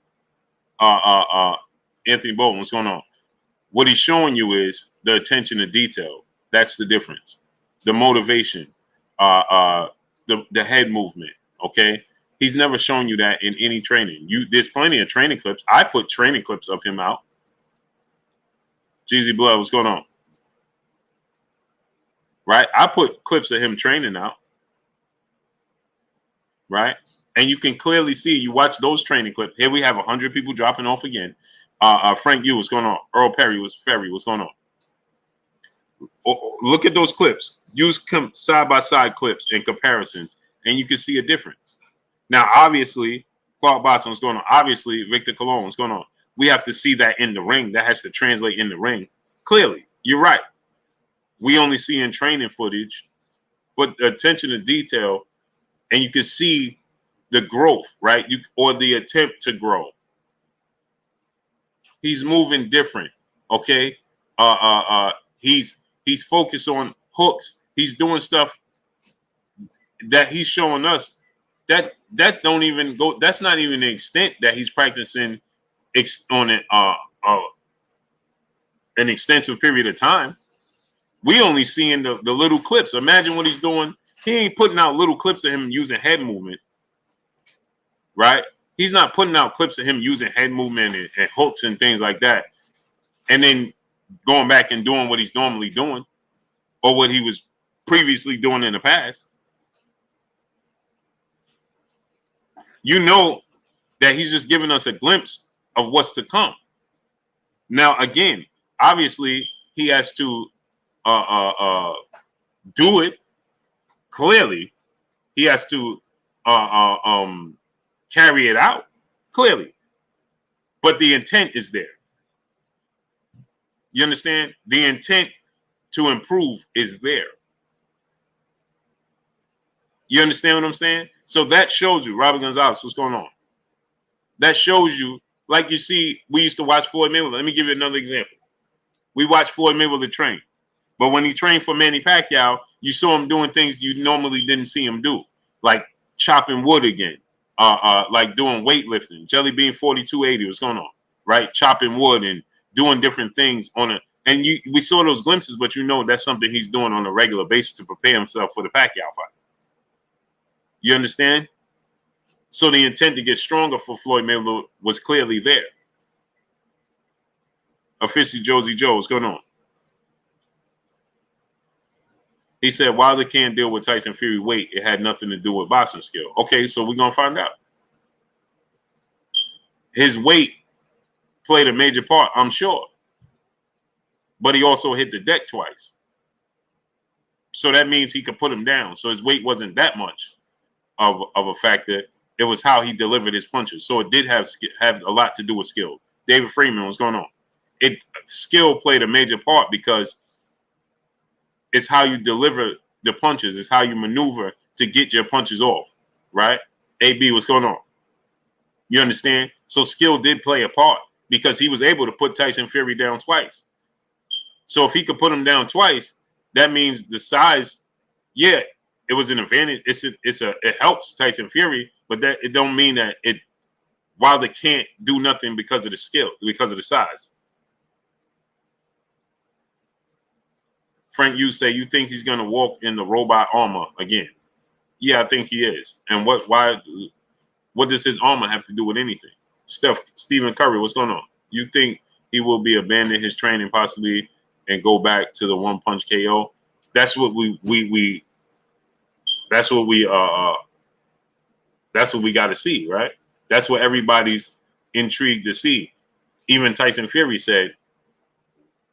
Anthony Bolton, what's going on? What he's showing you is the attention to detail. That's the difference. The motivation, the head movement. Okay, he's never shown you that in any training. There's plenty of training clips. I put training clips of him out. Jeezy Blood, what's going on? Right, I put clips of him training out. Right, and you can clearly see. You watch those training clips. Here we have 100 people dropping off again. Frank Yu, what's going on? Earl Perry, what's going on? Look at those clips. Use side-by-side clips and comparisons, and you can see a difference. Now, obviously, Clark Boston, what's going on? Obviously, Victor Colon, what's going on? We have to see that in the ring. That has to translate in the ring. Clearly, you're right. We only see in training footage, but attention to detail, and you can see the growth, right? Or the attempt to grow. He's moving different, okay? He's focused on hooks. He's doing stuff that he's showing us that don't even go. That's not even the extent that he's practicing on an extensive period of time. We only seeing the little clips. Imagine what he's doing. He ain't putting out little clips of him using head movement, right? He's not putting out clips of him using head movement and hooks and things like that, and then going back and doing what he's normally doing or what he was previously doing in the past. You know that he's just giving us a glimpse of what's to come. Now, again, obviously, he has to do it. Clearly, he has to carry it out clearly, but the intent is there. You understand? The intent to improve is there. You understand what I'm saying? So that shows you, Robert Gonzalez, what's going on? That shows you, like you see, we used to watch Floyd Mayweather. Let me give you another example. We watched Floyd Mayweather train. But when he trained for Manny Pacquiao, you saw him doing things you normally didn't see him do, like chopping wood again, like doing weightlifting, Jelly Bean 4280, what's going on, right? Chopping wood and doing different things and we saw those glimpses, but that's something he's doing on a regular basis to prepare himself for the Pacquiao fight. You understand? So the intent to get stronger for Floyd Mayweather was clearly there. Official Josie Joe, what's going on? He said Wilder can't deal with Tyson Fury weight. It had nothing to do with boxing skill. Okay, so we're going to find out. His weight played a major part, I'm sure. But he also hit the deck twice. So that means he could put him down. So his weight wasn't that much of a factor. It was how he delivered his punches. So it did have a lot to do with skill. David Freeman, what's going on? Skill played a major part because it's how you deliver the punches. It's how you maneuver to get your punches off, right? AB, what's going on? You understand? So skill did play a part because he was able to put Tyson Fury down twice. So if he could put him down twice, that means the size, yeah, it was an advantage. It helps Tyson Fury, but that it don't mean that Wilder can't do nothing because of the skill, because of the size. Frank, you say you think he's going to walk in the robot armor again? Yeah, I think he is. And what does his armor have to do with anything? Stephen Curry, what's going on? You think he will be abandoning his training possibly and go back to the one punch KO? That's what we got to see, right? That's what everybody's intrigued to see. Even Tyson Fury said,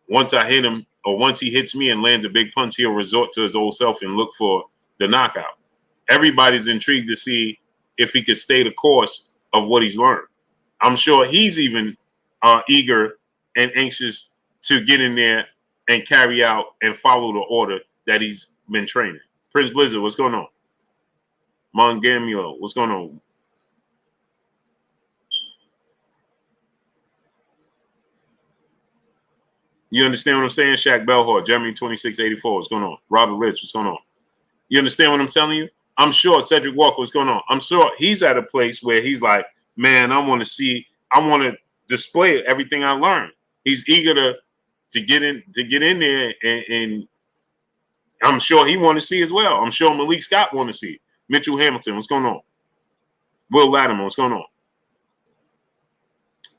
once I hit him, or once he hits me and lands a big punch, he'll resort to his old self and look for the knockout. Everybody's intrigued to see if he could stay the course of what he's learned. I'm sure he's even eager and anxious to get in there and carry out and follow the order that he's been training. Prince Blizzard, what's going on? Mongamio, what's going on? You understand what I'm saying? Shaq Bellhor, Jeremy 2684, what's going on? Robert Rich, what's going on? You understand what I'm telling you? I'm sure Cedric Walker, what's going on? I'm sure he's at a place where he's like, man, I want to display everything I learned. He's eager to get in there, and I'm sure he want to see as well. I'm sure Malik Scott want to see. Mitchell Hamilton, what's going on? Will Latimer, what's going on?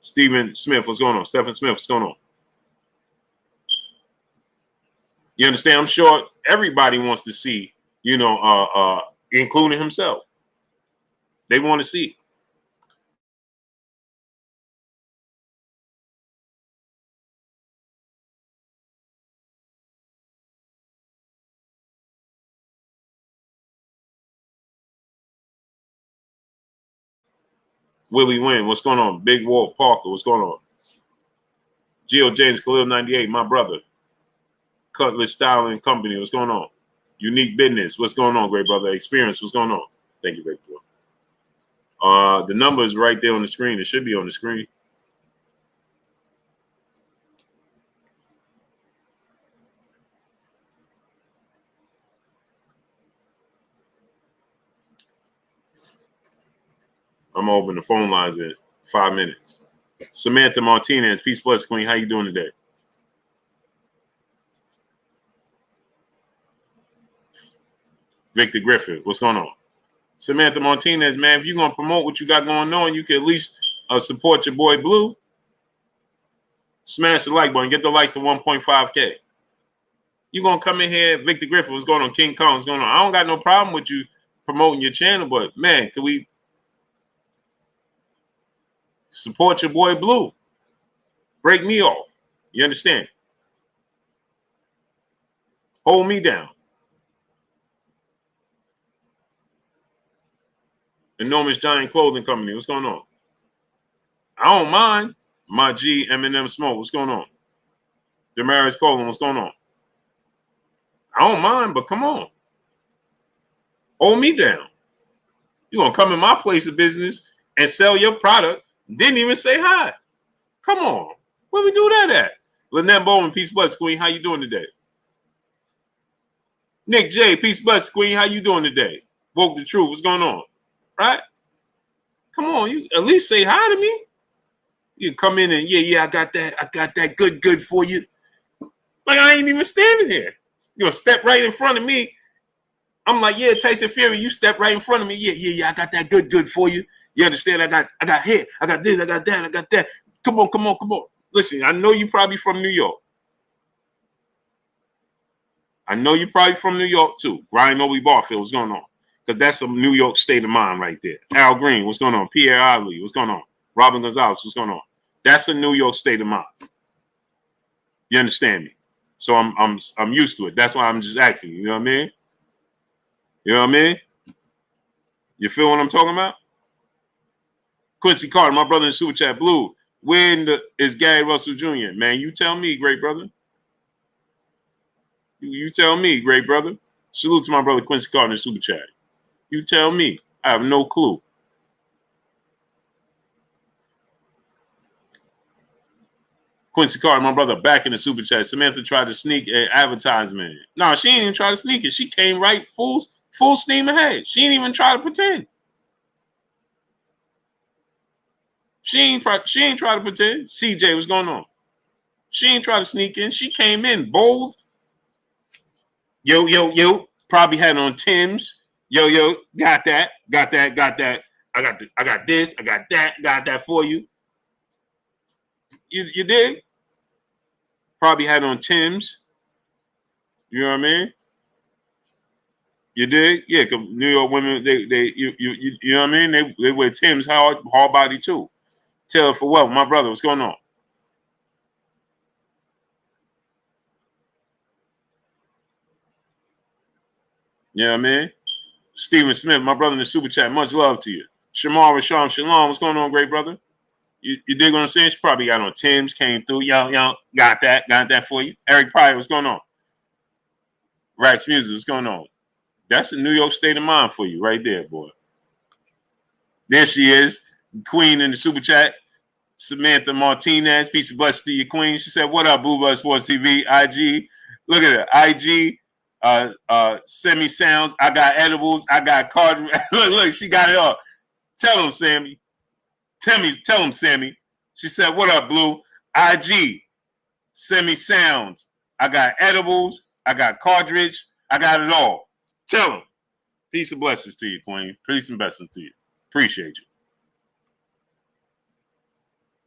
Stephen Smith, what's going on? Stephen Smith, what's going on? You understand? I'm sure everybody wants to see, including himself. They want to see. Willie Wynn, what's going on? Big Walt Parker, what's going on? Geo James Khalil 98, my brother. Cutlass Styling Company, what's going on? Unique Business, what's going on, great brother? Experience, what's going on? Thank you, great brother. The number is right there on the screen. It should be on the screen. I'm gonna open the phone lines in 5 minutes. Samantha Martinez, peace, bless, queen. How you doing today? Victor Griffin, what's going on? Samantha Martinez, man, if you're gonna promote what you got going on, you can at least support your boy Blue. Smash the like button, get the likes to 1.5K. You're gonna come in here, Victor Griffin, what's going on? King Kong, what's going on? I don't got no problem with you promoting your channel, but man, can we support your boy Blue? Break me off. You understand? Hold me down. Enormous Giant Clothing Company. What's going on? I don't mind. My G, Eminem Smoke. What's going on? Damaris Colin. What's going on? I don't mind, but come on. Hold me down. You're going to come in my place of business and sell your product. Didn't even say hi. Come on. Where we do that at? Lynette Bowman, peace, bless, Queen. How you doing today? Nick J, peace, bless, Queen. How you doing today? Woke the truth. What's going on? Right? Come on. You at least say hi to me. You come in and, I got that good for you. Like, I ain't even standing here. You're going to step right in front of me. I'm like, yeah, Tyson Fury, you step right in front of me. Yeah, I got that good for you. You understand? I got hair. I got this, I got that. Come on. Listen, I know you probably from New York. I know you probably from New York, too. Ryan Noble Barfield, what's going on? Because that's a New York state of mind right there. Al Green, what's going on? Pierre Ali, what's going on? Robin Gonzalez, what's going on? That's a New York state of mind. You understand me? So I'm used to it. That's why I'm just asking you. You know what I mean? You know what I mean? You feel what I'm talking about? Quincy Carter, my brother in Super Chat, Blue. When is Gary Russell Jr.? Man, you tell me, great brother. You tell me, great brother. Salute to my brother Quincy Carter in Super Chat. You tell me. I have no clue. Quincy Carter, my brother, back in the Super Chat. Samantha tried to sneak an advertisement. No, she didn't even try to sneak it. She came right full steam ahead. She didn't even try to pretend. She ain't try to pretend. CJ, what's going on? She ain't try to sneak in. She came in bold. Yo. Probably had on Tim's. Yo, got that. I got this. I got that for you. You dig? Probably had on Tim's. You know what I mean? You dig? Yeah, because New York women, you know what I mean? They wear Tim's hard body too. Taylor for what? My brother, what's going on? You know what I mean? Stephen Smith, my brother in the Super Chat, much love to you. Shamar Rasham Shalom, what's going on, great brother? You dig what I'm saying? She probably got on Tim's, came through. Yo, got that for you. Eric Pryor, what's going on? Rax Music, what's going on? That's a New York state of mind for you right there, boy. There she is, Queen in the Super Chat. Samantha Martinez, peace of blessings to you, Queen. She said, what up, Boo Buzz Sports TV, IG. Look at her, IG, Semi Sounds. I got edibles. I got card. look, she got it all. Tell him, Sammy. Tell him, Sammy. She said, what up, Blue? IG, Semi Sounds. I got edibles. I got cartridge. I got it all. Tell him. Peace and blessings to you, Queen. Peace and blessings to you. Appreciate you.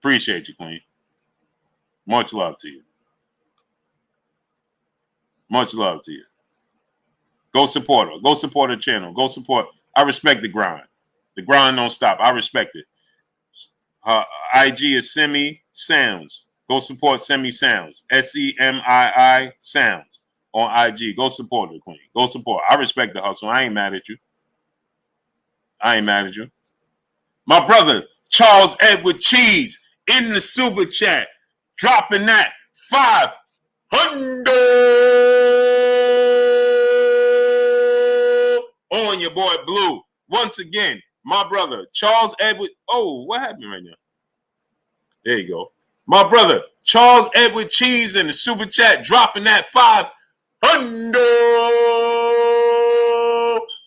Appreciate you, Queen. Much love to you. Much love to you. Go support her. Go support her channel. Go support. I respect the grind. The grind don't stop. I respect it. Her IG is Semi Sounds. Go support Semi Sounds. SEMII Sounds on IG. Go support her, Queen. Go support. I respect the hustle. I ain't mad at you. My brother, Charles Edward Cheese, in the Super Chat, dropping that 500 on your boy Blue. Once again, my brother, Charles Edward. Oh, what happened right now? There you go. My brother, Charles Edward Cheese in the Super Chat, dropping that 500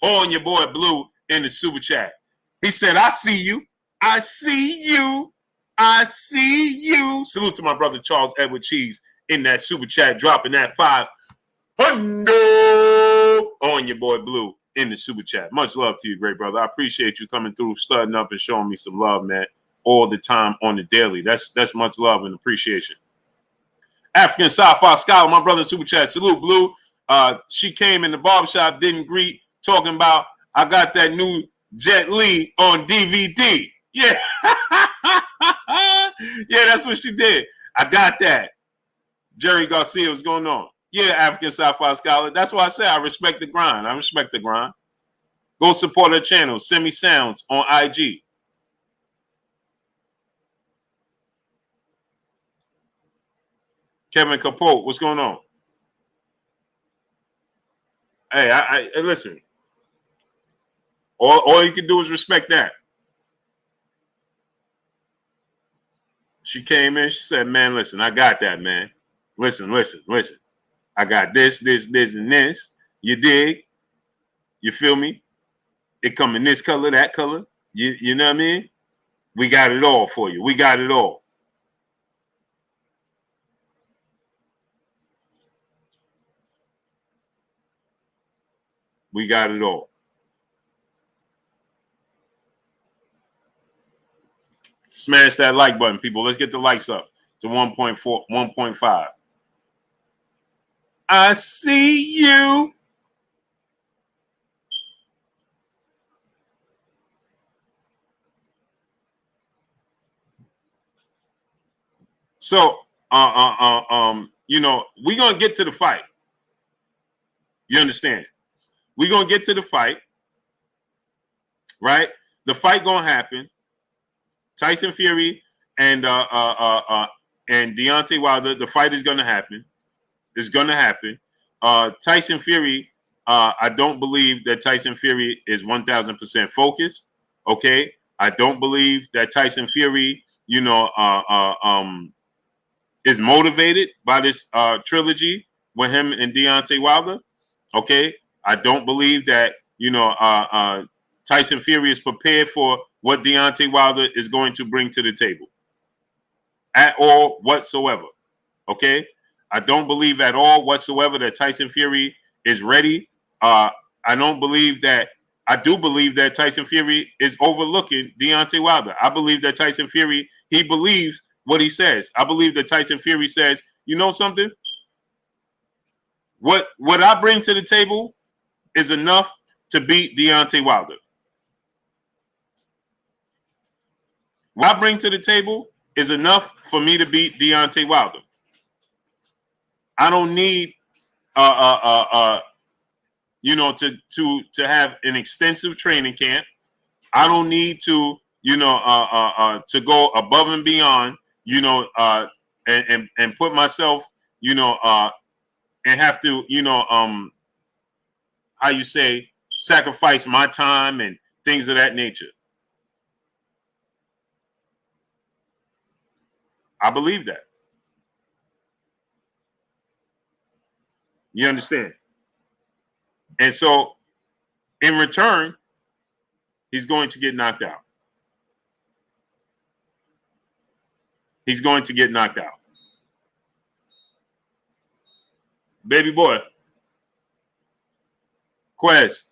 on your boy Blue in the Super Chat. He said, I see you. I see you. I see you. Salute to my brother, Charles Edward Cheese, in that Super Chat, dropping that 500 on your boy Blue in the Super Chat. Much love to you, great brother. I appreciate you coming through, studying up, and showing me some love, man, all the time on the daily. That's much love and appreciation. African Sci-Fi Scholar, my brother in Super Chat. Salute, Blue. She came in the barbershop, didn't greet, talking about, I got that new Jet Li on DVD. Yeah. Yeah, that's what she did. I got that. Jerry Garcia, what's going on? Yeah, African Sci-Fi Scholar. That's why I say I respect the grind. I respect the grind. Go support her channel, Semi Sounds on IG. Kevin Capote, what's going on? Hey, I listen. All you can do is respect that. She came in, she said, man, listen, I got that, man. Listen. I got this, and this. You dig? You feel me? It come in this color, that color. You know what I mean? We got it all for you. We got it all. We got it all. Smash that like button, people. Let's get the likes up to 1.4, 1.5. I see you. So, you know, we're gonna get to the fight. You understand? We're gonna get to the fight, right? The fight gonna happen. Tyson Fury and Deontay Wilder. The fight is gonna happen. It's gonna happen. Tyson Fury. I don't believe that Tyson Fury is 1,000% focused. Okay, I don't believe that Tyson Fury, you know, is motivated by this trilogy with him and Deontay Wilder. Okay, I don't believe that, you know, Tyson Fury is prepared for what Deontay Wilder is going to bring to the table at all whatsoever. Okay, I don't believe at all whatsoever that Tyson Fury is ready. I don't believe that. I do believe that Tyson Fury is overlooking Deontay Wilder. I believe that Tyson Fury, he believes what he says. I believe that Tyson Fury says, you know something? What I bring to the table is enough to beat Deontay Wilder. What I bring to the table is enough for me to beat Deontay Wilder. I don't need you know, to have an extensive training camp. I don't need to, you know, to go above and beyond, you know, and put myself, you know, and have to, you know, how you say, sacrifice my time and things of that nature. I believe that. You understand? And so, in return, he's going to get knocked out. He's going to get knocked out. Baby boy. Quez.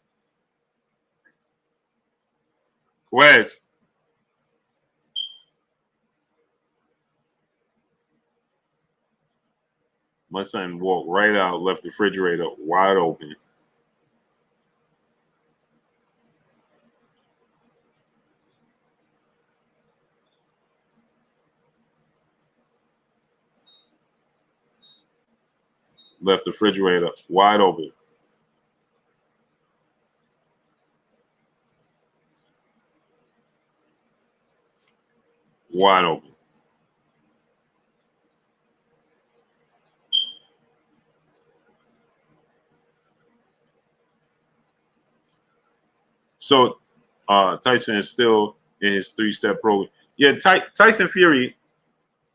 My son walked right out, left the refrigerator wide open. Left the refrigerator wide open. Wide open. So Tyson is still in his 3-step program. Yeah, Tyson Fury.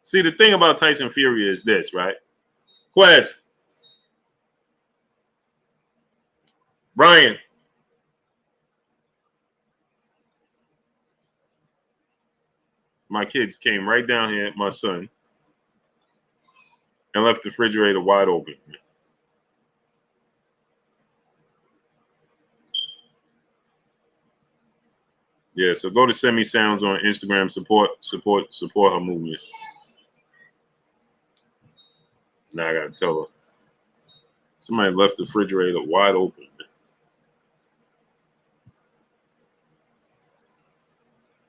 See, the thing about Tyson Fury is this, right? Quez. Brian. My kids came right down here, my son, and left the refrigerator wide open. Yeah, so go to Semi Sounds on Instagram. Support her movement. Now I gotta tell her. Somebody left the refrigerator wide open.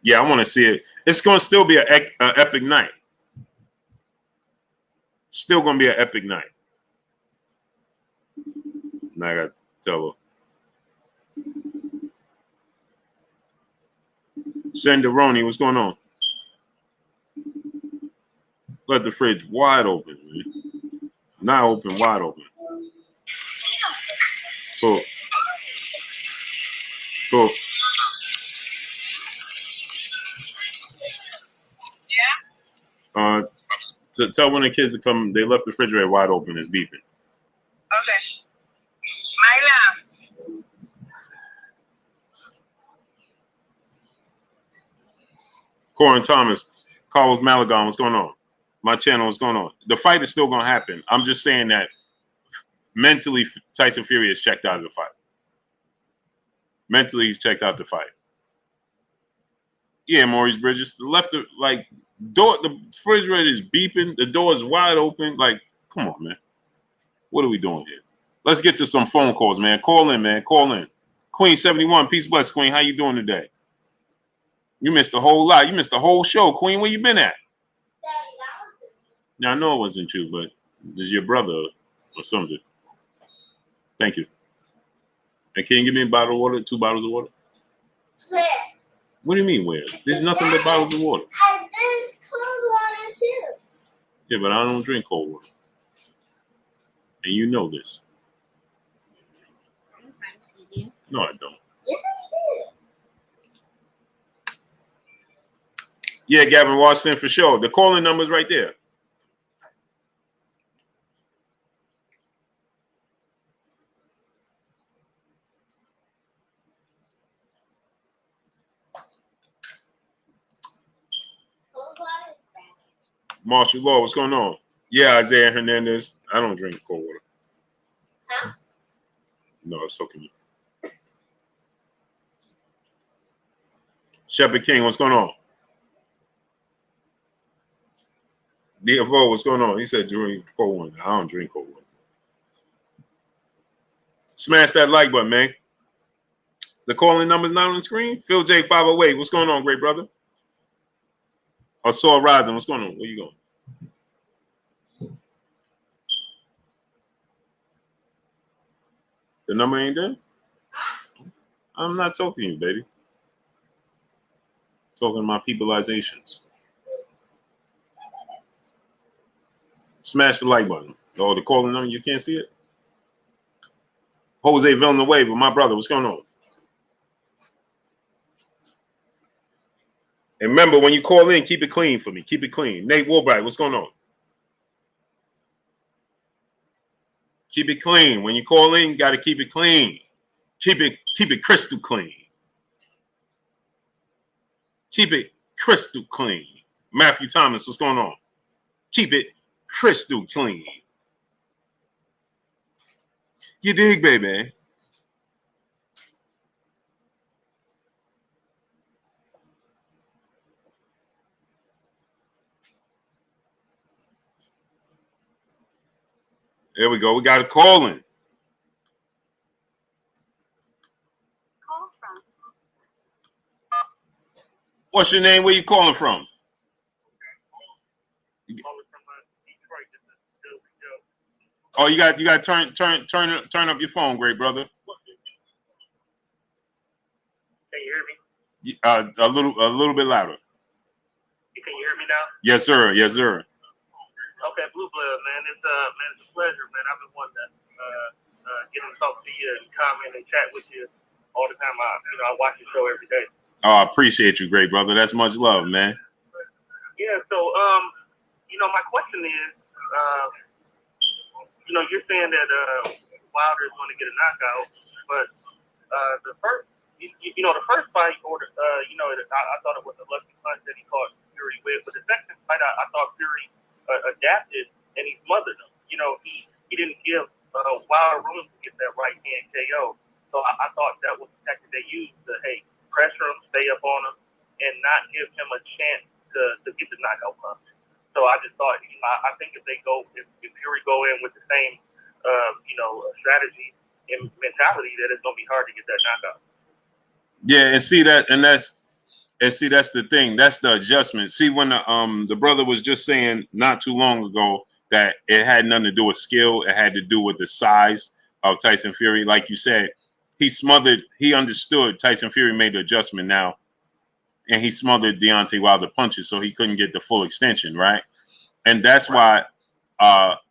Yeah, I want to see it. It's going to still be an epic night. Still going to be an epic night. Now I got to tell her. Senderoni, what's going on? Let the fridge wide open, man. Not open, wide open. Cool. Cool. Tell one of the kids to come. They left the refrigerator wide open. It's beeping. Okay. Myla. Corin Thomas, Carlos Malagon, what's going on? My channel, what's going on? The fight is still going to happen. I'm just saying that mentally, Tyson Fury is checked out of the fight. Mentally, he's checked out the fight. Yeah, Maurice Bridges. The door, the refrigerator is beeping. The door is wide open. Like, come on, man. What are we doing here? Let's get to some phone calls, man. Call in, man. Call in. Queen 71, peace bless, Queen. How you doing today? You missed a whole lot. You missed the whole show, Queen. Where you been at? Now, I know it wasn't you, but it's your brother or something. Thank you. And can you give me a bottle of water, 2 bottles of water? Where? What do you mean where? There's nothing but bottles of water. There's cold water too. Yeah, but I don't drink cold water. And you know this. Sometimes you do. No, I don't. Yes, I do. Yeah, Gavin Washington for sure. The calling number's right there. Marshall Law, what's going on? Yeah, Isaiah Hernandez. I don't drink cold water. Huh? No, so can you. Shepherd King, what's going on? DFO, what's going on? He said drink cold water. I don't drink cold water. Smash that like button, man. The calling number's not on the screen. Phil J 508, what's going on, great brother? I saw Rising. What's going on? Where you going? The number ain't there? I'm not talking to you, baby. Talking to my peopleizations. Smash the like button. Oh, the calling number, you can't see it? Jose Villanueva, my brother, what's going on? And remember, when you call in, keep it clean for me. Keep it clean. Nate Woolbright, what's going on? Keep it clean. When you call in, you got to keep it clean. Keep it crystal clean. Keep it crystal clean. Matthew Thomas, what's going on? Keep it crystal clean. You dig, baby? There we go. We got a call in. Call from. What's your name? Where you calling from? Oh, you got to turn up your phone, great brother. Can you hear me? A little bit louder. Can you hear me now? Yes, sir. Yes, sir. Okay, Blue Blood, man. It's a pleasure, man. I've been wanting to get to talk to you and comment and chat with you all the time. I watch your show every day. Oh, I appreciate you, great brother. That's much love, man. Yeah. So, my question is, you're saying that Wilder is going to get a knockout, but the first fight, I thought it was a lucky punch that he caught Fury with. But the second fight, I thought Fury adapted and he smothered him. He didn't give Wilder room to get that right hand KO. So I thought that was the tactic they used to pressure him, stay up on him, and not give him a chance to get the knockout punch. So I just thought, I think if Fury go in with the same, strategy and mentality, that it's going to be hard to get that knockout. Yeah, that's the thing. That's the adjustment. See, when the brother was just saying not too long ago that it had nothing to do with skill, it had to do with the size of Tyson Fury. Like you said, he understood. Tyson Fury made the adjustment now. and he smothered Deontay Wilder punches, so he couldn't get the full extension, right? And that's why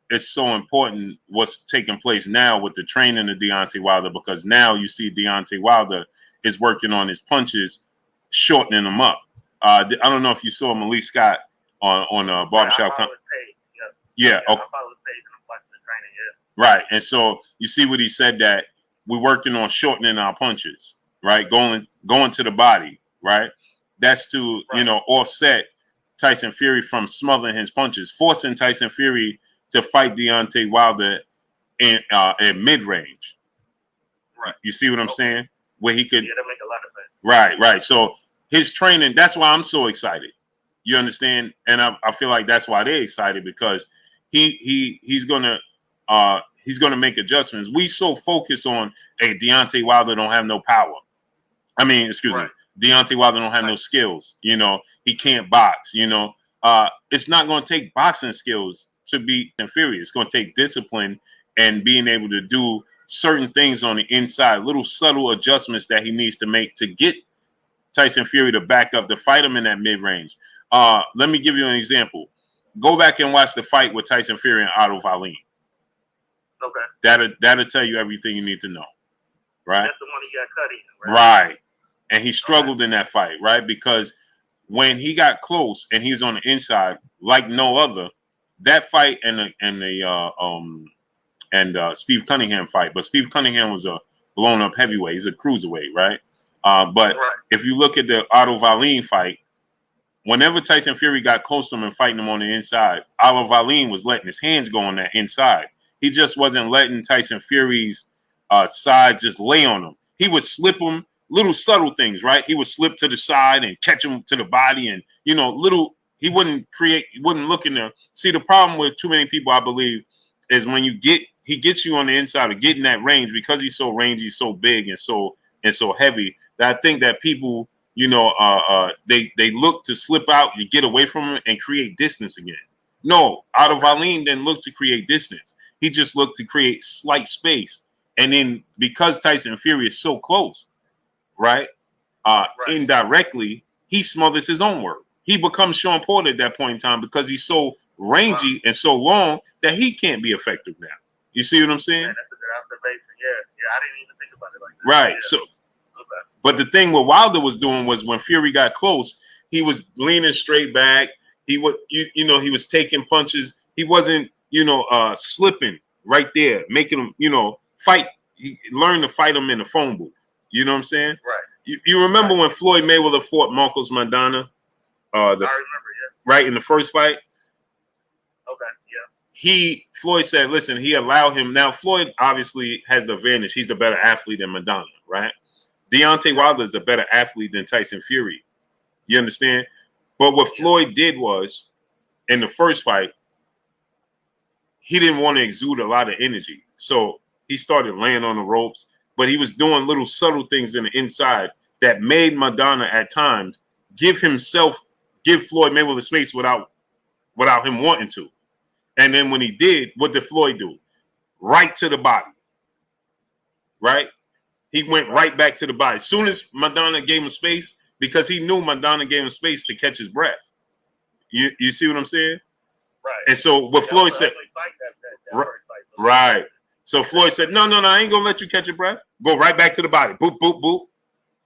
it's so important what's taking place now with the training of Deontay Wilder, because now you see Deontay Wilder is working on his punches, shortening them up. I don't know if you saw Malik Scott on Barbershop. Yeah. Okay. Right. And so you see what he said, that we're working on shortening our punches, right? Going to the body, right? That's to, offset Tyson Fury from smothering his punches, forcing Tyson Fury to fight Deontay Wilder in mid-range. Right. You see what I'm saying? Where he could. Yeah, that make a lot of sense. Right, right. So his training, that's why I'm so excited. You understand? And I feel like that's why they're excited, because he's gonna make adjustments. We so focus on, hey, Deontay Wilder don't have no power. I mean, excuse me, Deontay Wilder don't have no skills. He can't box. It's not going to take boxing skills to beat Fury. It's going to take discipline and being able to do certain things on the inside, little subtle adjustments that he needs to make to get Tyson Fury to back up, to fight him in that mid-range. Let me give you an example. Go back and watch the fight with Tyson Fury and Otto Wallin. Okay. That'll tell you everything you need to know. Right? That's the one he got cut in, right? Right. And he struggled in that fight, right? Because when he got close and he was on the inside, like no other, that fight and Steve Cunningham fight. But Steve Cunningham was a blown up heavyweight. He's a cruiserweight, right? But if you look at the Otto Wallin fight, whenever Tyson Fury got close to him and fighting him on the inside, Otto Wallin was letting his hands go on that inside. He just wasn't letting Tyson Fury's side just lay on him. He would slip him, little subtle things, right? He would slip to the side and catch him to the body, and he wouldn't look in there. See, the problem with too many people, I believe, is when he gets you on the inside or get in that range, because he's so rangy, so big, and so heavy, that I think that people, they look to slip out, you get away from him and create distance again. No, Otto Wallin didn't look to create distance. He just looked to create slight space. And then because Tyson Fury is so close, right? Indirectly, he smothers his own work. He becomes Sean Porter at that point in time, because he's so rangy and so long that he can't be effective now. You see what I'm saying? Man, that's a good observation. Yeah, I didn't even think about it like that. Right. Yeah. So, but the thing what Wilder was doing was, when Fury got close, he was leaning straight back. He would, he was taking punches. He wasn't, slipping right there, making him, fight. He learned to fight him in the phone booth. You know what I'm saying? Right. You remember when Floyd Mayweather fought Marcos Maidana? I remember, yeah. Right, in the first fight? Okay, yeah. Floyd said, listen, he allowed him. Now, Floyd obviously has the advantage. He's the better athlete than Maidana, right? Deontay Wilder is a better athlete than Tyson Fury. You understand? But what Floyd did was, in the first fight, he didn't want to exude a lot of energy. So he started laying on the ropes, but he was doing little subtle things in the inside that made Maidana at times give Floyd Mayweather space without him wanting to. And then when he did, what did Floyd do? Right to the body. Right? He went right back to the body. As soon as Maidana gave him space, because he knew Maidana gave him space to catch his breath. You see what I'm saying? Right. And so what Floyd said, right. So Floyd said, no, I ain't gonna let you catch your breath. Go right back to the body. Boop, boop, boop.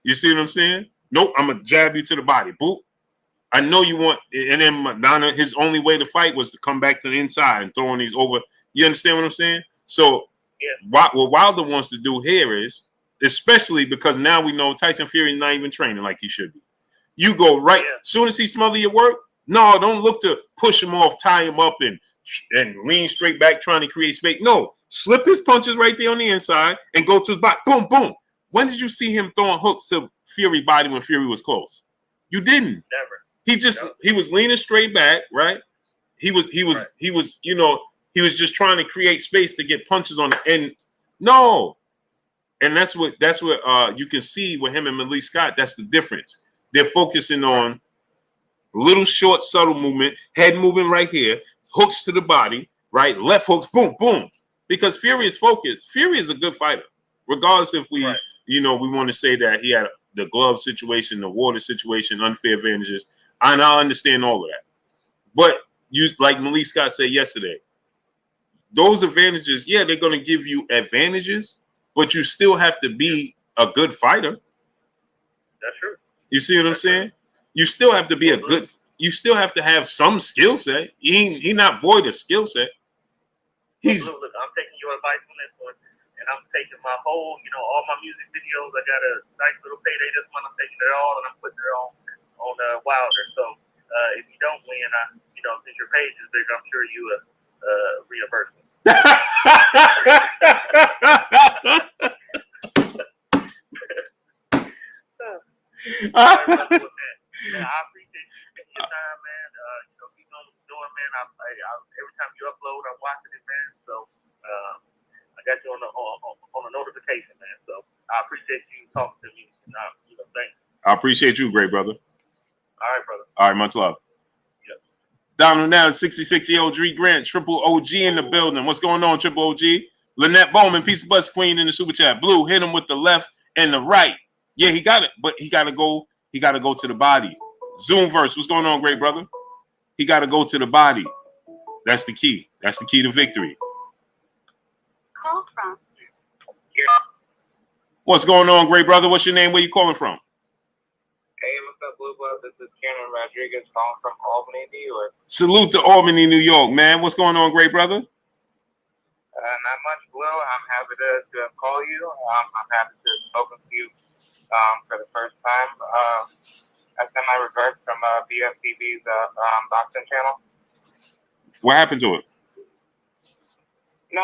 You see what I'm saying? Nope, I'm gonna jab you to the body. Boop. I know you want, and then Maidana, his only way to fight was to come back to the inside and throwing these over. You understand what I'm saying? So what Wilder wants to do here is, especially because now we know Tyson Fury is not even training like he should be. You go right, as soon as he smother your work, no, don't look to push him off, tie him up, and lean straight back trying to create space. No, slip his punches right there on the inside and go to his body. Boom, boom. When did you see him throwing hooks to Fury's body when Fury was close? You didn't. Never. He was leaning straight back, right? He was just trying to create space to get punches on the end. No. And that's what you can see with him and Malik Scott. That's the difference. They're focusing on little short, subtle movement, head moving right here, hooks to the body, right? Left hooks, boom, boom. Because Fury is focused. Fury is a good fighter, regardless if we want to say that he had the glove situation, the water situation, unfair advantages. I understand all of that. But you, like Malik Scott said yesterday, those advantages, yeah, they're going to give you advantages, but you still have to be a good fighter. That's true. You see what I'm saying? You still have to be a good. You still have to have some skill set. He not void of skill set. He's. Look, I'm taking your advice on this one, and I'm taking my whole, all my music videos. I got a nice little payday this month. I'm taking it all, and I'm putting it on Wilder. So if you don't win, since your page is big, I'm sure you reimburse me. Man, I appreciate you taking your time, man. Keep on doing, man. Every time you upload, I'm watching it, man. So I got you on a notification, man. So I appreciate you talking to me. Thanks. I appreciate you, great brother. All right, brother. All right, much love. Yep. Down now, 66-year-old Dree Grant, Triple OG in the building. What's going on, Triple OG? Lynette Bowman, Piece of Bus Queen in the super chat. Blue, hit him with the left and the right. Yeah, he got it, but he got to go. He got to go to the body. Zoomverse, what's going on, great brother? He got to go to the body. That's the key. That's the key to victory. Call from. What's going on, great brother? What's your name? Where you calling from? Hey, what's up, Blue Blood? This is Kieran Rodriguez calling from Albany, New York. Salute to Albany, New York, man. What's going on, great brother? Not much, Blue. I'm happy to call you. I'm happy to have spoken to you for the first time. I sent my regards from BFTV's boxing channel. What happened to it? No. I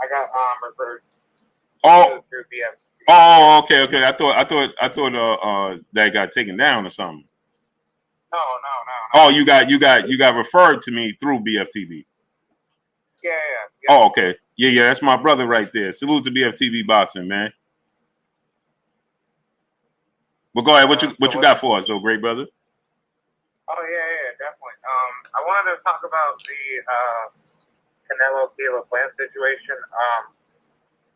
got referred through BFTV. Oh, okay. I thought that got taken down or something. No. Oh, you got referred to me through BFTV. Yeah. Oh, okay. Yeah. That's my brother right there. Salute to BFTV boxing, man. But go ahead. What you got for us, though, great brother? Oh yeah, definitely. I wanted to talk about the Canelo Caleb Plant situation.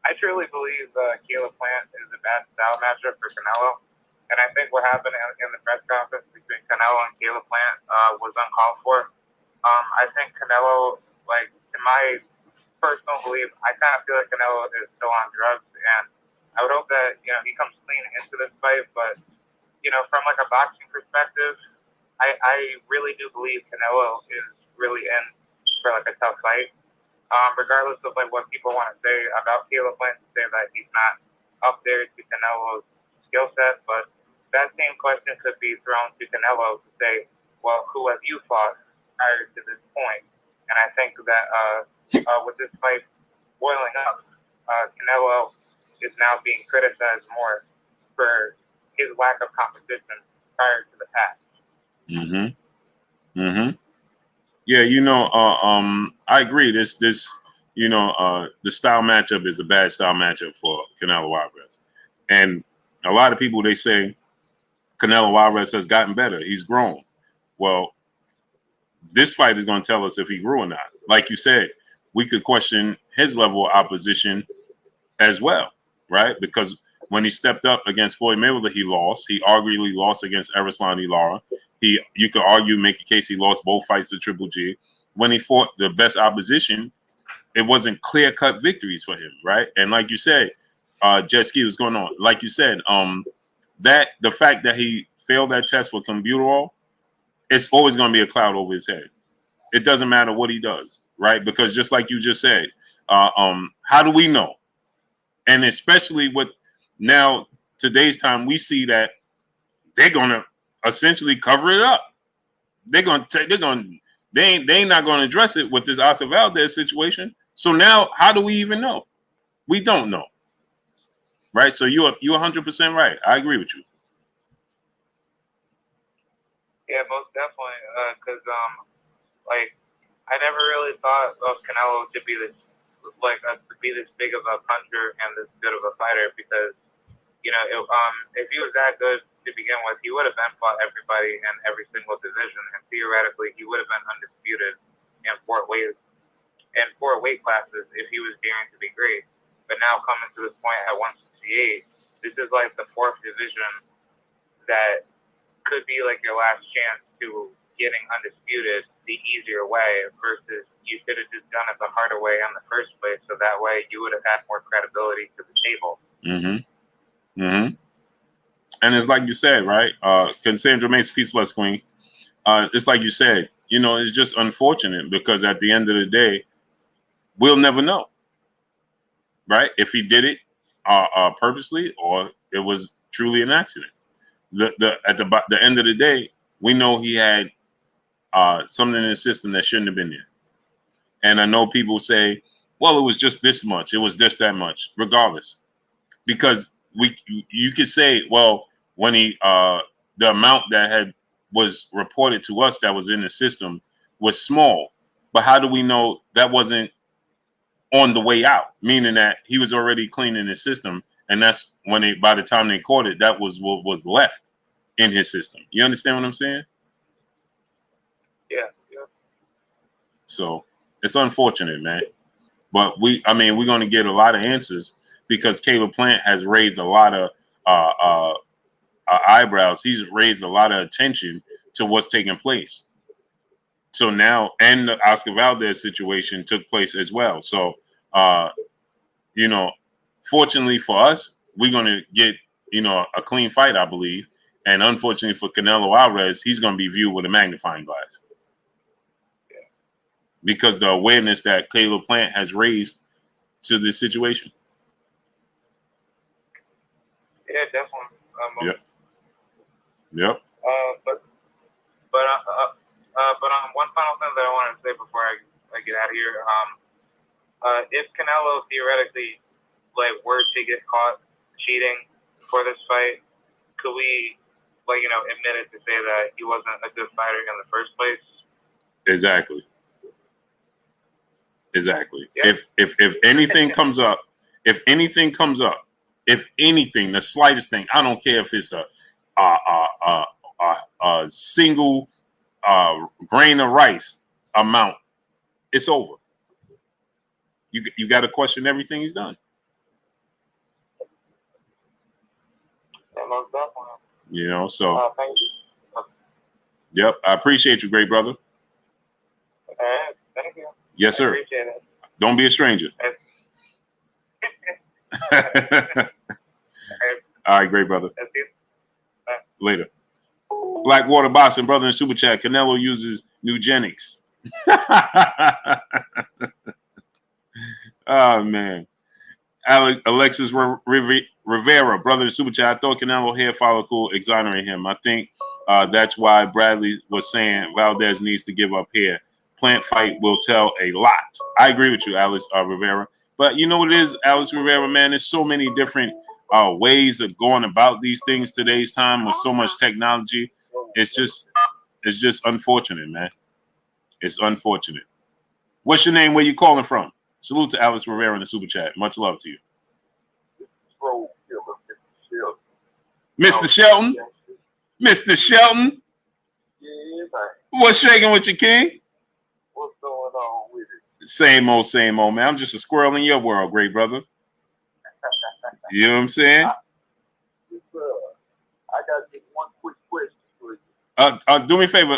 I truly believe Caleb Plant is a bad style matchup for Canelo, and I think what happened in the press conference between Canelo and Caleb Plant was uncalled for. I think Canelo, in my personal belief, I kind of feel like Canelo is still on drugs, and I would hope that he comes clean into this fight. But from a boxing perspective, I really do believe Canelo is really in for a tough fight. Regardless of what people want to say about Caleb Plant, to say that he's not up there to Canelo's skill set, but that same question could be thrown to Canelo to say, well, who have you fought prior to this point? And I think that with this fight boiling up, Canelo is now being criticized more for his lack of competition prior to the past. Yeah, I agree. This the style matchup is a bad style matchup for Canelo Alvarez, and a lot of people, they say Canelo Alvarez has gotten better. He's grown. Well, this fight is going to tell us if he grew or not. Like you said, we could question his level of opposition as well, right? Because when he stepped up against Floyd Mayweather, he lost. He arguably lost against Erislandy Lara. You could argue, make a case he lost both fights to Triple G. When he fought the best opposition, it wasn't clear-cut victories for him, right? And like you said, Jet Ski, was going on. Like you said, that the fact that he failed that test with Combuterol, it's always going to be a cloud over his head. It doesn't matter what he does, right? Because just like you just said, how do we know? And especially with now today's time, we see that they're going to essentially cover it up. They ain't not going to address it with this Oscar Valdez situation. So now, how do we even know? We don't know, right? So you're 100% right. I agree with you. Yeah, most definitely. Because I never really thought of Canelo to be this big of a puncher and this good of a fighter. Because if he was that good to begin with, he would have then fought everybody in every single division, and theoretically, he would have been undisputed in four weight classes if he was daring to be great. But now coming to this point at 168, this is like the fourth division that could be like your last chance to getting undisputed the easier way versus you could have just done it the harder way in the first place, so that way you would have had more credibility to the table. And it's like you said, right? Cassandra makes peace bless queen. It's like you said, you know, it's just unfortunate because at the end of the day, we'll never know, right? If he did it purposely or it was truly an accident. At the end of the day, we know he had something in the system that shouldn't have been there. And I know people say, well, it was just this much. It was just that much, regardless. Because you could say, well, when the amount that was reported to us that was in the system was small. But how do we know that wasn't on the way out? Meaning that he was already cleaning his system. And that's when by the time they caught it, that was what was left in his system. You understand what I'm saying? Yeah. So it's unfortunate, man. But we're going to get a lot of answers because Caleb Plant has raised a lot of eyebrows. He's raised a lot of attention to what's taking place. So now, and the Oscar Valdez situation took place as well. So, you know, fortunately for us, we're going to get, you know, a clean fight, I believe. And unfortunately for Canelo Alvarez, he's going to be viewed with a magnifying glass. Because the awareness that Caleb Plant has raised to this situation. Yeah, definitely. Yep. But one final thing that I wanted to say before I get out of here. If Canelo theoretically were to get caught cheating for this fight, could we admit it to say that he wasn't a good fighter in the first place? Exactly. Yeah. If anything comes up, the slightest thing, I don't care if it's a single grain of rice amount, it's over. You got to question everything he's done. Yeah, most definitely. You know, so thank you. Yep, I appreciate you, great brother. Thank you. Yes, sir. I appreciate it. Don't be a stranger. All right, great brother. Later. Blackwater Boxing, brother in Super Chat. Canelo uses Nugenics. Oh, man. Alexis Rivera, brother in Super Chat. I thought Canelo hair follicle exonerated him. I think that's why Bradley was saying Valdez needs to give up hair. Plant fight will tell a lot. I agree with you, Alex Rivera. But you know what it is, Alex Rivera, man? There's so many different ways of going about these things today's time with so much technology. It's just unfortunate, man. It's unfortunate. What's your name? Where you calling from? Salute to Alex Rivera in the Super Chat. Much love to you. Mr. Shelton? Mr. Shelton? Yeah, man. What's shaking with you, King? What's going on with it? Same old, man. I'm just a squirrel in your world, great brother. You know what I'm saying? I got just one quick question for you. Do me a favor.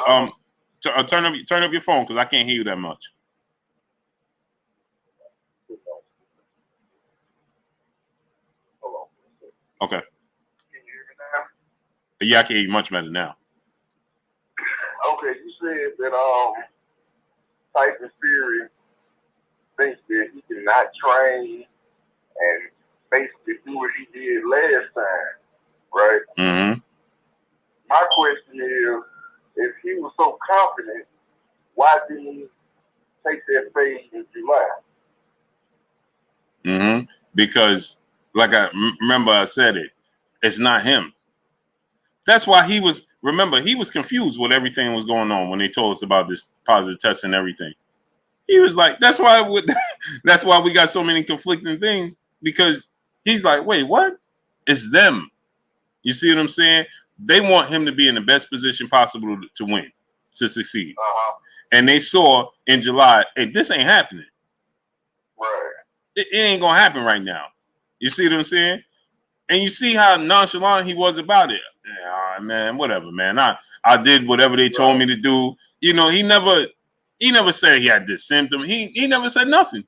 Turn up your phone because I can't hear you that much. Hold on. Okay. Can you hear me now? Yeah, I can hear you much better now. Okay, you said that Tyson Fury thinks that he cannot train and basically do what he did last time, right? Mm-hmm. My question is, if he was so confident, why didn't he take that fade in July? Mm-hmm. Because, like remember I said it, it's not him. That's why he was confused with everything was going on when they told us about this positive test and everything. He was like, that's why we got so many conflicting things, because he's like, wait, what? It's them. You see what I'm saying? They want him to be in the best position possible to win, to succeed. And they saw in July, hey, this ain't happening. Right. It ain't going to happen right now. You see what I'm saying? And you see how nonchalant he was about it. Yeah, man, whatever, man. I did whatever they told me to do. You know, he never said he had this symptom. He never said nothing.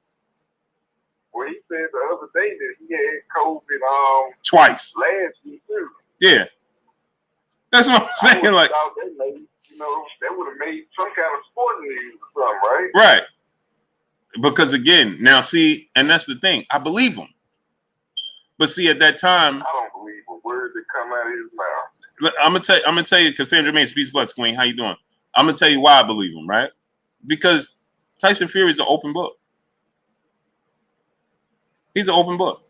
Well, he said the other day that he had COVID Twice. last week too. Yeah. That's what I'm saying. Like, they made, they would have made some kind of sporting news or something, right? right. Because again, now see, and that's the thing. I believe him. But see, at that time, I don't believe a word that come out of his mouth. I'm gonna tell you, Cassandra Mays, Peace Bless Queen, how you doing? I'm gonna tell you why I believe him, right? Because Tyson Fury is an open book. He's an open book.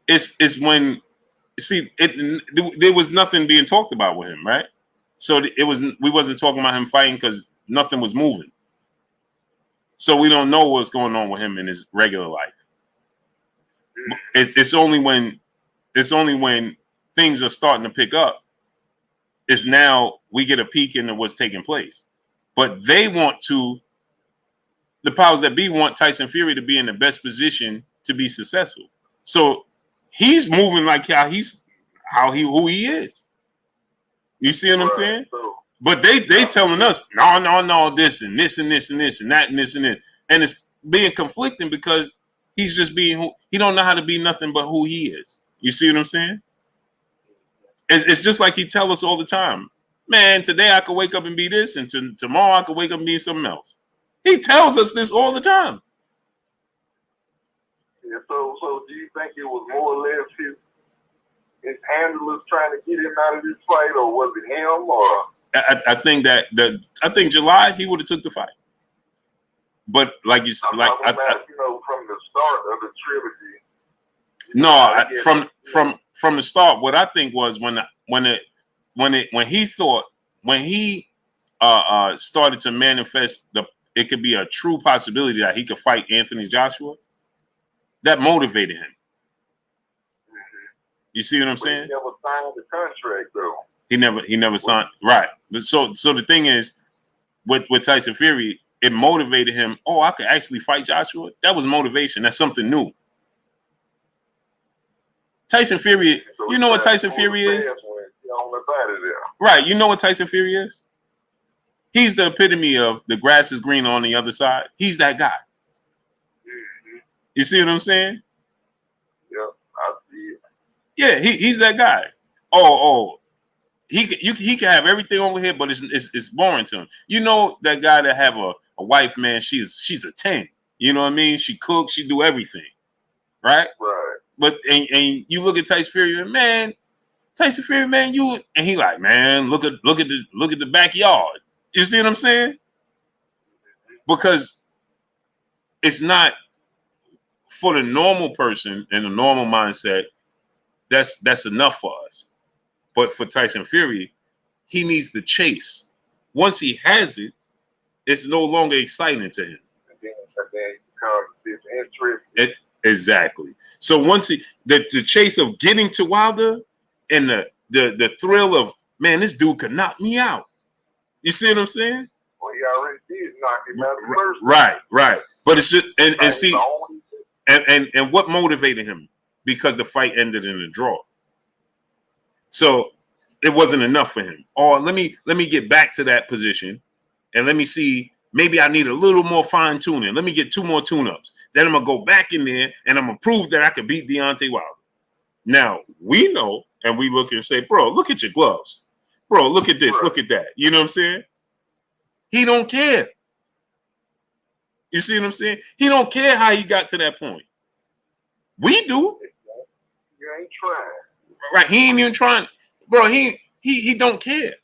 It's when there was nothing being talked about with him, right? So we wasn't talking about him fighting because nothing was moving. So we don't know what's going on with him in his regular life. It's only when things are starting to pick up. It's now we get a peek into what's taking place. But the powers that be want Tyson Fury to be in the best position to be successful. So he's moving like who he is. You see what I'm saying? But they telling us, no, this and this and this and this and that and this and this. And it's being conflicting because he's just being he don't know how to be nothing but who he is. You see what I'm saying? It's just like he tell us all the time. Man, today I could wake up and be this, and tomorrow I could wake up and be something else. He tells us this all the time. Yeah, so do you think it was more or less his handlers trying to get him out of this fight, or was it him? Or I think July he would have took the fight. But like you said, like from the start of the trilogy. From the start, what I think was when he started to manifest it could be a true possibility that he could fight Anthony Joshua. That motivated him. Mm-hmm. You see what I'm saying? He never signed the contract though. He never signed. Right. So the thing is, with Tyson Fury, it motivated him. Oh, I could actually fight Joshua. That was motivation. That's something new. Tyson Fury, so you know what Tyson Fury is? Right. You know what Tyson Fury is? He's the epitome of the grass is green on the other side. He's that guy. Mm-hmm. You see what I'm saying? Yeah, I see it. Yeah, he's that guy. He can have everything over here, but it's boring to him. You know that guy that have a wife, man, she's a 10. You know what I mean? She cooks, she do everything. Right? Right. But and you look at Tyson Fury, man, and he like, man, look at the backyard. You see what I'm saying? Because it's not for the normal person in the normal mindset, that's enough for us. But for Tyson Fury, he needs the chase. Once he has it, it's no longer exciting to him. And then it becomes this interest. Exactly. So once the chase of getting to Wilder and the thrill of, man, this dude could knock me out. You see what I'm saying? Well, he already did knock him out the first. Right. But it's just and what motivated him? Because the fight ended in a draw. So it wasn't enough for him. Or let me get back to that position and let me see. Maybe I need a little more fine tuning. Let me get 2 more tune-ups. Then I'm gonna go back in there and I'm gonna prove that I can beat Deontay Wilder. Now we know, and we look and say, bro, look at your gloves. Bro, look at this, right. Look at that. You know what I'm saying? He don't care. You see what I'm saying? He don't care how he got to that point. We do. You ain't trying. Right. He ain't even trying. Bro, he don't care.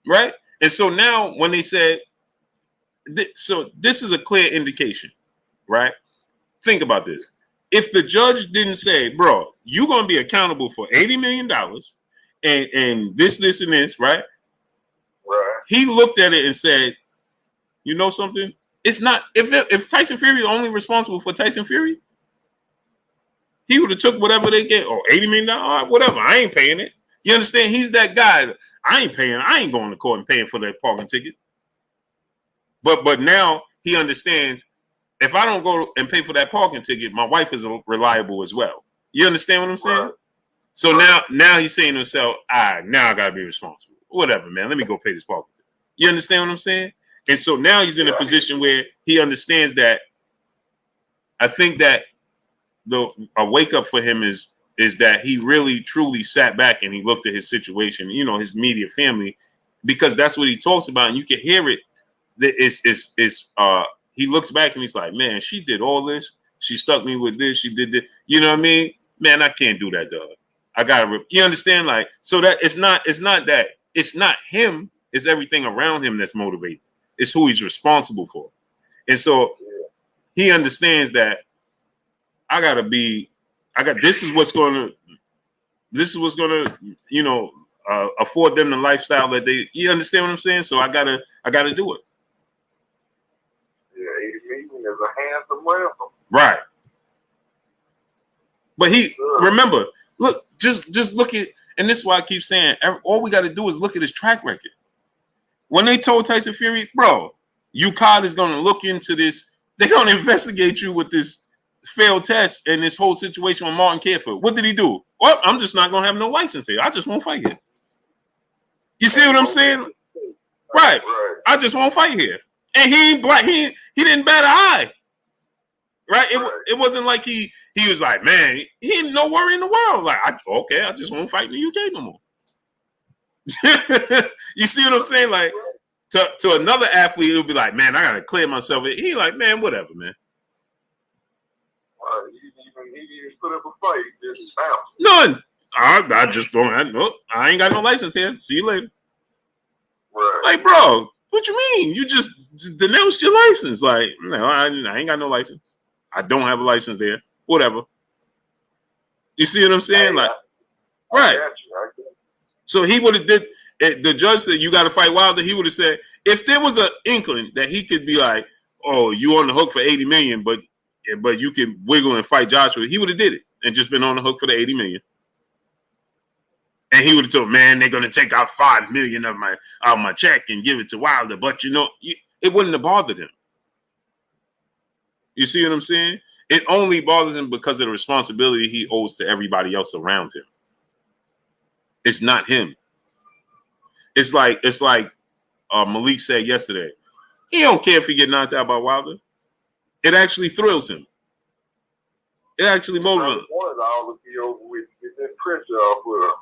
Right? And so now when they said, so this is a clear indication, right? Think about this. If the judge didn't say, bro, you're going to be accountable for $80 million and this, and this, right? Right. He looked at it and said, you know something? It's not, if Tyson Fury is only responsible for Tyson Fury, he would have took whatever they get, or $80 million, all right, whatever. I ain't paying it. You understand? He's that guy. I ain't going to court and paying for that parking ticket. But now he understands, if I don't go and pay for that parking ticket, my wife is reliable as well. You understand what I'm saying? Right. So now he's saying to himself, now I gotta be responsible. Whatever, man. Let me go pay this parking ticket. You understand what I'm saying? And so now he's in a position where he understands that. I think that a wake up for him is that he really truly sat back and he looked at his situation, his immediate family, because that's what he talks about, and you can hear it. He looks back and he's like, man, she did all this. She stuck me with this. She did this. You know what I mean? Man, I can't do that, dog. I gotta. You understand? Like, so that it's not him. It's everything around him that's motivated. It's who he's responsible for, and so he understands that this is what's gonna afford them the lifestyle that you understand what I'm saying? So I gotta do it. Yeah, 80 million is a handsome ransom. Right. But remember, look, just look at, and this is why I keep saying, all we got to do is look at his track record. When they told Tyson Fury, bro, UCOD is going to look into this. They're going to investigate you with this failed test and this whole situation with Martin Carefoot. What did he do? Well, I'm just not going to have no license here. I just won't fight here. You see what I'm saying? Right. I just won't fight here. And he ain't black. He didn't bat an eye. Right? It wasn't like he was like, man, he ain't no worry in the world. Like, I just won't fight in the UK no more. You see what I'm saying? Like, to another athlete, it'll be like, man, I gotta clear myself. He like, man, whatever, man. He didn't put up a fight. Just bounce. None. I just don't. I ain't got no license here. See you later. Right. Like, bro, what you mean? You just denounced your license? Like, no, I ain't got no license. I don't have a license there. Whatever. You see what I'm saying? Like, right. So he would have did. The judge said you got to fight Wilder. He would have said, if there was an inkling that he could be like, oh, you on the hook for 80 million, but you can wiggle and fight Joshua, he would have did it and just been on the hook for the 80 million. And he would have told, man, they're gonna take out 5 million of my check and give it to Wilder, but it wouldn't have bothered him. You see what I'm saying? It only bothers him because of the responsibility he owes to everybody else around him. It's not him. It's like Malik said yesterday. He don't care if he get knocked out by Wilder. It actually thrills him. It actually motivates him.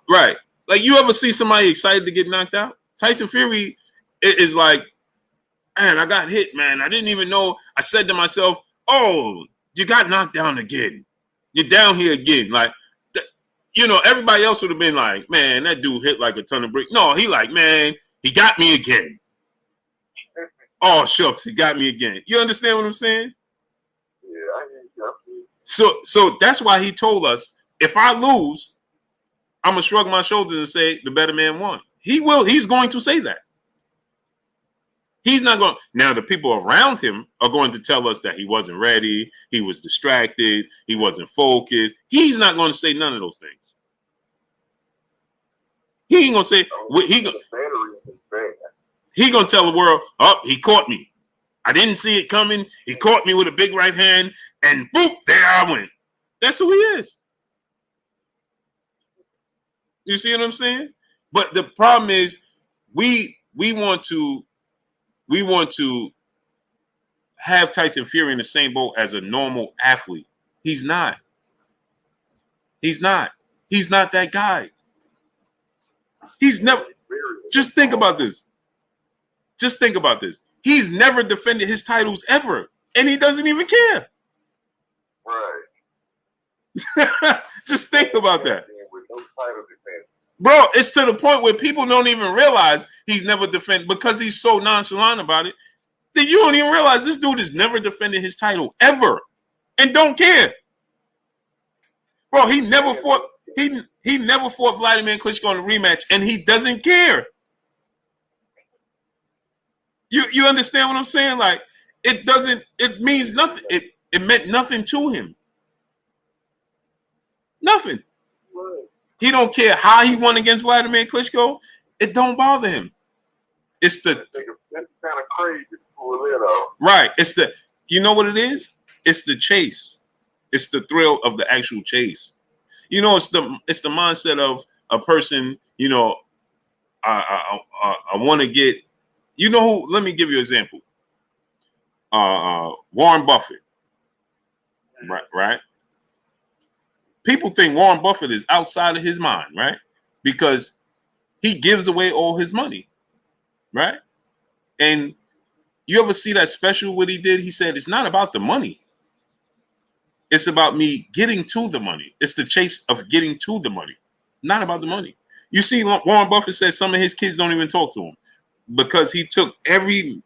Right. Like, you ever see somebody excited to get knocked out? Tyson Fury is like, man, I got hit, man. I didn't even know. I said to myself, oh, you got knocked down again. You're down here again. Like, everybody else would have been like, man, that dude hit like a ton of bricks. No, he like, man, he got me again. Oh, shucks, he got me again. You understand what I'm saying? Yeah, I hear you. So that's why he told us, if I lose, I'm going to shrug my shoulders and say the better man won. He's going to say that. He's not going. Now, the people around him are going to tell us that he wasn't ready, he was distracted, he wasn't focused. He's not going to say none of those things. He ain't going to say, he going to tell the world, oh, he caught me. I didn't see it coming. He caught me with a big right hand, and boop, there I went. That's who he is. You see what I'm saying? But the problem is, we want to have Tyson Fury in the same boat as a normal athlete. He's not. He's not that guy. He's never. Just think about this. He's never defended his titles ever, and he doesn't even care. Right. Just think about that. Bro, it's to the point where people don't even realize he's never defended, because he's so nonchalant about it that you don't even realize this dude has never defended his title ever and don't care. Bro, he never fought Vladimir Klitschko in a rematch, and he doesn't care. You understand what I'm saying? Like, it means nothing. It meant nothing to him. Nothing. He don't care how he won against Vladimir Klitschko. It don't bother him. It's the that's kind of crazy to pull it off. Right. You know what it is? It's the chase. It's the thrill of the actual chase. You know, it's the mindset of a person. You know, I want to get. You know who? Let me give you an example. Warren Buffett. Right. People think Warren Buffett is outside of his mind, right? Because he gives away all his money, right? And you ever see that special what he did? He said, it's not about the money. It's about me getting to the money. It's the chase of getting to the money, not about the money. You see, Warren Buffett said some of his kids don't even talk to him because he took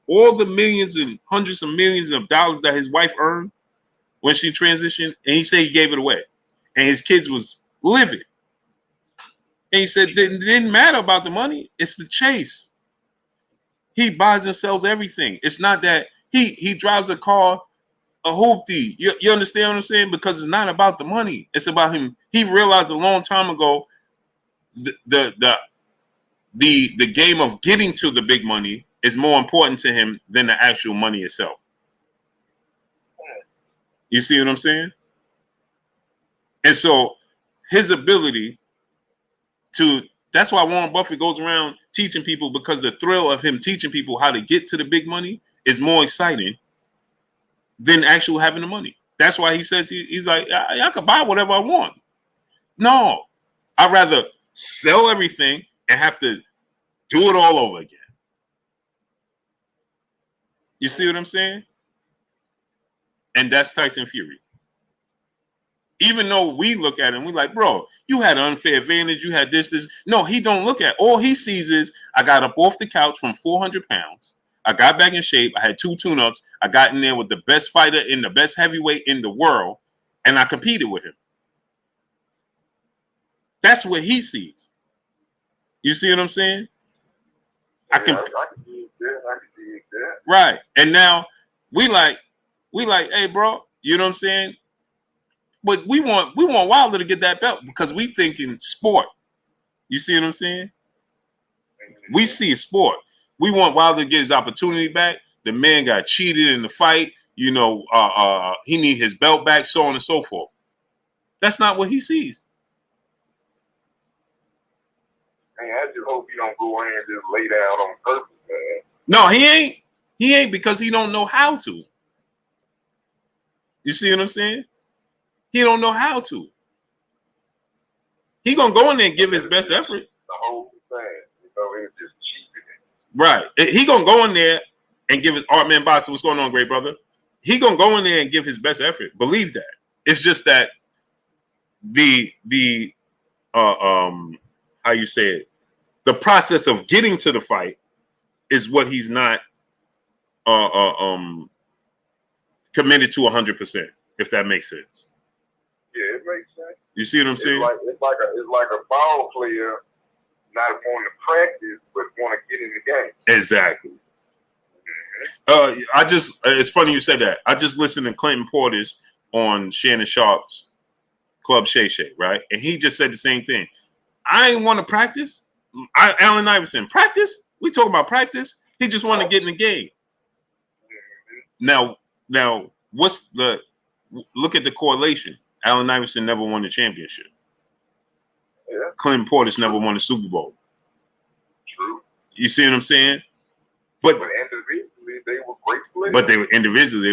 all the millions and hundreds of millions of dollars that his wife earned when she transitioned, and he said he gave it away. And his kids was livid. And he said it didn't matter about the money. It's the chase. He buys and sells everything. It's not that he drives a car, a hoopty. You understand what I'm saying? Because it's not about the money. It's about him. He realized a long time ago the game of getting to the big money is more important to him than the actual money itself. You see what I'm saying? And so his ability that's why Warren Buffett goes around teaching people, because the thrill of him teaching people how to get to the big money is more exciting than actual having the money. That's why he says he's like, I could buy whatever I want. No, I'd rather sell everything and have to do it all over again. You see what I'm saying? And that's Tyson Fury. Even though we look at him, we're like, bro, you had an unfair advantage. You had this. No, he don't look at. All he sees is, I got up off the couch from 400 pounds. I got back in shape. I had 2 tune-ups. I got in there with the best fighter in the best heavyweight in the world, and I competed with him. That's what he sees. You see what I'm saying? I can see that. Right. And now we like, hey, bro, you know what I'm saying? But we want Wilder to get that belt because we thinking sport. You see what I'm saying? We see sport. We want Wilder to get his opportunity back. The man got cheated in the fight. You know, he need his belt back, so on and so forth. That's not what he sees. Man, I just hope you don't go in and just lay down on purpose, man. No, he ain't. He ain't, because he don't know how to. You see what I'm saying? He don't know how to. He gonna go in there and give his best effort. The whole thing, you know, it's just cheating. Right. He gonna go in there and give his Artman Boss. What's going on, great brother? He gonna go in there and give his best effort. Believe that. It's just that the how you say it, the process of getting to the fight is what he's not committed to 100%, if that makes sense. Yeah, it makes sense. You see what I'm saying? It's like a ball player not wanting to practice but want to get in the game. Exactly. It's funny you said that. I just listened to Clinton Portis on Shannon Sharp's Club Shay Shay, right? And he just said the same thing. I ain't want to practice. Allen Iverson, practice? We talking about practice? He just wanted to get in the game. Now, look at the correlation. Allen Iverson never won the championship. Yeah. Clinton Portis never won the Super Bowl. True. You see what I'm saying? But individually, they were great players. But they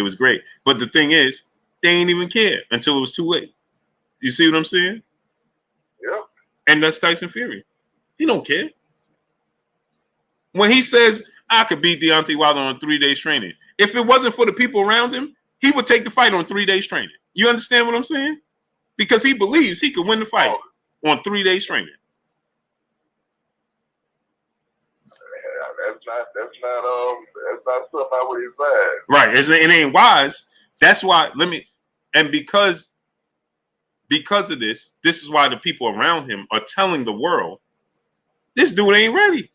was great. But the thing is, they ain't even care until it was too late. You see what I'm saying? Yeah. And that's Tyson Fury. He don't care. When he says, I could beat Deontay Wilder on 3 days training, if it wasn't for the people around him, he would take the fight on 3 days training. You understand what I'm saying? Because he believes he could win the fight on 3 days training. That's not something I would advise. Right. It ain't wise. That's why because of this is why the people around him are telling the world, this dude ain't ready.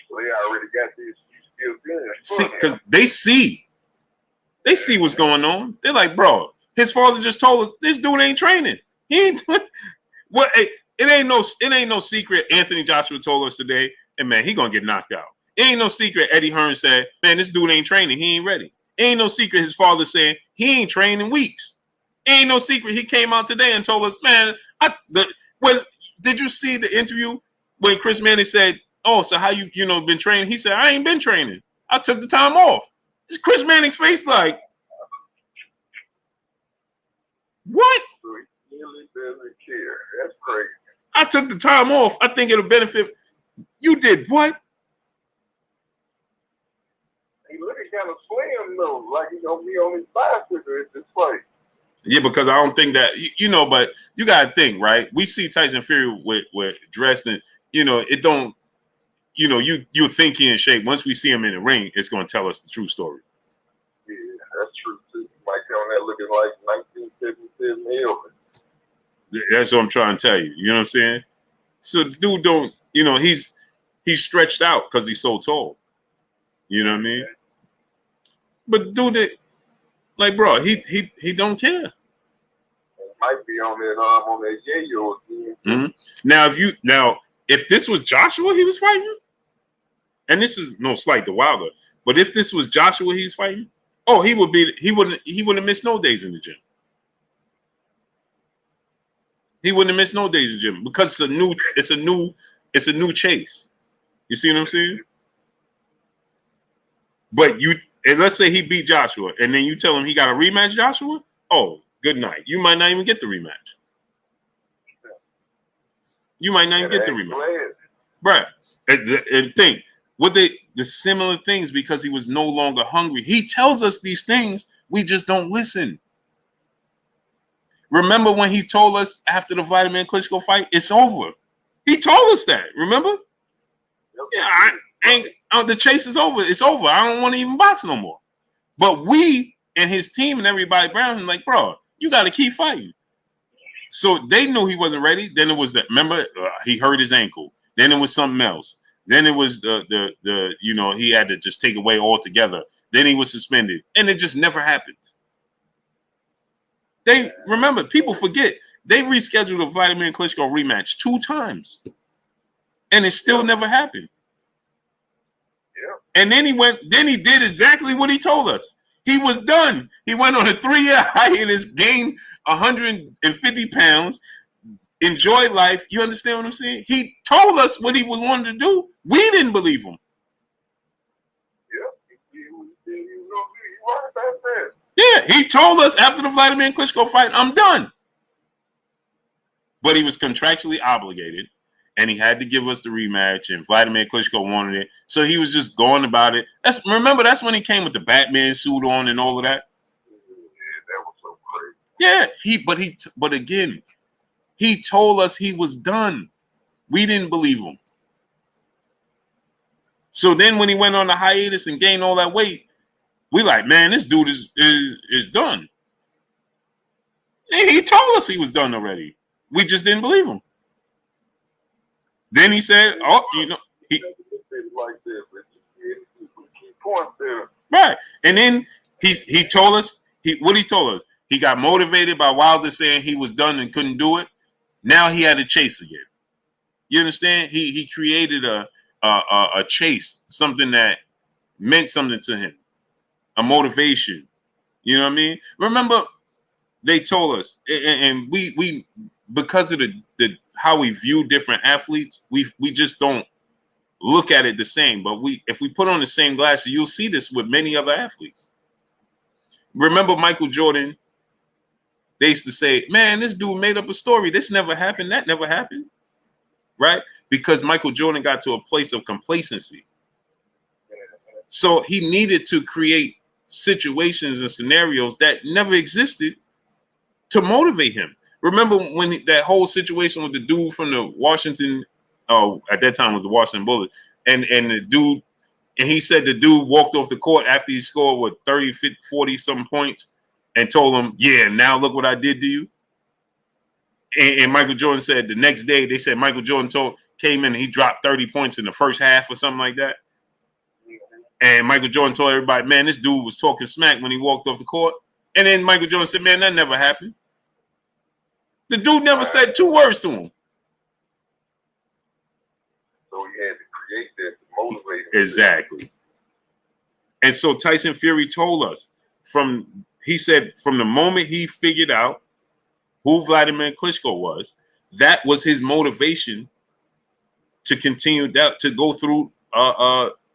Well, they already got this. You still good. See, because they see what's going on. They're like, bro, his father just told us this dude ain't training. He ain't what it ain't no secret. Anthony Joshua told us today, and man, he gonna get knocked out. It ain't no secret. Eddie Hearn said, man, this dude ain't training. He ain't ready. It ain't no secret. His father said he ain't trained in weeks. Ain't no secret. He came out today and told us, man, did you see the interview when Chris Manning said, oh, so how you been training? He said, I ain't been training. I took the time off. It's Chris Manning's face like, what? He really doesn't care. That's crazy. I took the time off. I think it'll benefit. You did what? He looking kind of slim though, like he's gonna be on his bicycle at this fight. Yeah, because I don't think that but you gotta think, right? We see Tyson Fury with dressed and it don't, you think he in shape. Once we see him in the ring, it's gonna tell us the true story. Yeah, that's true too. He might be on there looking like 1977 Elvis. That's what I'm trying to tell you. You know what I'm saying? So the dude don't, he's stretched out because he's so tall. You know what I mean? But dude, like, bro, he don't care. He might be on that yayo again. Mm-hmm. Now, if this was Joshua he was fighting, and this is no slight to Wilder, but if this was Joshua he's fighting, oh, he wouldn't have missed no days in the gym. He wouldn't have missed no days in the gym because it's a new chase. You see what I'm saying? But let's say he beat Joshua, and then you tell him he got a rematch, Joshua. Oh, good night. You might not even get the rematch. You might not even get the rematch, right? And think the similar things because he was no longer hungry. He tells us these things, we just don't listen. Remember when he told us after the Vladimir Klitschko fight, it's over. He told us that. Remember? Yeah, the chase is over. It's over. I don't want to even box no more. But we and his team and everybody around him like, bro, you got to keep fighting. So they knew he wasn't ready. Then it was that. Remember, he hurt his ankle. Then it was something else. Then it was the he had to just take away altogether. Then he was suspended, and it just never happened. They remember, people forget they rescheduled a Vladimir Klitschko rematch 2 times, and it still never happened. Yeah. And then he did exactly what he told us. He was done. He went on a 3-year hiatus, gained 150 pounds, enjoyed life. You understand what I'm saying? He told us what he was wanting to do. We didn't believe him. Yeah, he told us after the Vladimir Klitschko fight, I'm done. But he was contractually obligated, and he had to give us the rematch, and Vladimir Klitschko wanted it. So he was just going about it. That's when he came with the Batman suit on and all of that? Yeah, that was so crazy. Yeah, but again, he told us he was done. We didn't believe him. So then when he went on the hiatus and gained all that weight, we like, man, this dude is done. And he told us he was done already. We just didn't believe him. Then he said, right. And then he told us, what he told us, he got motivated by Wilder saying he was done and couldn't do it. Now he had to chase again. You understand? He created a chase, something that meant something to him, a motivation. You know what I mean? Remember, they told us, and we because of the how we view different athletes, we just don't look at it the same. But if we put on the same glasses, you'll see this with many other athletes. Remember Michael Jordan? They used to say, man, this dude made up a story. This never happened. That never happened. Right? Because Michael Jordan got to a place of complacency. So he needed to create situations and scenarios that never existed to motivate him. Remember when that whole situation with the dude from the Washington, at that time it was the Washington Bullets, and the dude, and he said the dude walked off the court after he scored with 30, 50, 40 some points and told him, yeah, now look what I did to you. And Michael Jordan said the next day, they said Michael Jordan came in and he dropped 30 points in the first half or something like that. And Michael Jordan told everybody, man, this dude was talking smack when he walked off the court. And then Michael Jordan said, man, that never happened. The dude never said 2 words to him. So he had to create that to motivate him. Exactly. And so Tyson Fury told us from he said from the moment he figured out who Vladimir Klitschko was, that was his motivation to continue that, to go through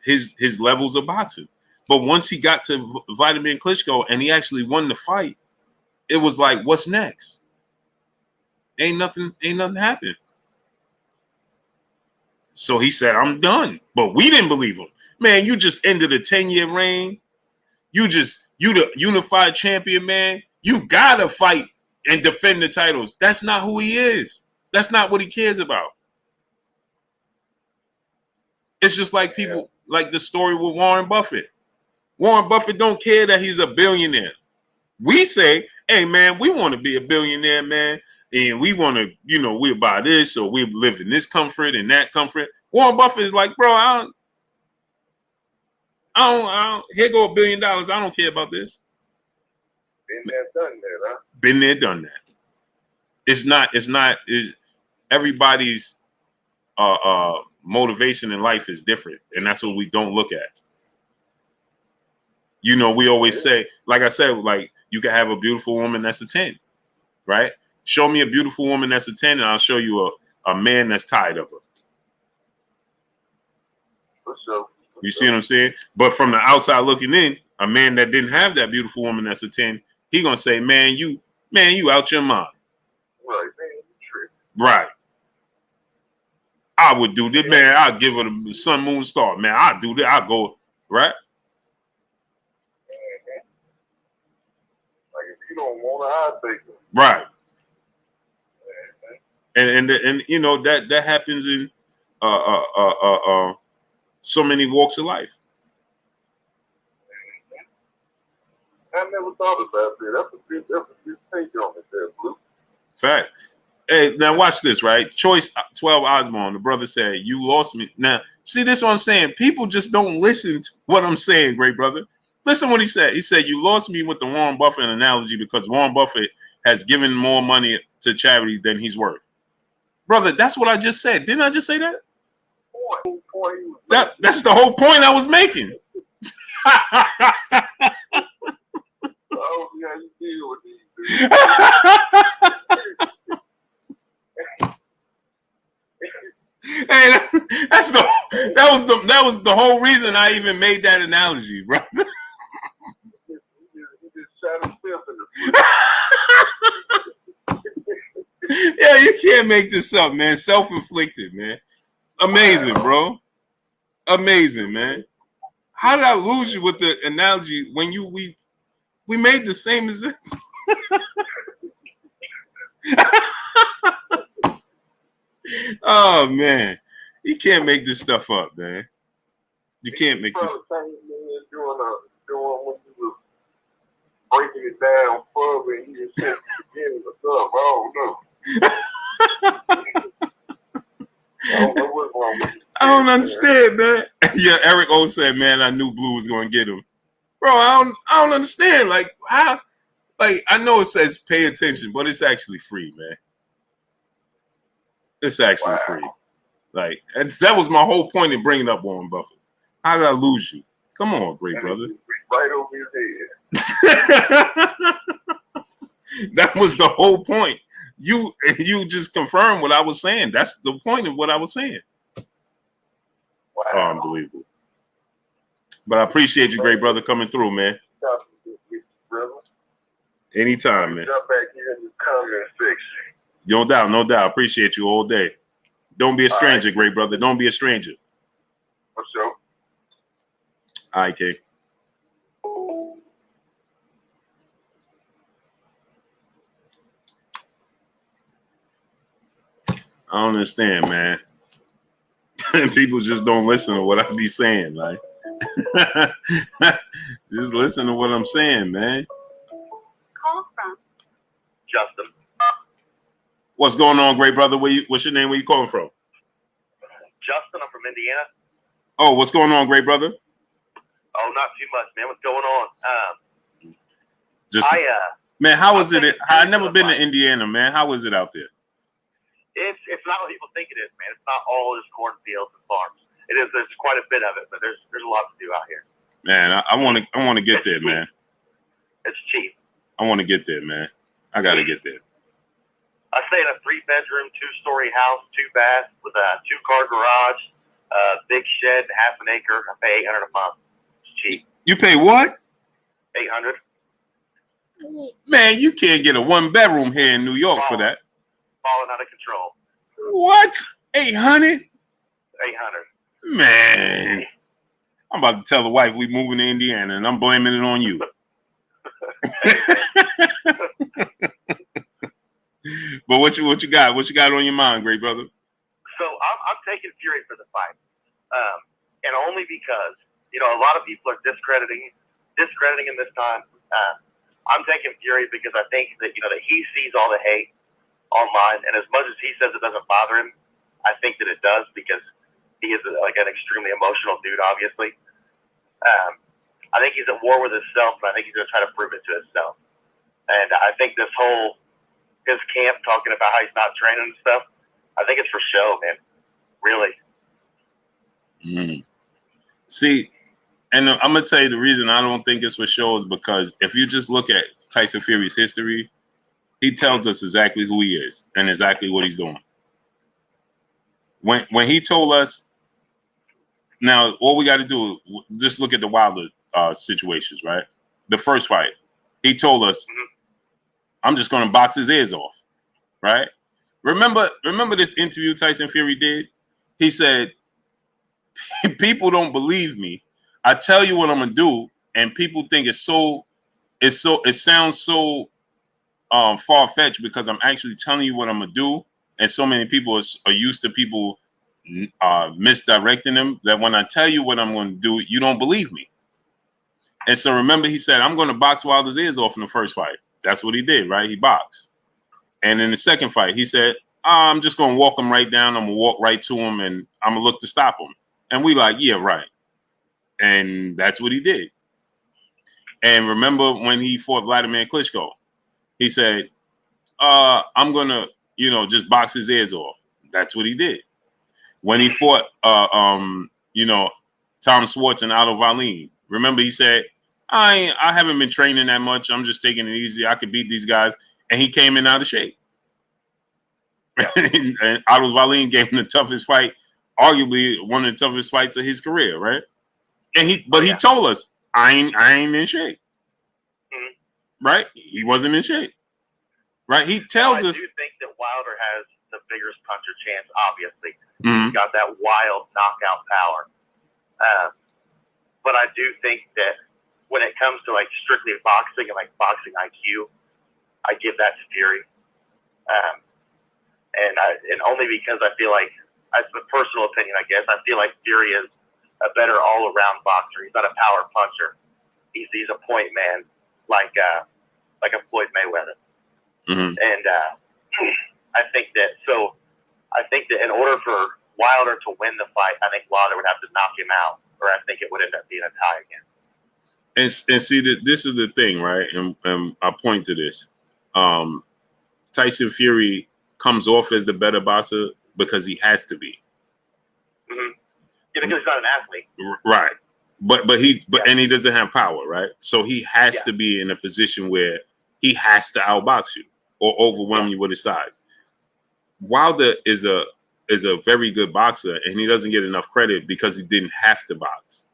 his levels of boxing. But once he got to Vladimir Klitschko and he actually won the fight, it was like, what's next? Ain't nothing happened. So he said, I'm done. But we didn't believe him. Man, you just ended a 10-year reign. You the unified champion, man. You gotta fight and defend the titles. That's not who he is. That's not what he cares about. It's just like people, like the story with Warren Buffett. Warren Buffett don't care that he's a billionaire. We say, hey, man, we want to be a billionaire, man. And we want to, we buy this or we live in this comfort and that comfort. Warren Buffett is like, bro, I don't, here go $1 billion. I don't care about this. Been there, done that, huh? Been there, done that. It's everybody's motivation in life is different. And that's what we don't look at. We always say, like I said, like you can have a beautiful woman that's a 10, right? Show me a beautiful woman that's a 10 and I'll show you a man that's tired of her. For sure. You see what I'm saying? But from the outside looking in, a man that didn't have that beautiful woman that's a 10, he gonna say, man, you out your mind. Right, man, you tripping. Right. I would do this, man. I'll give her the sun, moon, star. Man, I'll do that. I'll go, right? Like if you don't want to, I'll take it. Right. And that happens in so many walks of life. I never thought about that. That's a good take on it there, Blue. Fact. Hey, now watch this, right? Choice 12 Osborne, the brother said, you lost me. Now, see, this is what I'm saying. People just don't listen to what I'm saying, great brother. Listen what he said. He said, you lost me with the Warren Buffett analogy because Warren Buffett has given more money to charity than he's worth. Brother, that's what I just said. Didn't I just say that? That's the whole point I was making. Oh, yeah, you deal with these dudes. Hey, that was the whole reason I even made that analogy, bro. You just shot himself in the foot. Yeah, you can't make this up, man. Self-inflicted, man. Amazing, bro. Amazing, man. How did I lose you with the analogy when we made the same as it? Oh man, you can't make this stuff up, man. You can't make this. Doing when you were breaking it down further and you just said again or something. I don't know what's wrong with you. I don't understand, man. Yeah, Eric O said, man, I knew Blue was going to get him. Bro, I don't understand. Like, how? Like, I know it says pay attention, but it's actually free, man. It's actually free. Like, and that was my whole point in bringing up Warren Buffett. How did I lose you? Come on, great brother. Right over his head. That was the whole point. You just confirmed what I was saying. That's the point of what I was saying. Wow. Oh, unbelievable. But I appreciate you, great brother, coming through, man. Anytime, man. Jump back here in the comment section. No doubt, no doubt. Appreciate you all day. Don't be a stranger, right, great brother. Don't be a stranger. For sure. All right, K. I don't understand, man. People just don't listen to what I be saying, like. Just listen to what I'm saying, man. Call from Justin. What's going on, great brother? What's your name? Where you calling from? Justin, I'm from Indiana. Oh, what's going on, great brother? Oh, not too much, man. What's going on? Man, how is it? I've never been to Indiana, man. How is it out there? It's not what people think it is, man. It's not all just cornfields and farms. It is. There's quite a bit of it, but there's a lot to do out here. Man, I want to get there, man. It's cheap. I want to get there, man. I got to get there. I stay in a 3-bedroom, 2-story house, 2 baths with a 2-car garage, big shed, half an acre. I pay $800 a month. It's cheap. You pay what? $800. Man, you can't get a 1-bedroom here in New York for that. Falling out of control. What? 800? 800. Man, I'm about to tell the wife we moving to Indiana, and I'm blaming it on you. But what you got? What you got on your mind, great brother? So I'm taking Fury for the fight, and only because a lot of people are discrediting him this time. I'm taking Fury because I think that that he sees all the hate online, and as much as he says it doesn't bother him, I think that it does because he is like an extremely emotional dude. Obviously, I think he's at war with himself, and I think he's going to try to prove it to himself. And I think this whole his camp talking about how he's not training and stuff, I think it's for show, man. Really. See, and I'm gonna tell you the reason I don't think it's for show is because if you just look at Tyson Fury's history, he tells us exactly who he is and exactly what he's doing. When he told us, now all we got to do is just look at the Wilder situations, right? The first fight, he told us, I'm just going to box his ears off, right? Remember this interview Tyson Fury did? He said, people don't believe me. I tell you what I'm going to do, and people think it sounds so far-fetched because I'm actually telling you what I'm going to do, and so many people are used to people misdirecting them that when I tell you what I'm going to do, you don't believe me. And so remember, he said, I'm going to box Wilder's ears off in the first fight. That's what he did, right? He boxed. And in the second fight, he said, I'm just going to walk him right down. I'm going to walk right to him, and I'm going to look to stop him. And we like, yeah, right. And that's what he did. And remember when he fought Vladimir Klitschko, he said, I'm going to, just box his ears off. That's what he did. When he fought, Tom Schwartz and Otto Wallin, remember he said, I haven't been training that much. I'm just taking it easy. I could beat these guys. And he came in out of shape. And Otto Wallin gave him the toughest fight, arguably one of the toughest fights of his career, right? And he told us, I ain't in shape. Right? He wasn't in shape. Right? He tells us. I do think that Wilder has the biggest puncher chance, obviously. He's got that wild knockout power. But I do think that when it comes to like strictly boxing and like boxing IQ, I give that to Fury. And only because I feel like, as a personal opinion, I guess, I feel like Fury is a better all-around boxer. He's not a power puncher. He's a point man, like a Floyd Mayweather. And I think that in order for Wilder to win the fight, I think Wilder would have to knock him out, or I think it would end up being a tie again. And see, this is the thing, right? And I point to this. Tyson Fury comes off as the better boxer because he has to be. Yeah, because he's not an athlete. Right. And he doesn't have power, right? So he has to be in a position where he has to outbox you or overwhelm you with his size. Wilder is a very good boxer, and he doesn't get enough credit because he didn't have to box.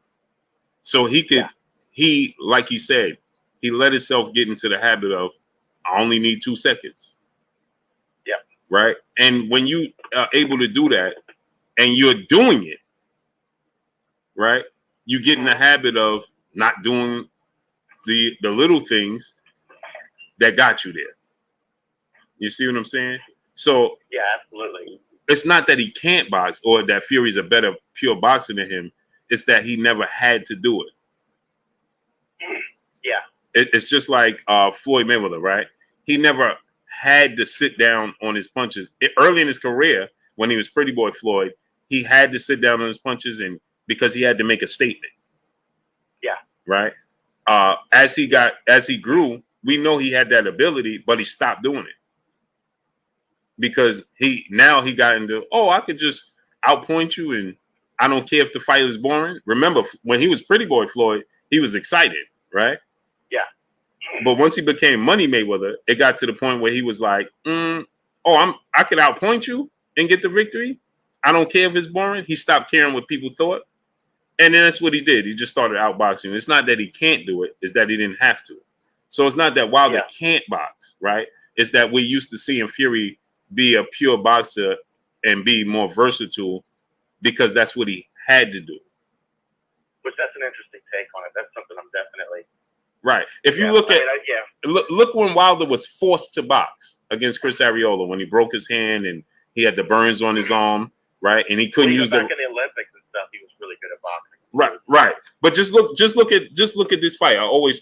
So he, like he said, he let himself get into the habit of, I only need 2 seconds. Yeah. Right? And when you are able to do that and you're doing it, right, you get in the habit of not doing the little things that got you there. You see what I'm saying? So yeah, absolutely. It's not that he can't box or that Fury's a better pure boxer than him. It's that he never had to do it. Yeah. It's just like Floyd Mayweather, right? He never had to sit down on his punches. Early in his career, when he was Pretty Boy Floyd, he had to sit down on his punches and because he had to make a statement. Yeah. Right? As he grew, we know he had that ability, but he stopped doing it. Because he got into, I could just outpoint you and I don't care if the fight is boring. Remember, when he was Pretty Boy Floyd, he was excited, right? Yeah. But once he became Money Mayweather, it got to the point where he was like, I could outpoint you and get the victory. I don't care if it's boring. He stopped caring what people thought. And then that's what he did. He just started outboxing. It's not that he can't do it. It's that he didn't have to. So it's not that Wilder can't box, right? It's that we're used to seeing Fury be a pure boxer and be more versatile because that's what he had to do. Which that's an interesting take on it. That's something I'm definitely right. If you look at look when Wilder was forced to box against Chris Arreola when he broke his hand and he had the burns on his arm, right? And he couldn't use back in the Olympics and stuff. He was really good at boxing. Right. But just look at this fight. I always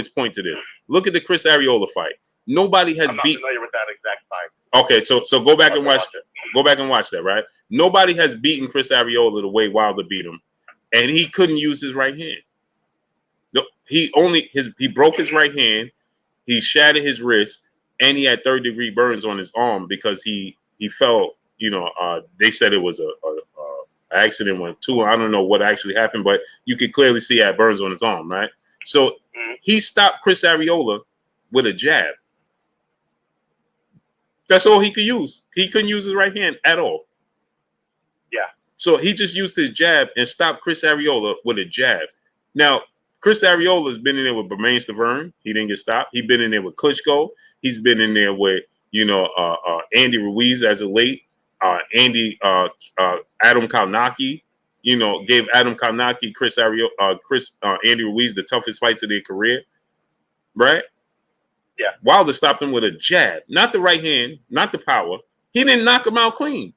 point to this. Look at the Chris Arreola fight. Nobody has I'm not familiar with that exact fight. Okay, so go back and watch it. Go back and watch that, right? Nobody has beaten Chris Arreola the way Wilder beat him, and he couldn't use his right hand. No, he broke his right hand, he shattered his wrist, and he had third-degree burns on his arm because he fell. They said it was a accident went to. I don't know what actually happened, but you could clearly see he had burns on his arm, right? So he stopped Chris Arreola with a jab. That's all he could use. He couldn't use his right hand at all. Yeah. So he just used his jab and stopped Chris Arreola with a jab. Now, Chris Arreola has been in there with Bermane Stiverne. He didn't get stopped. He's been in there with Klitschko. He's been in there with, Andy Ruiz as of late. Adam Kalnaki, gave Adam Kalnaki, Andy Ruiz the toughest fights of their career, right? Yeah. Wilder stopped him with a jab, not the right hand, not the power. He didn't knock him out clean.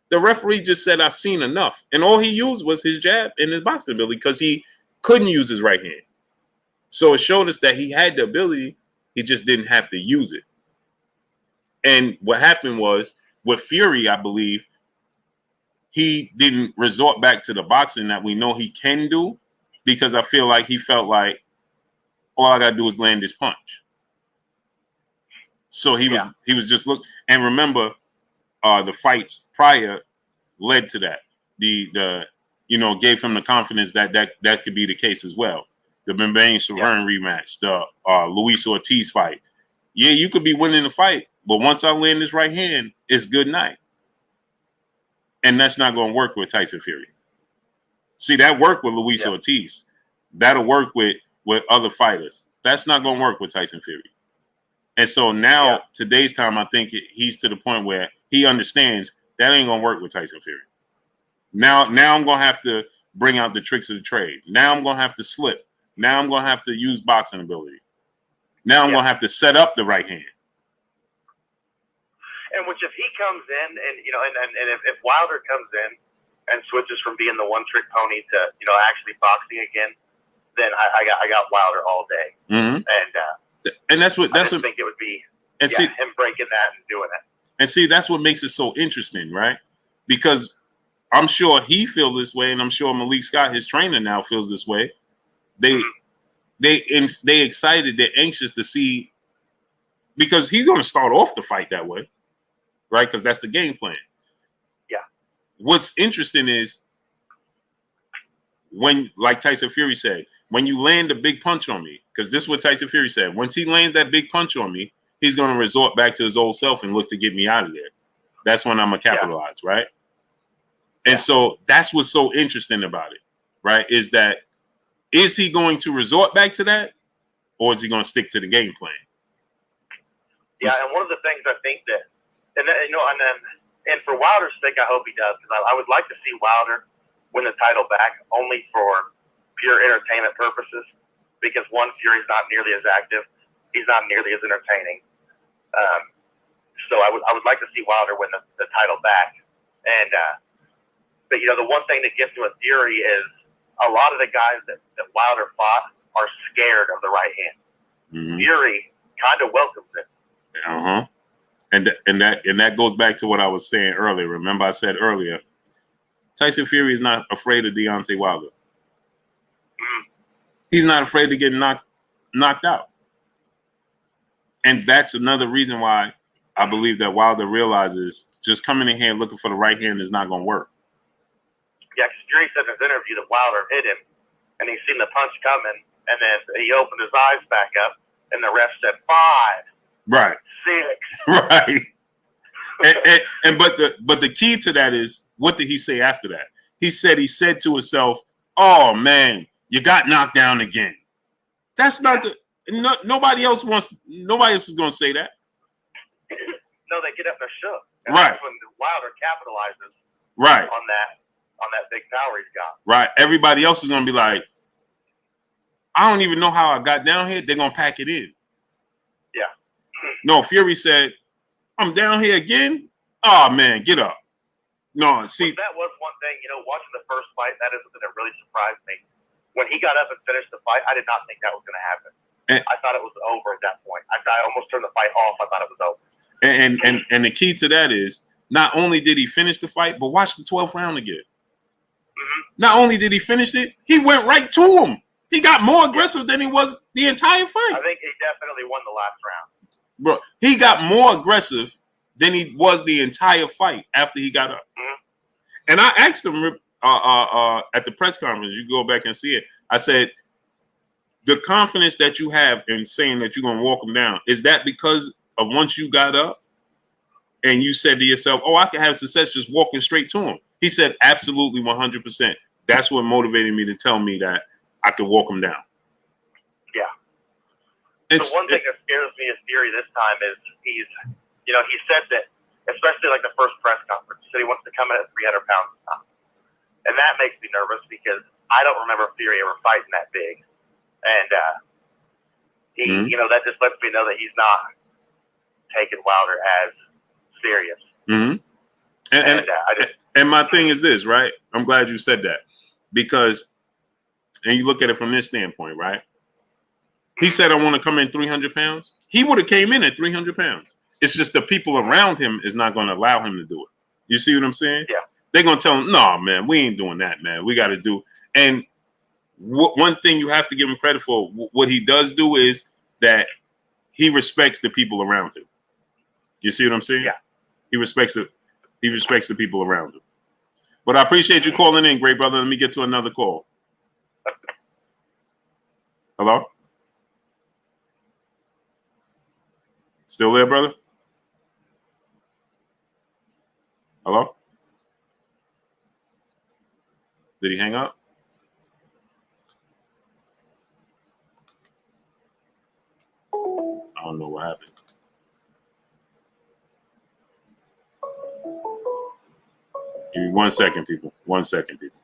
The referee just said, "I've seen enough," and all he used was his jab and his boxing ability because he couldn't use his right hand. So it showed us that he had the ability, he just didn't have to use it. And what happened was, with Fury, I believe, he didn't resort back to the boxing that we know he can do because I feel like he felt like all I got to do is land this punch. So he was just and remember, the fights prior led to that. Gave him the confidence that could be the case as well. The Bermane Stiverne rematch, the Luis Ortiz fight. Yeah, you could be winning the fight, but once I land this right hand, it's good night. And that's not going to work with Tyson Fury. See, that worked with Luis Ortiz. That'll work with other fighters. That's not going to work with Tyson Fury. And so now, today's time, I think he's to the point where he understands that ain't going to work with Tyson Fury. Now I'm going to have to bring out the tricks of the trade. Now I'm going to have to slip. Now I'm going to have to use boxing ability. Now I'm going to have to set up the right hand. And which if he comes in and if Wilder comes in and switches from being the one-trick pony to, actually boxing again, then I got Wilder all day. Mm-hmm. And that's what I think it would be him breaking that and doing it. And see, that's what makes it so interesting, right? Because I'm sure he feels this way, and I'm sure Malik Scott, his trainer, now feels this way. They excited, they're anxious to see, because he's going to start off the fight that way, right? Because that's the game plan. Yeah. What's interesting is when, like Tyson Fury said, when you land a big punch on me, because this is what Tyson Fury said, once he lands that big punch on me, he's going to resort back to his old self and look to get me out of there. That's when I'm going to capitalize, right? And so that's what's so interesting about it, right? Is he going to resort back to that, or is he going to stick to the game plan? Yeah, and one of the things I think that, and for Wilder's sake, I hope he does, because I would like to see Wilder win the title back only for pure entertainment purposes, because one, Fury's not nearly as active, he's not nearly as entertaining. So I would like to see Wilder win the title back, and but the one thing that gets me with Fury is a lot of the guys that Wilder fought are scared of the right hand. Mm-hmm. Fury kind of welcomes it. And that goes back to what I was saying earlier. Remember, I said earlier, Tyson Fury is not afraid of Deontay Wilder. He's not afraid to get knocked out. And that's another reason why I believe that Wilder realizes just coming in here and looking for the right hand is not going to work. Yeah, because Fury said in his interview that Wilder hit him and he seen the punch coming, and then he opened his eyes back up, and the ref said 5, Right. 6. Right. But the key to that is, what did he say after that? He said to himself, "Oh man, you got knocked down again." That's not nobody else is going to say that. No, they get up there shook. And Right. That's when Wilder capitalizes. Right. On that big power he's got. Right. Everybody else is going to be like, "I don't even know how I got down here." They're going to pack it in. Yeah. No, Fury said, "I'm down here again? Oh man, get up." No, see, that was one thing, watching the first fight, that is something that really surprised me. When he got up and finished the fight, I did not think that was going to happen. I thought it was over at that point. I almost turned the fight off. I thought it was over. And the key to that is, not only did he finish the fight, but watch the 12th round again. Mm-hmm. Not only did he finish it, he went right to him. He got more aggressive than he was the entire fight. I think he definitely won the last round. Bro, he got more aggressive than he was the entire fight after he got up. Mm-hmm. And I asked him at the press conference, you go back and see it. I said, the confidence that you have in saying that you're going to walk him down, is that because of once you got up and you said to yourself, "Oh, I can have success just walking straight to him"? He said, absolutely 100%. That's what motivated me to tell me that I could walk him down. Yeah. The one thing that scares me is Fury this time is he said that, especially like the first press conference, he said he wants to come in at 300 pounds a time. And that makes me nervous because I don't remember Fury ever fighting that big. And that just lets me know that he's not taking Wilder as serious. Mm-hmm. And my thing is this, right? I'm glad you said that, because, and you look at it from this standpoint, right? He said, "I want to come in 300 pounds." He would have came in at 300 pounds. It's just the people around him is not going to allow him to do it. You see what I'm saying? Yeah. They're going to tell him, "No, man, we ain't doing that, man. We got to do." And one thing you have to give him credit for, what he does do is that he respects the people around him. You see what I'm saying? Yeah. He respects the people around him. But I appreciate you calling in, great brother. Let me get to another call. Hello? Still there, brother? Hello? Did he hang up? I don't know what happened. Give me 1 second, people. 1 second, people.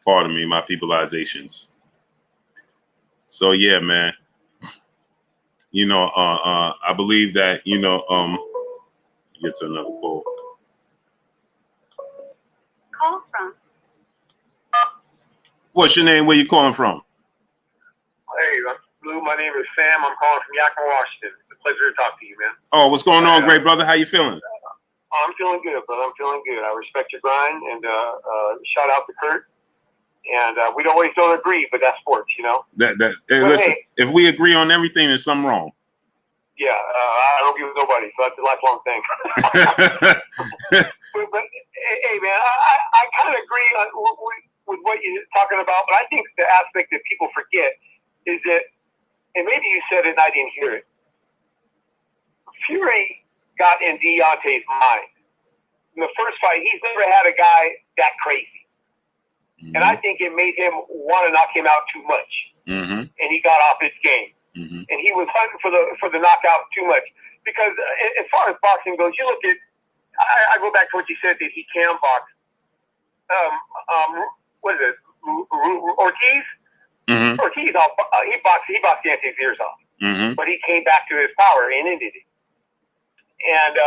Pardon me, my peopleizations. So yeah, man. I believe that, get to another call. Call from. What's your name? Where you calling from? Hey, Lou. My name is Sam. I'm calling from Yakima, Washington. It's a pleasure to talk to you, man. Oh, what's going on, great brother? How you feeling? I'm feeling good, brother. I'm feeling good. I respect your grind, and shout out to Kurt. And we always don't agree, but that's sports, Hey, listen, if we agree on everything, there's something wrong. Yeah, I don't give with nobody, so that's a lifelong thing. but hey, man, I kind of agree with what you're talking about, but I think the aspect that people forget is that, and maybe you said it and I didn't hear it, Fury got in Deontay's mind. In the first fight, he's never had a guy that crazy. Mm-hmm. And I think it made him want to knock him out too much. Mm-hmm. And he got off his game. Mm-hmm. And he was hunting for the knockout too much. Because as far as boxing goes, you look at, I go back to what you said that he can box. what is it, Ortiz? Mm-hmm. Ortiz, he boxed Deontay's ears off. Mm-hmm. But he came back to his power and ended it. And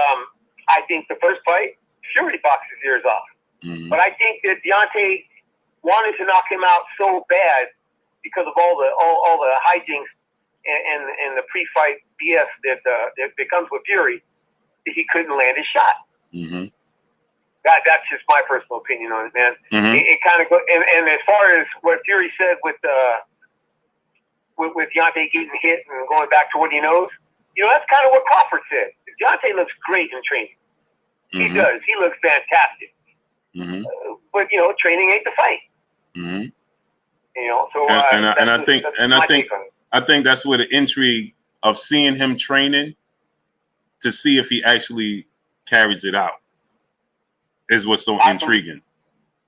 I think the first fight, Fury boxed his ears off. Mm-hmm. But I think that Deontay wanted to knock him out so bad because of all the hijinks and the pre-fight BS that comes with Fury that he couldn't land his shot. Mm-hmm. That's just my personal opinion on it, man. Mm-hmm. It kind of goes, and as far as what Fury said with Deontay getting hit and going back to what he knows, that's kind of what Crawford said. Deontay looks great in training. Mm-hmm. He does. He looks fantastic. Mm-hmm. But training ain't the fight. Mm-hmm. So I think that's where the intrigue of seeing him training to see if he actually carries it out is what's so intriguing.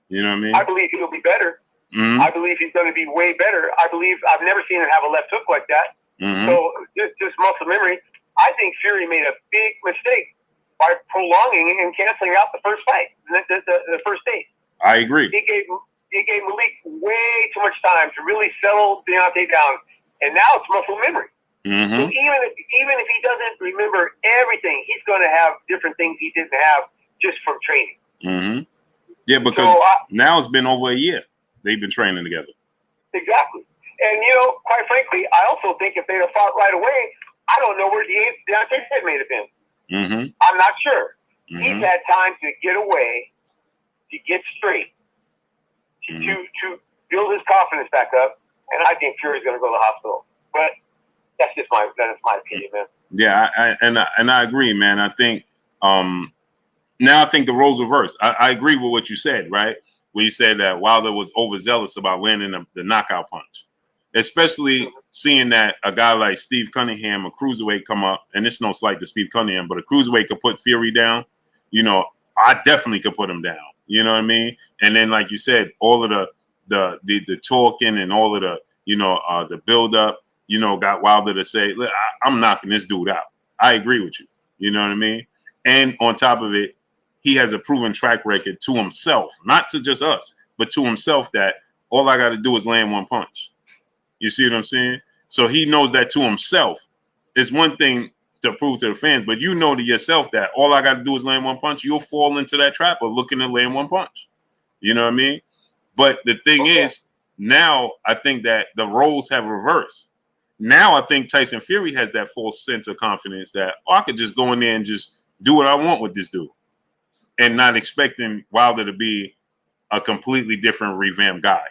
You know what I mean? I believe he'll be better. Mm-hmm. I believe he's going to be way better. I believe I've never seen him have a left hook like that. Mm-hmm. So just muscle memory. I think Fury made a big mistake by prolonging and canceling out the first fight, the first date. I agree. He gave Malik way too much time to really settle Deontay down, and now it's muscle memory. Mm-hmm. So even if he doesn't remember everything, he's going to have different things he didn't have just from training. Mm-hmm. Yeah, because now it's been over a year they've been training together. Exactly. And, quite frankly, I also think if they'd have fought right away, I don't know where Deontay's head may have been. Mm-hmm. I'm not sure. Mm-hmm. He's had time to get away, to get straight, to build his confidence back up, and I think Fury's going to go to the hospital. But that's my opinion, man. Yeah, I agree, man. I think now I think the roles reversed. I agree with what you said, right? Where you said that Wilder was overzealous about landing the knockout punch, especially seeing that a guy like Steve Cunningham, a cruiserweight, come up, and it's no slight to Steve Cunningham, but a cruiserweight could put Fury down. I definitely could put him down. You know what I mean? And then, like you said, all of the talking and all of the build up, got Wilder to say, look, I'm knocking this dude out. I agree with you. You know what I mean? And on top of it, he has a proven track record to himself, not to just us, but to himself that all I got to do is land one punch. You see what I'm saying? So he knows that to himself. It's one thing to prove to the fans, but you know to yourself that all I got to do is land one punch. You'll fall into that trap of looking to land one punch. You know what I mean? But the thing is, now I think that the roles have reversed. Now I think Tyson Fury has that false sense of confidence that I could just go in there and just do what I want with this dude, and not expecting Wilder to be a completely different revamped guy.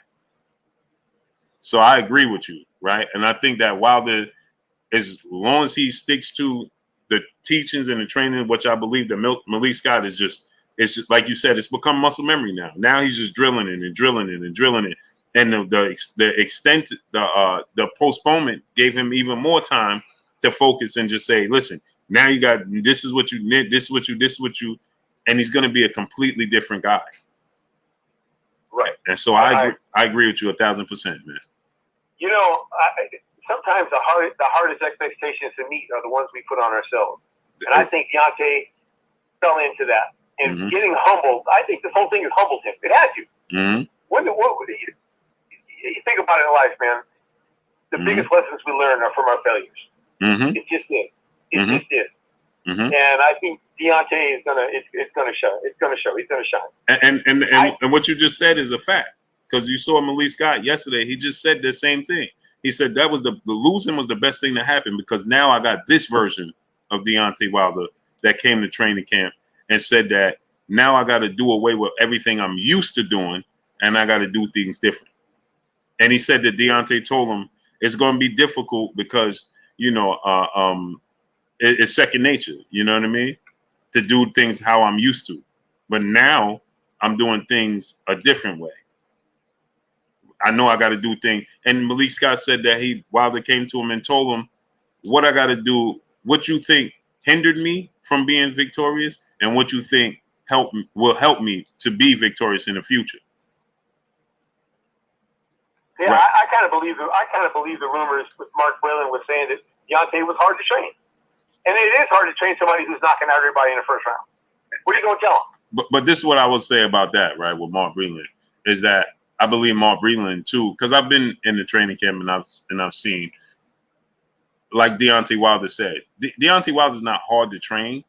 So I agree with you, right? And I think that Wilder, as long as he sticks to the teachings and the training, which I believe that Malik Scott it's just like you said, it's become muscle memory now. Now he's just drilling it and drilling it and drilling it. And the extent, the postponement gave him even more time to focus and just say, listen, now you got, this is what you need, this is what you, and he's going to be a completely different guy. Right. And so I agree with you 1,000%, man. Sometimes the hardest expectations to meet are the ones we put on ourselves. And I think Deontay fell into that. And getting humbled, I think this whole thing has humbled him. It had to. Mm-hmm. You think about it in life, man. The biggest lessons we learn are from our failures. Mm-hmm. It's just it. It's just it. Mm-hmm. And I think Deontay is it's gonna show. It's gonna show. He's gonna shine. And what you just said is a fact, because you saw Malik Scott yesterday. He just said the same thing. He said that was the losing was the best thing to happen, because now I got this version of Deontay Wilder that came to training camp and said that now I got to do away with everything I'm used to doing, and I got to do things different. And he said that Deontay told him it's going to be difficult because, it's second nature, you know what I mean? To do things how I'm used to. But now I'm doing things a different way. I know I got to do things. And Malik Scott said that Wilder came to him and told him what I got to do, what you think hindered me from being victorious, and what you think will help me to be victorious in the future. Yeah, right. I kind of believe the rumors with Mark Whalen was saying that Deontay was hard to train, and it is hard to train somebody who's knocking out everybody in the first round. What are you going to tell him? But this is what I will say about that, right? With Mark Whalen is that I believe Mark Breland too, because I've been in the training camp and I've seen, like Deontay Wilder said, Deontay Wilder's not hard to train,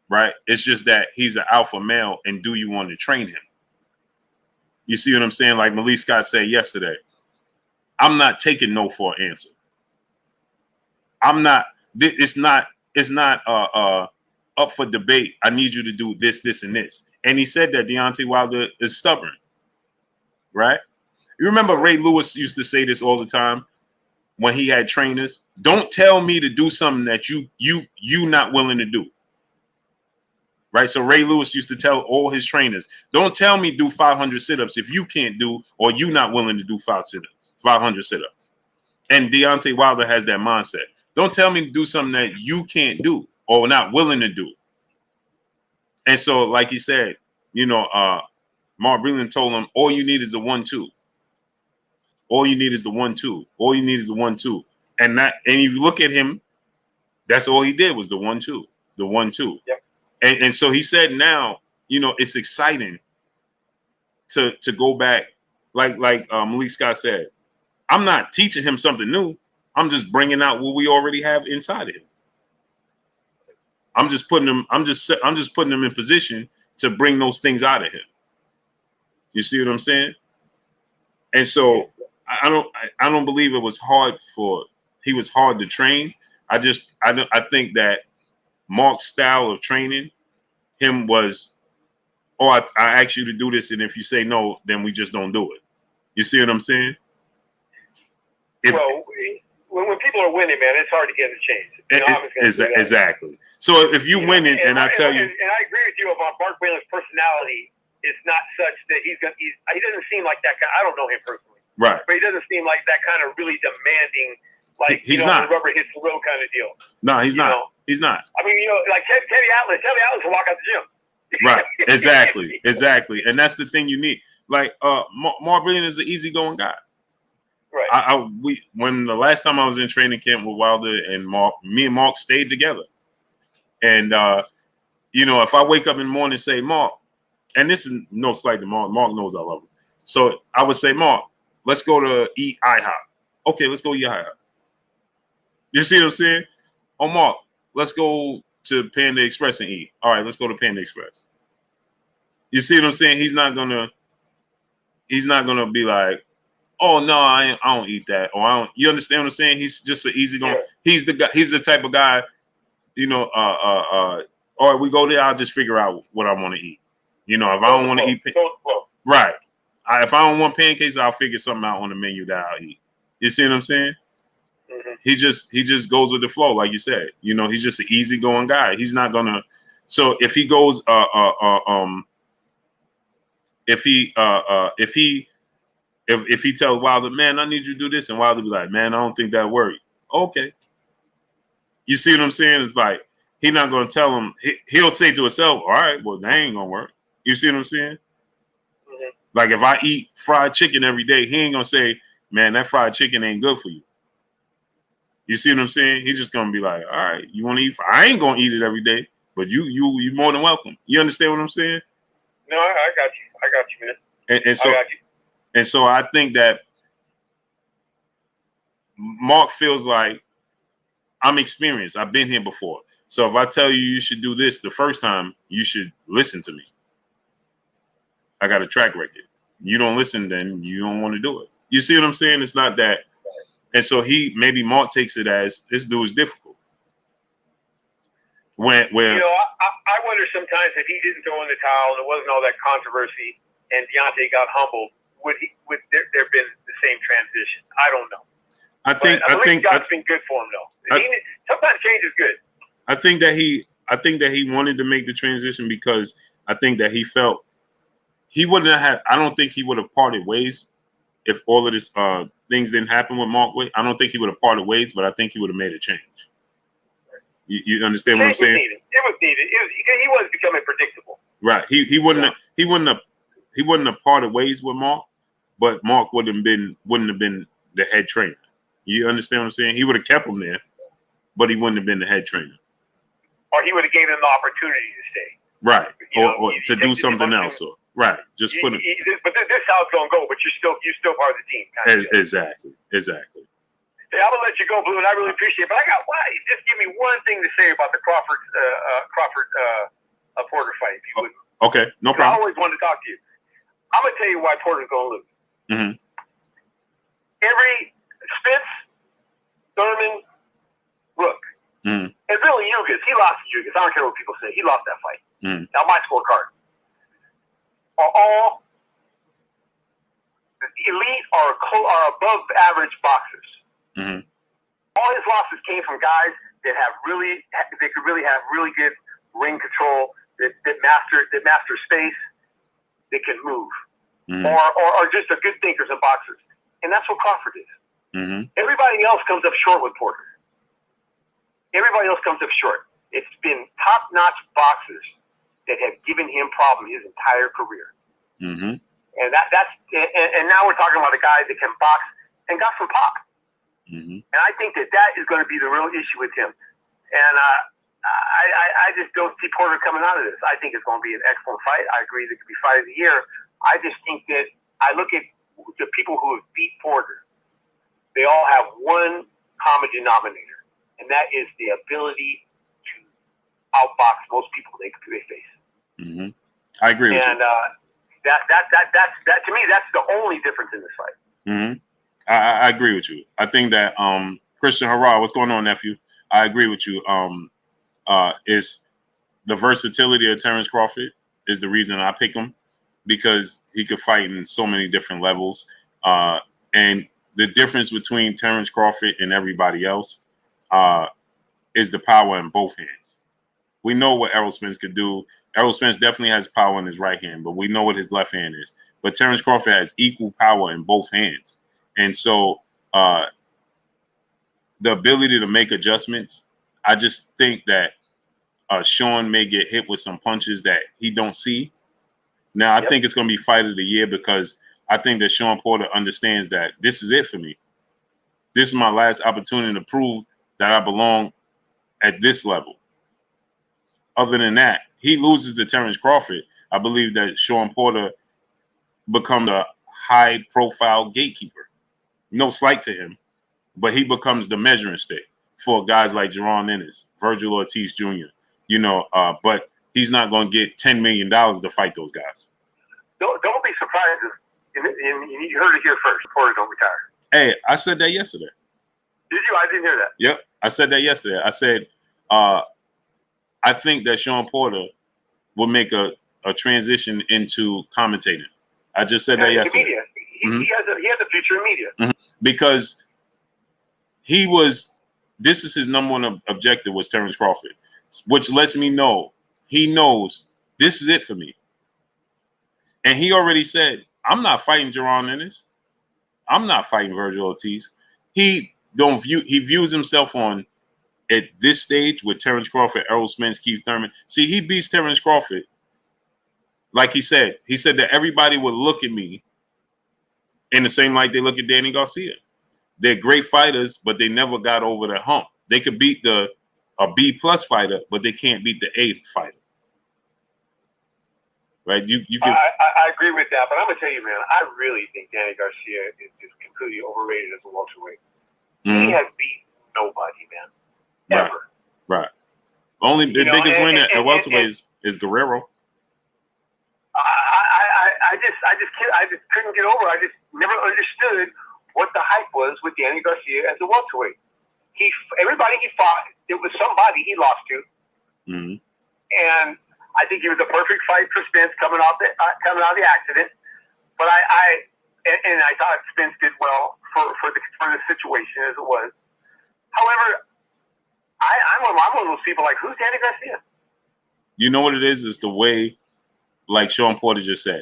right? It's just that he's an alpha male, and do you want to train him? You see what I'm saying? Like Malik Scott said yesterday, I'm not taking no for an answer. I'm not. It's not up for debate. I need you to do this, this, and this. And he said that Deontay Wilder is stubborn, right? You remember Ray Lewis used to say this all the time when he had trainers. Don't tell me to do something that you not willing to do. Right? So Ray Lewis used to tell all his trainers, don't tell me do 500 sit-ups if you can't do or you not willing to do 500 sit-ups. And Deontay Wilder has that mindset. Don't tell me to do something that you can't do or not willing to do. And so, like he said, Mark Breland told him, all you need is the 1-2. All you need is the 1-2. All you need is the 1-2. And if you look at him, that's all he did was the 1-2. The 1-2. Yep. And so he said now, it's exciting to go back, like Malik Scott said. I'm not teaching him something new. I'm just bringing out what we already have inside of him. I'm just putting him in position to bring those things out of him. You see what I'm saying? And so I don't believe it was hard to train. I think that Mark's style of training him was, I ask you to do this, and if you say no, then we just don't do it. You see what I'm saying? When people are winning, man, it's hard to get them to change. Exactly. So if you win it, and I tell you, and I agree with you about Mark Breland's personality. It's not such that he doesn't seem like that guy. I don't know him personally, right? But he doesn't seem like that kind of really demanding, like he's not the rubber hits the road kind of deal. No, he's not. He's not. I mean, like Teddy Atlas will walk out the gym. Right. Exactly. And that's the thing you need. Like Mark Breland is an easygoing guy. Right. When the last time I was in training camp with Wilder and Mark, me and Mark stayed together. And if I wake up in the morning and say, Mark, and this is no slight to Mark knows I love him. So I would say, Mark, let's go to eat IHOP. Okay, let's go eat IHOP. You see what I'm saying? Oh, Mark, let's go to Panda Express and eat. All right, let's go to Panda Express. You see what I'm saying? He's not gonna be like, oh no, I don't eat that, or I don't. You understand what I'm saying? He's just an easy going. Yeah. He's the guy. He's the type of guy. All right, we go there. I'll just figure out what I want to eat. If I don't want to eat, right? If I don't want pancakes, I'll figure something out on the menu that I'll eat. You see what I'm saying? Mm-hmm. He just goes with the flow, like you said. He's just an easygoing guy. He's not gonna. So if he goes, if he tells Wilder, man, I need you to do this, and Wilder be like, man, I don't think that worked. Okay. You see what I'm saying? It's like he's not gonna tell him. He'll say to himself, all right, well, that ain't gonna work. You see what I'm saying? Mm-hmm. Like if I eat fried chicken every day, he ain't gonna say, man, that fried chicken ain't good for you. You see what I'm saying? He's just gonna be like, all right, you want to eat? I ain't gonna eat it every day, but you more than welcome. You understand what I'm saying? No, I got you, man. And so, I got you. And so I think that Mark feels like I'm experienced. I've been here before. So if I tell you should do this the first time, you should listen to me. I got a track record. You don't listen, then you don't want to do it. You see what I'm saying? It's not that. And so maybe Mark takes it as this dude is difficult. I wonder sometimes if he didn't throw in the towel and there wasn't all that controversy and Deontay got humbled, would there have been the same transition? I don't know. I think it's been good for him though. Sometimes change is good. I think that he wanted to make the transition because I think that he felt he wouldn't have. I don't think he would have parted ways if all of this things didn't happen with Mark Waid. I don't think he would have parted ways, but I think he would have made a change. You understand what I'm saying? It was needed. He was becoming predictable. Right. He wouldn't have parted ways with Mark, but Mark wouldn't have been the head trainer. You understand what I'm saying? He would have kept him there, but he wouldn't have been the head trainer. Or he would have given him the opportunity to stay. Right. Or to do something else. Right. Just put it. But this is how it's gonna go. But you're still part of the team. Exactly. Hey, I'm gonna let you go, Blue, and I really appreciate it. But just give me one thing to say about the Crawford Porter fight, if you would. Okay, no problem. I always wanted to talk to you. I'm gonna tell you why Porter's gonna lose. Mm-hmm. Every Spence, Thurman, Rook, and really Yugas. He lost to Yugas. I don't care what people say. He lost that fight. Now my scorecard are all the elite are above average boxers. All his losses came from guys that could really have really good ring control, that master space, that can move, or just are good thinkers and boxers. And that's what Crawford is. Everybody else comes up short with Porter. Everybody else comes up short. It's been top-notch boxers that have given him problems his entire career. And and now we're talking about a guy that can box and got some pop. And I think that is going to be the real issue with him. And I just don't see Porter coming out of this. I think it's going to be an excellent fight. I agree that it could be fight of the year. I just think that I look at the people who have beat Porter. They all have one common denominator, and that is the ability to outbox most people they face. I agree with you. And that to me, that's the only difference in this fight. I agree with you. I think that Christian Hurrah, what's going on, nephew? I agree with you. Is the versatility of Terrence Crawford is the reason I pick him, because he could fight in so many different levels. And the difference between Terrence Crawford and everybody else is the power in both hands. We know what Errol Spence could do. Errol Spence definitely has power in his right hand, but we know what his left hand is. But Terrence Crawford has equal power in both hands. And so the ability to make adjustments, I just think that Sean may get hit with some punches that he don't see. Now, I think it's going to be fight of the year, because I think that Sean Porter understands that this is it for me. This is my last opportunity to prove that I belong at this level. Other than that, he loses to Terrence Crawford. I believe that Sean Porter becomes a high-profile gatekeeper. No slight to him, but he becomes the measuring stick for guys like Jaron Ennis, Virgil Ortiz Jr., but he's not going to get $10 million to fight those guys. Don't be surprised if you heard it here first. Porter don't retire. Hey, I said that yesterday. Did you? I didn't hear that. Yep, I said that yesterday. I said I think that Sean Porter will make a transition into commentating. I just said that yesterday. Media. He has a future in media. Because this is his number one objective was Terrence Crawford, which lets me know he knows this is it for me. And he already said, I'm not fighting Jaron Ennis. I'm not fighting Virgil Ortiz. He views himself on at this stage with Terrence Crawford, Errol Spence, Keith Thurman. See, he beats Terrence Crawford. Like he said that everybody would look at me in the same light they look at Danny Garcia. They're great fighters, but they never got over the hump. They could beat a B+ fighter, but they can't beat the A fighter. Right? You can. I agree with that, but I'm gonna tell you, man, I really think Danny Garcia is completely overrated as a welterweight. He has beat nobody, man. Ever. Right. Only the biggest win at welterweight is Guerrero. I just couldn't get over. I just never understood what the hype was with Danny Garcia as a welterweight. Everybody he fought, it was somebody he lost to, and I think he was a perfect fight for Spence coming out of the accident. But I thought Spence did well for the situation as it was. However, I'm one of those people like, who's Danny Garcia? You know what it is? It's the way, like Sean Porter just said,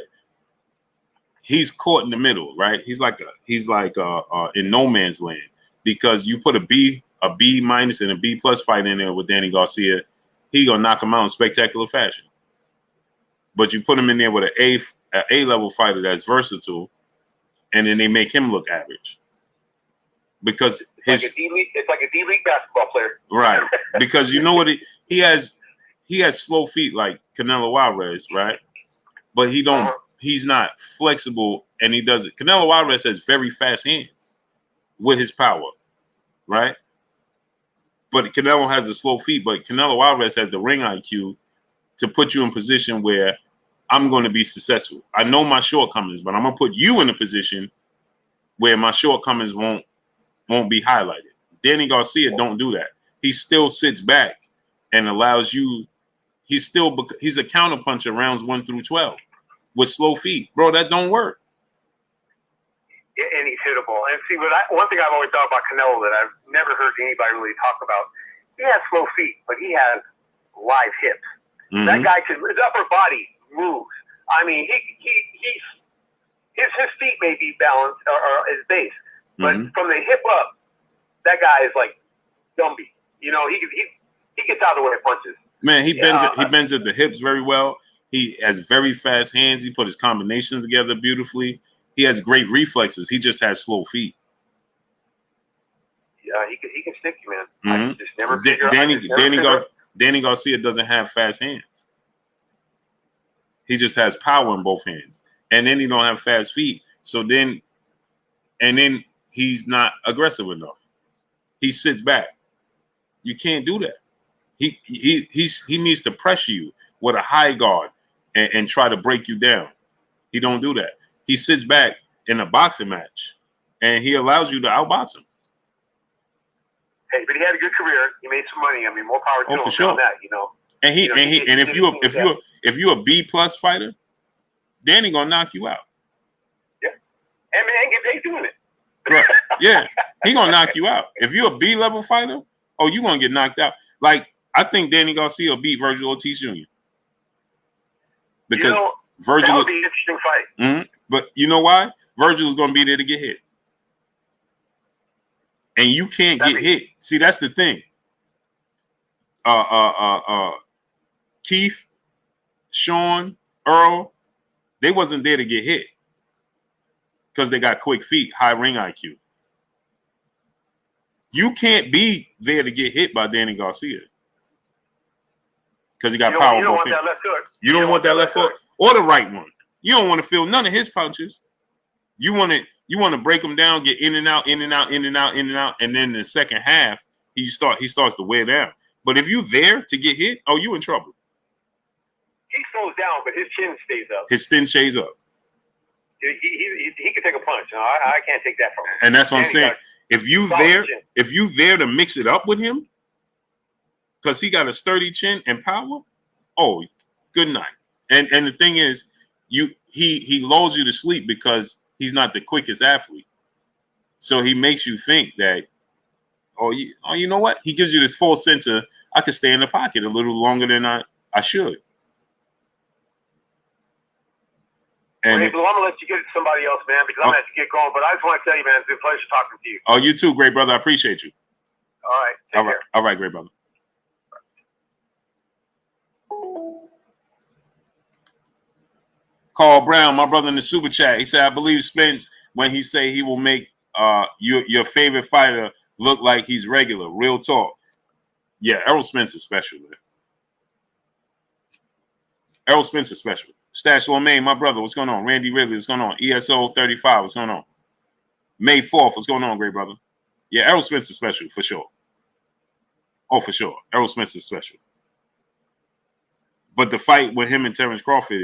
he's caught in the middle, right? He's like in no man's land, because you put a B- and a B+ fight in there with Danny Garcia, he gonna knock him out in spectacular fashion. But you put him in there with an A level fighter that's versatile, and then they make him look average. Because it's like a D-League basketball player. Right. Because you know what he has slow feet like Canelo Alvarez, right? But he don't he's not flexible, and he does it. Canelo Alvarez has very fast hands with his power, right? But Canelo has the slow feet. But Canelo Alvarez has the ring IQ to put you in position where I'm going to be successful. I know my shortcomings, but I'm going to put you in a position where my shortcomings won't be highlighted. Danny Garcia don't do that. He still sits back and allows you. He's a counterpuncher rounds 1 through 12 with slow feet, bro. That don't work. And he's hittable. And see, one thing I've always thought about Canelo that I've never heard anybody really talk about, he has slow feet, but he has live hips. Mm-hmm. That guy his upper body moves. I mean, his feet may be balanced or his base, but from the hip up, that guy is like Gumby. You know, he gets out of the way of punches. Man, he bends at the hips very well. He has very fast hands. He put his combinations together beautifully. He has great reflexes. He just has slow feet. Yeah, he can stick you, man. I just never figure Danny Garcia doesn't have fast hands. He just has power in both hands. And then he don't have fast feet. So then he's not aggressive enough. He sits back. You can't do that. He needs to pressure you with a high guard and try to break you down. He don't do that. He sits back in a boxing match and he allows you to outbox him. Hey, but he had a good career. He made some money. I mean, more power to him for sure. on that, you know. And if you're a B+ fighter, Danny gonna knock you out. Yeah, and man, get paid doing it. Right. Yeah, he gonna knock you out. If you're a B-level fighter, you gonna get knocked out. Like I think Danny Garcia will beat Virgil Ortiz Jr. Because Virgil that would be an interesting fight. Mm-hmm. But you know why? Virgil is gonna be there to get hit, and you can't get hit. See, that's the thing. Keith, Sean, Earl, they wasn't there to get hit because they got quick feet, high ring IQ. You can't be there to get hit by Danny Garcia because he got power. You don't want that left hook. You don't want that left hook or the right one. You don't want to feel none of his punches. You want to break him down, get in and out, in and out, in and out, in and out, and then in the second half he starts to wear down. But if you there to get hit, you in trouble. He slows down, but his chin stays up. His chin stays up. He can take a punch. No, I can't take that from him. And that's what I'm saying. If you there to mix it up with him, because he got a sturdy chin and power, good night. And the thing is, he lulls you to sleep because he's not the quickest athlete. So he makes you think that, you know what? He gives you this false sense of, I could stay in the pocket a little longer than I should. And I'm going to let you get it to somebody else, man, because I'm going to have to get going. But I just want to tell you, man, it's been a pleasure talking to you. Oh, you too, great brother. I appreciate you. All right. Take care. All right, great brother. Carl Brown, my brother in the super chat, he said, I believe Spence when he say he will make your favorite fighter look like he's regular. Real talk. Yeah, Errol Spence is special, man. Errol Spence is special. Stash Lamaine, my brother, what's going on? Randy Ridley, what's going on? ESO 35, what's going on? May 4th, what's going on, great brother? Yeah, Errol Spence is special, for sure. Oh, for sure. Errol Spence is special. But the fight with him and Terrence Crawford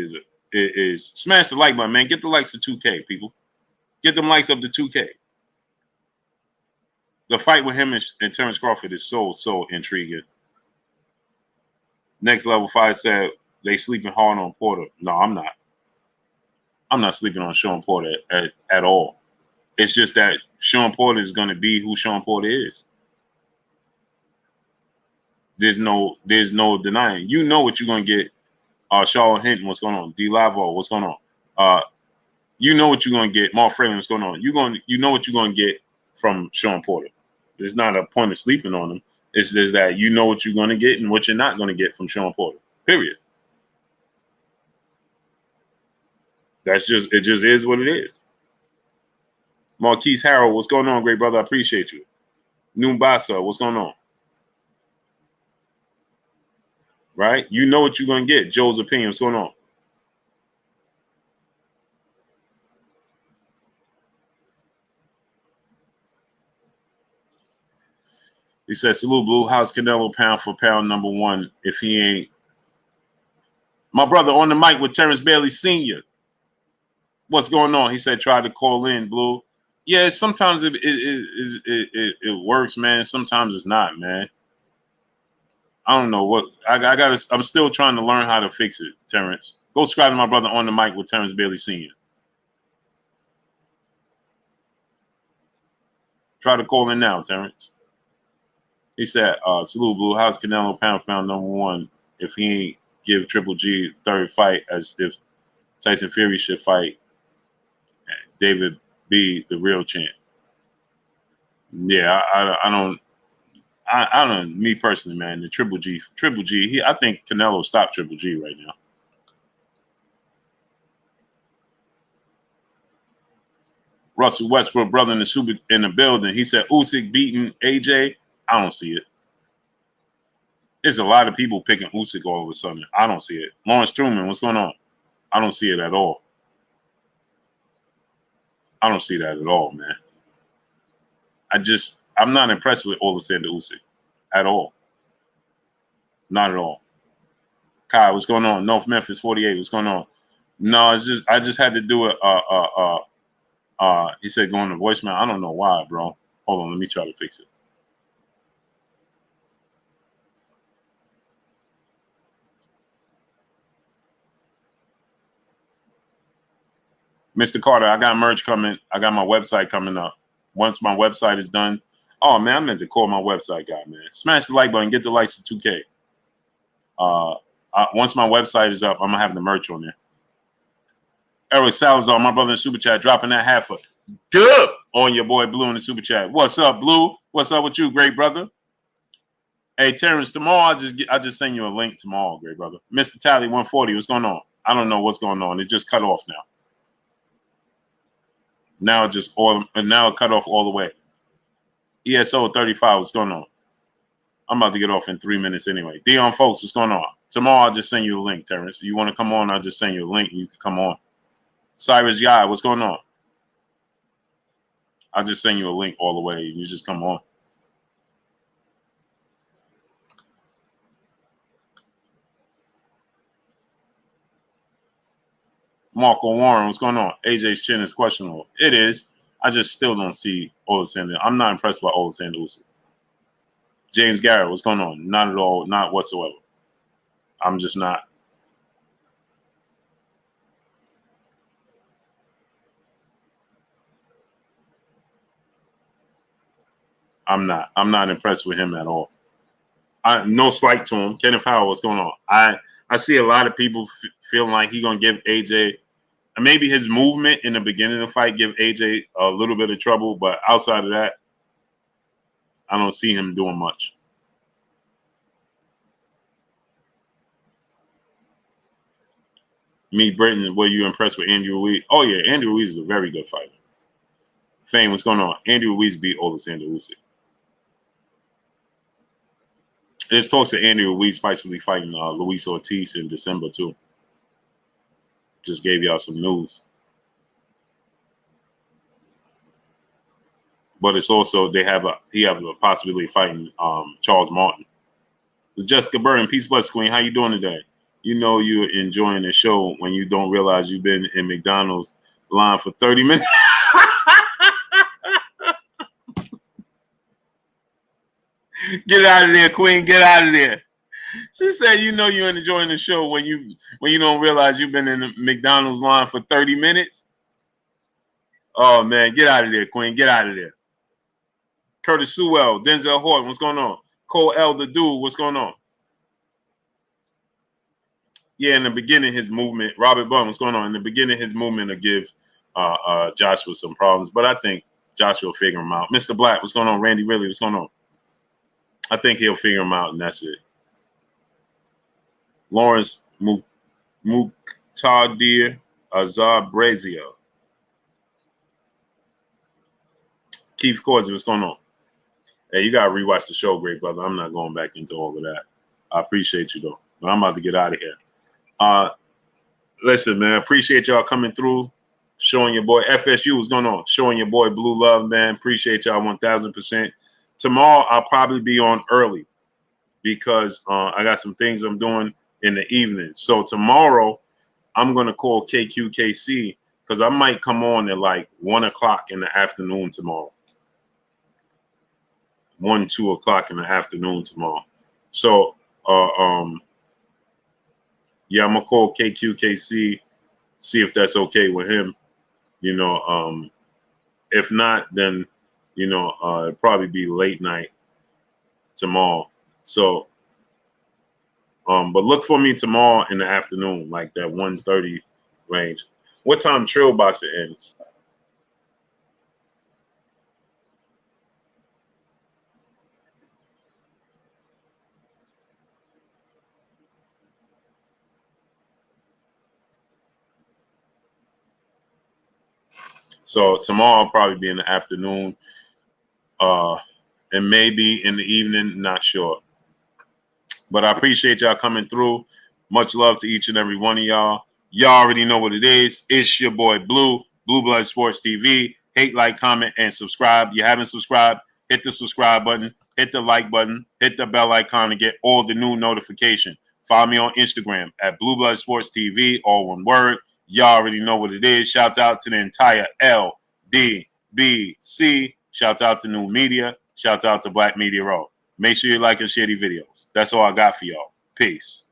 is smash the like button, man. Get the likes to 2K, people. Get them likes up to 2K. The fight with him and Terrence Crawford is so intriguing. Next Level 5 said they sleeping hard on Porter. No, I'm not. I'm not sleeping on Sean Porter at all. It's just that Sean Porter is going to be who Sean Porter is. There's no denying. You know what you're going to get. Charlotte Hinton, what's going on? D. Lavo, what's going on? You know what you're going to get. Mark Fralin, what's going on? You know what you're going to get from Sean Porter. There's not a point of sleeping on him. It's just that you know what you're going to get and what you're not going to get from Sean Porter. Period. It just is what it is. Marquise Harrell, what's going on, great brother? I appreciate you. Numbasa, what's going on? Right? You know what you're going to get. Joe's opinion, what's going on? He said, salute, Blue. How's Canelo pound for pound number one if he ain't? My brother on the mic with Terrence Bailey Sr. What's going on? He said, try to call in, Blue. Yeah, sometimes it works, man. Sometimes it's not, man. I don't know what I'm still trying to learn how to fix it, Terrence. Go subscribe to my brother on the mic with Terrence Bailey Sr. Try to call in now, Terrence. He said, salute, Blue. How's Canelo pound for pound number one if he ain't give Triple G third fight as if Tyson Fury should fight David B, the real champ? Yeah, I don't. Me personally, man, the Triple G. I think Canelo stopped Triple G right now. Russell Westbrook, brother in the building. He said Usyk beating AJ. I don't see it. There's a lot of people picking Usyk all of a sudden. I don't see it. Lawrence Truman, what's going on? I don't see it at all. I don't see that at all, man. I'm not impressed with Alexander Usyk at all. Not at all. Kai, what's going on? North Memphis 48, what's going on? No, I just had to do it. He said going to voicemail. I don't know why, bro. Hold on, let me try to fix it. Mr. Carter, I got merch coming. I got my website coming up. Once my website is done. Oh, man, I meant to call my website guy, man. Smash the like button. Get the likes to 2K. Once my website is up, I'm going to have the merch on there. Eric Salazar, my brother in Super Chat, dropping that half a dub on your boy Blue in the Super Chat. What's up, Blue? What's up with you, great brother? Hey, Terrence, tomorrow I just send you a link tomorrow, great brother. Mr. Tally 140, what's going on? I don't know what's going on. It just cut off now. Now it cut off all the way. ESO 35, what's going on? I'm about to get off in 3 minutes anyway. Dion folks, what's going on? Tomorrow I'll just send you a link, Terrence. You want to come on, I'll just send you a link and you can come on. Cyrus Yai, what's going on? I'll just send you a link all the way. You just come on. Marco Warren, what's going on? AJ's chin is questionable. It is. I just still don't see Alexander. I'm not impressed by Alexander Usyk. James Garrett, what's going on? Not at all. Not whatsoever. I'm just not. I'm not impressed with him at all. No slight to him. Kenneth Howard, what's going on? I see a lot of people feeling like he's going to give AJ, maybe his movement in the beginning of the fight give AJ a little bit of trouble, but outside of that, I don't see him doing much. Me, Britain, were you impressed with Andy Ruiz? Oh, yeah, Andy Ruiz is a very good fighter. Fame, what's going on? Andy Ruiz beat Alexander Usyk. There's talks of Andy Ruiz possibly fighting Luis Ortiz in December, too. Just gave y'all some news. But it's also he have a possibility of fighting Charles Martin. It's Jessica Burton, Peace Bus Queen. How you doing today? You know you're enjoying the show when you don't realize you've been in McDonald's line for 30 minutes. Get out of there, Queen. Get out of there. She said, you know you're enjoying the show when you don't realize you've been in the McDonald's line for 30 minutes. Oh, man. Get out of there, Queen. Get out of there. Curtis Sewell, Denzel Horton, what's going on? Cole L, the dude, what's going on? Yeah, in the beginning, his movement, Robert Bunn, what's going on? In the beginning, his movement will give Joshua some problems, but I think Joshua will figure him out. Mr. Black, what's going on? Randy Ridley, what's going on? I think he'll figure him out, and that's it. Lawrence Muqtadir Azar Brazio. Keith Cordsey, what's going on? Hey, you got to rewatch the show, great brother. I'm not going back into all of that. I appreciate you, though. But I'm about to get out of here. Listen, man, appreciate y'all coming through, showing your boy FSU, what's going on? Showing your boy Blue Love, man. Appreciate y'all 1,000%. tomorrow I'll probably be on early because I got some things I'm doing in the evening. So tomorrow I'm going to call KQKC because I might come on at like 1 o'clock in the afternoon tomorrow. 1, 2 o'clock in the afternoon tomorrow. So, yeah, I'm going to call KQKC, see if that's okay with him. You know, if not, then, you know, it'll probably be late night tomorrow. So, but look for me tomorrow in the afternoon, like that 1:30 range. What time Trill Boxer ends? So tomorrow I'll probably be in the afternoon, and maybe in the evening, not sure. But I appreciate y'all coming through. Much love to each and every one of y'all. Y'all already know what it is. It's your boy Blue, Blue Blood Sports TV. Hate, like, comment, and subscribe. You haven't subscribed, hit the subscribe button, hit the like button, hit the bell icon to get all the new notification. Follow me on Instagram at Blue Blood Sports TV, all one word. Y'all already know what it is. Shout out to the entire LDBC. Shout out to New Media. Shout out to Black Media Row. Make sure you like and share these videos. That's all I got for y'all. Peace.